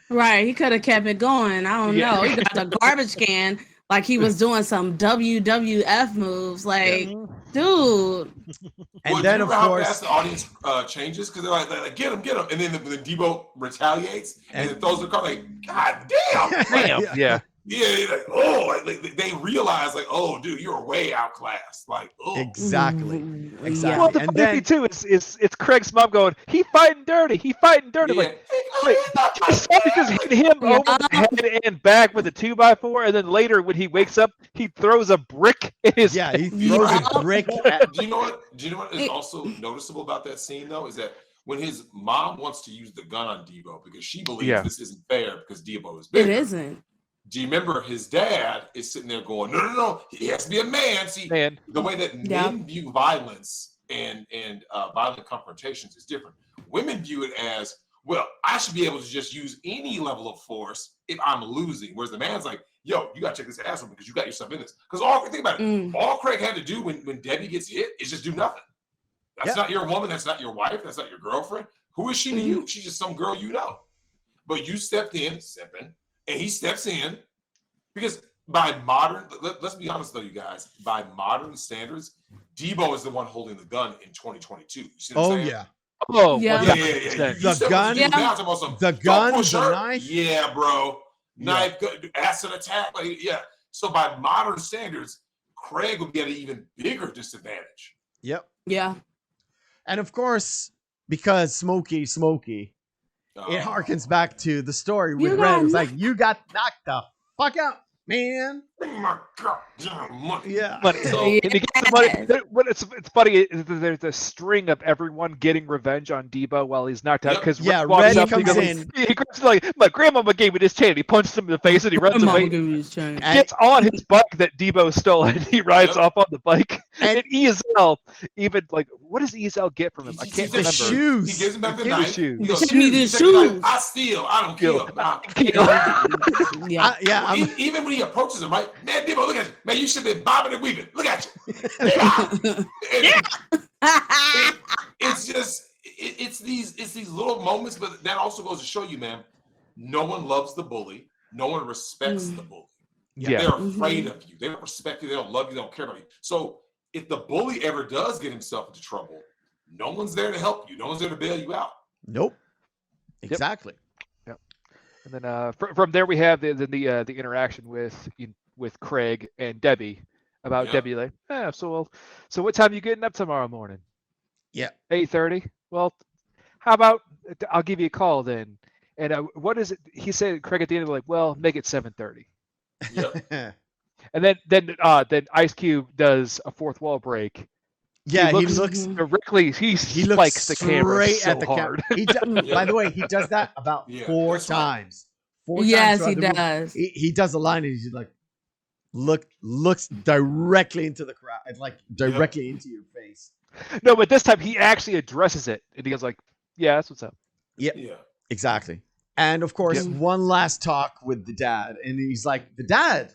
Right, he could have kept it going. I don't know. He got the garbage can like he was doing some WWF moves. Like, dude. And then, of course, fast the audience changes because they're like, get him. And then the Debo retaliates and then throws the car like, God damn. Yeah. Yeah, like, oh, like, they realize, like, oh, dude, you're way outclassed. Like, oh. Exactly. Well, the funny thing too is it's Craig's mom going, he fighting dirty. Like, wait, somebody just hit him over the head and back with a 2x4, and then later when he wakes up, he throws a brick in his face. He throws a brick. Do you know what is also noticeable about that scene though? Is that when his mom wants to use the gun on Debo because she believes this isn't fair because Debo is bigger. It isn't. Do you remember his dad is sitting there going, no, he has to be a man. See, the way that men view violence and violent confrontations is different. Women view it as, well, I should be able to just use any level of force if I'm losing. Whereas the man's like, yo, you got to check this ass because you got yourself in this. Because think about it. All Craig had to do when Debbie gets hit is just do nothing. That's not your woman. That's not your wife. That's not your girlfriend. Who is she to you? She's just some girl you know. But you stepped in, and he steps in because by modern, let's be honest though, you guys, by modern standards, Debo is the one holding the gun in 2022. You see what I'm saying? Yeah. Oh, yeah. The gun, the knife. Yeah, bro. Knife, acid attack. Like, yeah. So by modern standards, Craig would be at an even bigger disadvantage. Yep. Yeah. And of course, because Smokey, it harkens back to the story with Red. It was like, you got knocked the fuck out, man. Oh my God, money. Yeah. Money. So, and he gets the money. What it's funny is that there's a string of everyone getting revenge on Debo while he's knocked out. Because Red comes in. He goes like, my grandmama gave me this chain. He punches him in the face and he runs away. Gets on his bike that Debo stole and he rides off on the bike. And ESL even like, what does ESL get from him? I can't remember. Shoes. He gives him back the knife. Shoes. He goes, Give me the shoes. I steal. I don't kill. Even when he approaches him, right? Man, Debo, look at you. Man, you should have been bobbing and weaving. Look at you. It's these little moments, but that also goes to show you, man, no one loves the bully. No one respects the bully. Yeah. They're afraid of you. They don't respect you. They don't love you. They don't care about you. So if the bully ever does get himself into trouble, no one's there to help you. No one's there to bail you out. Nope. Exactly. Yep. And then from there we have the interaction with Craig and Debbie about Debbie like, so what time are you getting up tomorrow morning? Yeah. 8:30. Well, how about I'll give you a call then. And what is it? He said, Craig at the end, like, well, make it 7:30. Yep. And then Ice Cube does a fourth wall break. Yeah, he looks directly. He spikes the camera so hard. By the way, he does that about 4 times. Yes, he does. He does a line and he's like, looks directly into the crowd, like directly into your face. No, but this time he actually addresses it, and he goes like, "Yeah, that's what's up." Yeah, exactly. And of course, one last talk with the dad, and he's like, the dad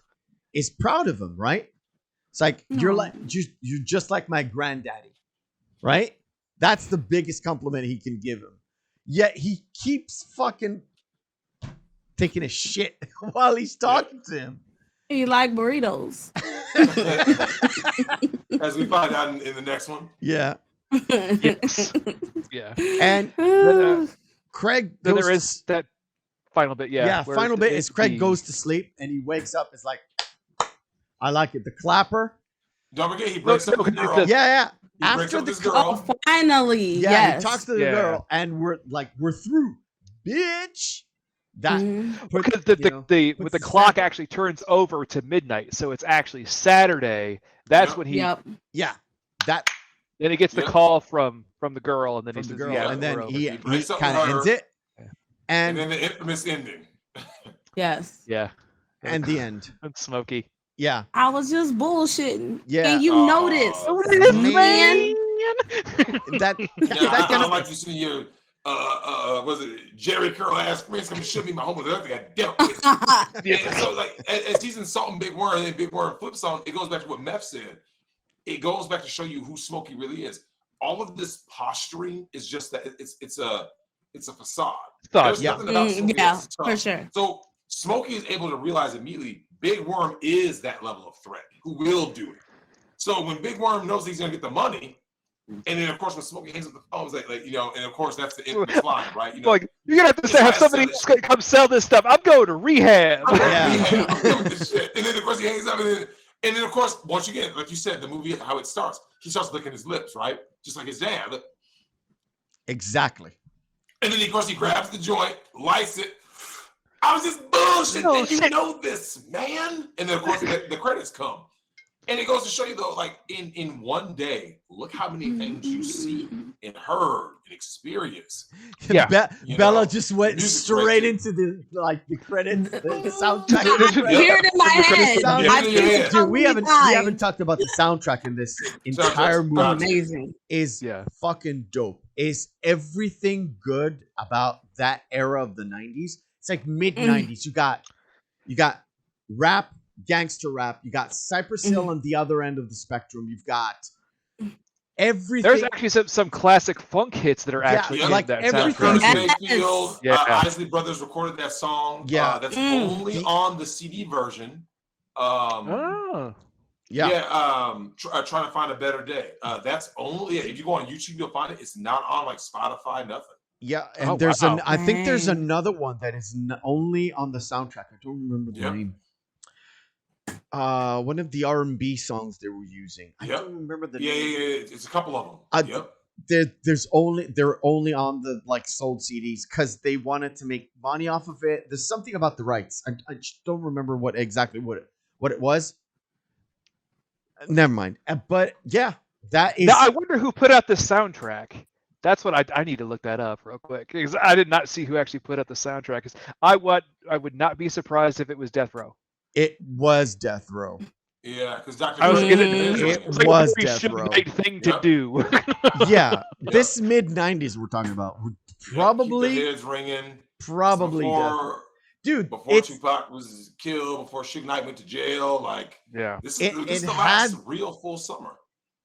is proud of him, right? It's like you're just like my granddaddy, right? That's the biggest compliment he can give him. Yet he keeps fucking taking a shit while he's talking to him. You like burritos. As we find out in the next one. Yeah. Yes. Yeah. And Then, Craig then goes there is that final bit. Yeah. where final bit is Craig the- goes to sleep and he wakes up. It's like, I like it. The clapper. Don't forget, he breaks up with the girl. Yeah. He breaks After up the with this girl. Oh, finally. Yeah, yes. he talks to the girl, and we're through, bitch. That Because the clock actually turns over to midnight, so it's actually Saturday. That's when he. Yep. Yeah, that. Then he gets the call from the girl, and then he From the says, girl, "Yeah," and then we're over. he breaks up kind with of her. ends it, And and then the infamous ending. Yes. Yeah. and the end. And Smokey. Yeah, I was just bullshitting. Yeah. And you noticed. man. That I kind don't of like you seeing your was it Jerry Curl ass friends come should be my home with everything I dealt with. And so like as he's insulting Big Worm and then Big Worm flips on, it goes back to what Meth said. It goes back to show you who Smokey really is. All of this posturing is just that it's a facade. There's nothing about Smokey that's tough. For sure. So Smokey is able to realize immediately Big Worm is that level of threat who will do it. So when Big Worm knows he's gonna get the money, and then of course when Smokey hangs up the phone, it's like and of course that's the infamous line, right? Like you're gonna have to have somebody come sell this stuff. I'm going to rehab. I'm going to shit. And then of course he hangs up, and then of course once again, like you said, the movie how it starts, he starts licking his lips, right? Just like his dad. exactly. And then of course he grabs the joint, lights it. I was just bullshit. And you know this, man. And then of course the credits come. And it goes to show you though, like in one day, look how many things you see and heard and experienced. Yeah. Bella just went music's straight right into the credits, the soundtrack. I hear it in my head. I feel it Dude, we haven't inside. talked about the soundtrack in this entire movie. Amazing. Is fucking dope. Is everything good about that era of the 90s? It's like mid 90s. You got rap, gangster rap. You got Cypress Hill on the other end of the spectrum. You've got everything. There's actually some classic funk hits that are actually in like that everything. soundtrack. Isley Brothers recorded that song. Yeah. That's only on the CD version. Oh. Trying to find a better day. That's only if you go on YouTube, you'll find it. It's not on like Spotify, nothing. Yeah, and there's I think there's another one that is only on the soundtrack. I don't remember the name. One of the R&B songs they were using. I don't remember the name. Yeah. It's a couple of them. They're only on the like sold CDs because they wanted to make money off of it. There's something about the rights. I just don't remember what it was. Never mind. But yeah, that is. Now I wonder who put out the soundtrack. That's what I need to look that up real quick because I did not see who actually put out the soundtrack. I would not be surprised if it was Death Row. It was Death Row. Yeah, because Dr. I was gonna. It was like was a very Death Row. Suge thing to do. Yeah, this mid 90s we're talking about. Probably. Keep the heads ringing. Probably. Before Tupac was killed, before Suge Knight went to jail, like this is the last real full summer.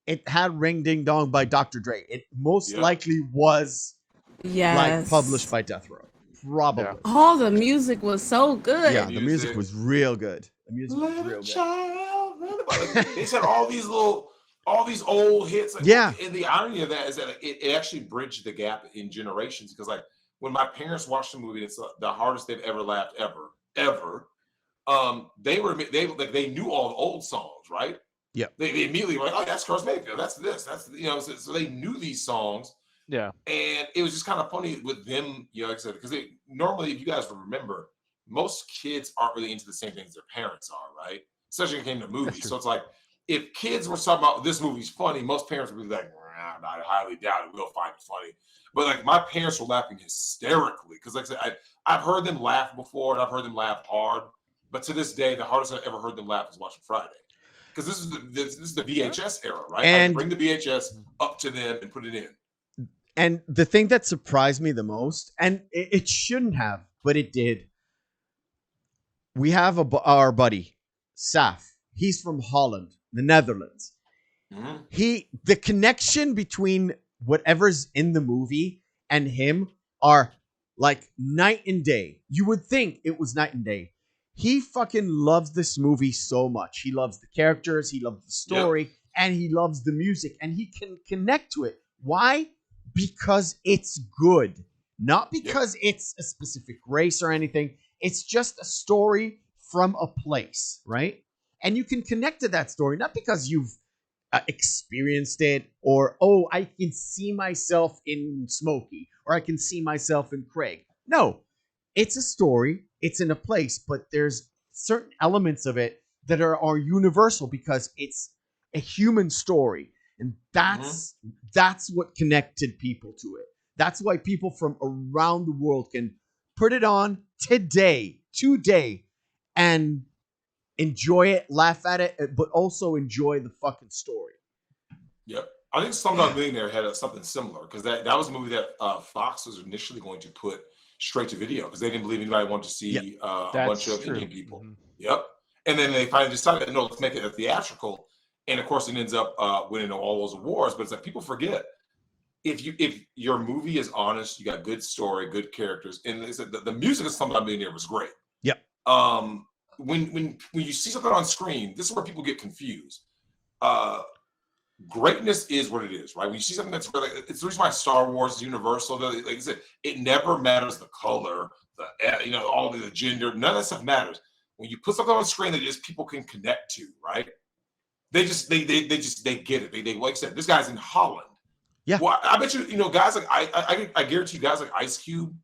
It had Ring Ding Dong by Dr. Dre. It most likely was like published by Death Row. Probably. Yeah. Oh, the music was so good. Yeah, the music was real good. The music was real good. They said all these old hits. Like, and the irony of that is that it actually bridged the gap in generations because like when my parents watched the movie, it's the hardest they've ever laughed ever. They knew all the old songs, right? Yeah. They immediately were like, oh, that's Curse Mayfield. That's this. That's so they knew these songs. Yeah. And it was just kind of funny with them, like I said, because normally, if you guys remember, most kids aren't really into the same things their parents are, right? Especially when it came to movies. So it's like, if kids were talking about this movie's funny, most parents would be like, I highly doubt it. We'll find it funny. But like my parents were laughing hysterically because, like I said, I've heard them laugh before and I've heard them laugh hard. But to this day, the hardest I've ever heard them laugh was watching Friday. Because this is the VHS era, right? And I bring the VHS up to them and put it in. And the thing that surprised me the most, and it shouldn't have, but it did. We have our buddy, Saf. He's from Holland, the Netherlands. Mm-hmm. The connection between whatever's in the movie and him are like night and day. You would think it was night and day. He fucking loves this movie so much. He loves the characters, he loves the story, and he loves the music, and he can connect to it. Why? Because it's good. Not because it's a specific race or anything. It's just a story from a place, right? And you can connect to that story, not because you've experienced it or, oh, I can see myself in Smokey or I can see myself in Craig. No, it's a story, it's in a place, but there's certain elements of it that are universal because it's a human story. And that's what connected people to it. That's why people from around the world can put it on today, and enjoy it, laugh at it, but also enjoy the fucking story. Yep. I think Slumdog Millionaire had something similar because that was a movie that Fox was initially going to put straight to video because they didn't believe anybody wanted to see a bunch of Indian people. Yep. And then they finally decided, no, let's make it a theatrical. And of course, it ends up winning all those awards. But it's like people forget if your movie is honest, you got good story, good characters, and the music of Slumdog Millionaire was great. Yep. When you see something on screen, this is where people get confused. Greatness is what it is, right? When you see something that's really, it's the reason why Star Wars is universal. Like I said, it never matters the color, all the gender, none of that stuff matters. When you put something on screen that just people can connect to, right? They get it. They like I said, this guy's in Holland. Yeah. Well, I bet you, guys like I guarantee you, guys like Ice Cube,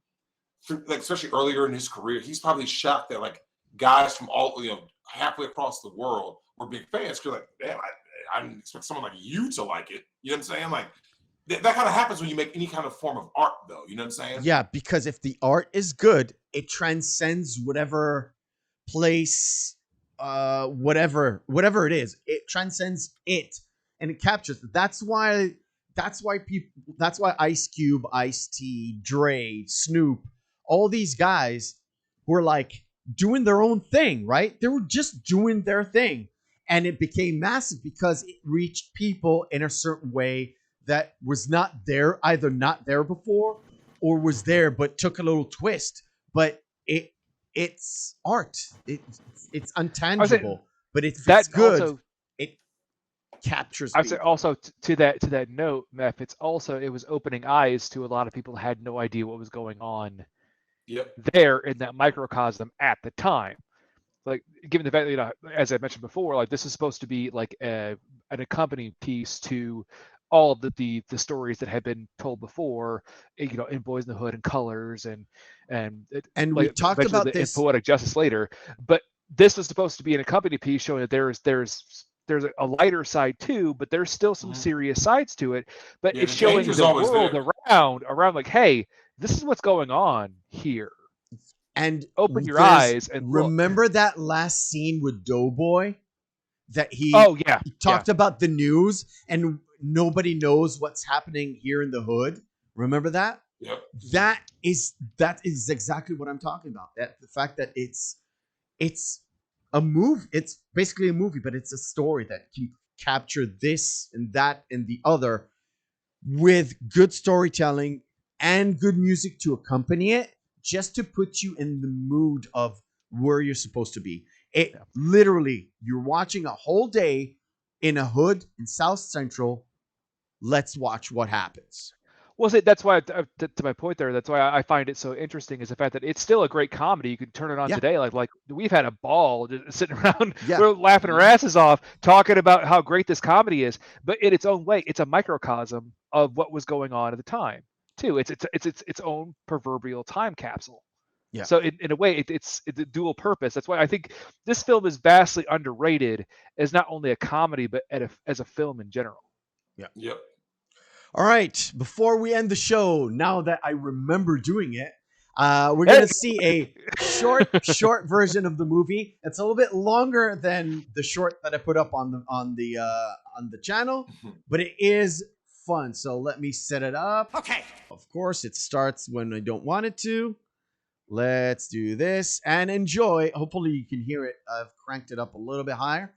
like especially earlier in his career, he's probably shocked that like guys from all halfway across the world were big fans. Because like, damn, I didn't expect someone like you to like it. You know what I'm saying? Like that kind of happens when you make any kind of form of art, though. You know what I'm saying? Yeah, because if the art is good, it transcends whatever place, whatever it is. It transcends it, and it captures it. That's why Ice Cube, Ice-T, Dre, Snoop, all these guys were like doing their own thing, right? They were just doing their thing. And it became massive because it reached people in a certain way that was either not there before or was there but took a little twist. But it's art. It's untangible, but it's good. Also, it captures people. I say also to that note, Meph, it was opening eyes to a lot of people who had no idea what was going on there in that microcosm at the time. Like, given the fact that, as I mentioned before, like this is supposed to be like an accompanying piece to all of the stories that had been told before, in Boys in the Hood and Colors and we talked about this in Poetic Justice later. But this was supposed to be an accompanying piece showing that there's a lighter side too, but there's still some serious sides to it. But it's showing the world around like, hey, this is what's going on here. And open your eyes and remember that last scene with Doughboy that he talked about the news and nobody knows what's happening here in the hood. Remember that? Yep. That is exactly what I'm talking about. That the fact that it's a movie, it's basically a movie, but it's a story that can capture this and that and the other with good storytelling and good music to accompany it. Just to put you in the mood of where you're supposed to be. Literally, you're watching a whole day in a hood in South Central. Let's watch what happens. Well, that's why, to my point there, that's why I find it so interesting is the fact that it's still a great comedy. You could turn it on today. Like we've had a ball just sitting around, we're laughing our asses off, talking about how great this comedy is. But in its own way, it's a microcosm of what was going on at the time. Too, it's its own proverbial time capsule. Yeah. So in a way, it's a dual purpose. That's why I think this film is vastly underrated as not only a comedy but as a film in general. Yeah. Yep. All right. Before we end the show, now that I remember doing it, we're gonna see a short version of the movie. It's a little bit longer than the short that I put up on the channel, but it is fun. So let me set it up. Okay. Of course, it starts when I don't want it to. Let's do this and enjoy. Hopefully you can hear it. I've cranked it up a little bit higher.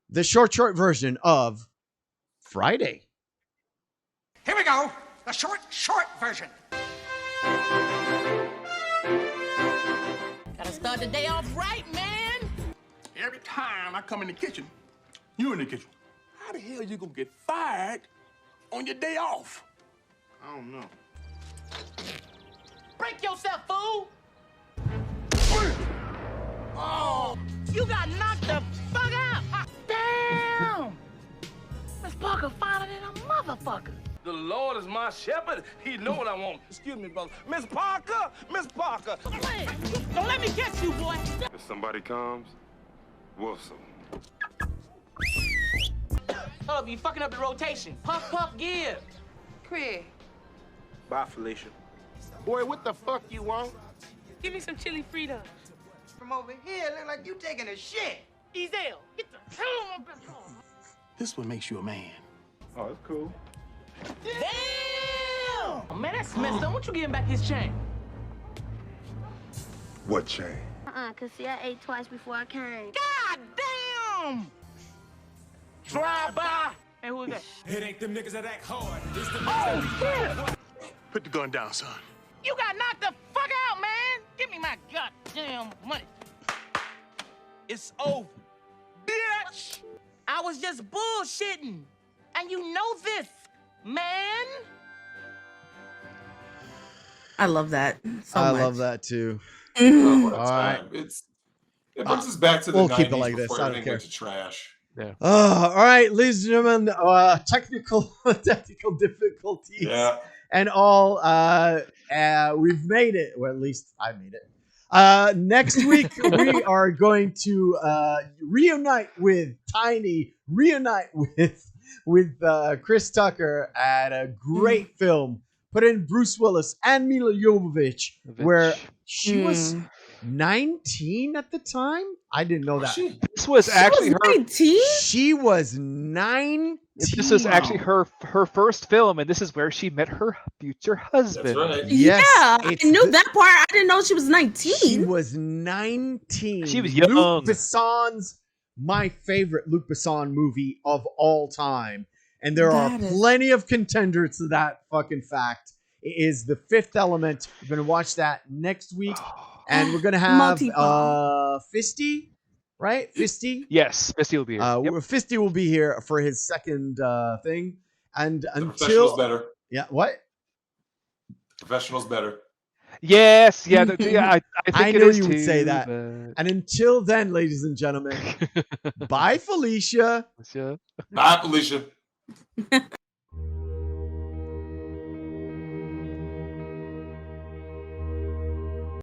The short version of Friday. Here we go. The short version. Gotta start the day off right, man. Every time I come in the kitchen, you in the kitchen. How the hell you gonna get fired on your day off? I don't know. Break yourself, fool. Oh, you got knocked the fuck out. Damn. Miss Parker finer than a motherfucker. The Lord is my shepherd. He know what I want. Excuse me, brother. Miss Parker! Miss Parker! Don't let me catch you, boy. If somebody comes, whoops them. Hold up, you fucking up the rotation. Puff, puff, give. Craig. Bye, Felicia. Boy, what the fuck you want? Give me some chili Fritos. From over here, look like you taking a shit. Ezel, get the hell up in here. This what makes you a man. Oh, that's cool. Damn! Oh, man, that's messed up. Won't you give him back his chain? What chain? Cause see, I ate twice before I came. God damn! Drive by. Hey, who is that? It ain't them niggas that act hard. It's the Oh, shit! Put the gun down, son. You got knocked the fuck out, man! Give me my goddamn money. It's over. Bitch! I was just bullshitting. And you know this, man. I love that so I much. love that too. Oh, what a All time. It brings us back to the we'll 90s keep it like this. before I don't everything care. went to trash. Yeah. All right, ladies and gentlemen, technical difficulties. Yeah. And all, we've made it. Well, at least I made it. Next week we are going to reunite with Tiny, reunite with Chris Tucker at a great film. Put in Bruce Willis and Mila Jovovich, where she was 19 at the time. I didn't know that. This was actually her. 19? She was 19. This was actually her first film, and this is where she met her future husband. That's right. Yes, Yeah, I it's knew that part. I didn't know she was 19. She was 19. She was young. Luc Besson's my favorite Luc Besson movie of all time. And there are That is- plenty of contenders to that fucking fact. It is The Fifth Element. We're going to watch that next week. And we're going to have Fisty, right? Fisty? Yes, Misty will be here. Yep. Fisty will be here for his second thing. And The until... professional's better. Yeah, what? Professional's better. Yes, yeah, yeah. I think I it knew is you would too, say that. but- And until then, ladies and gentlemen, bye, Felicia. Yeah. Bye, Felicia.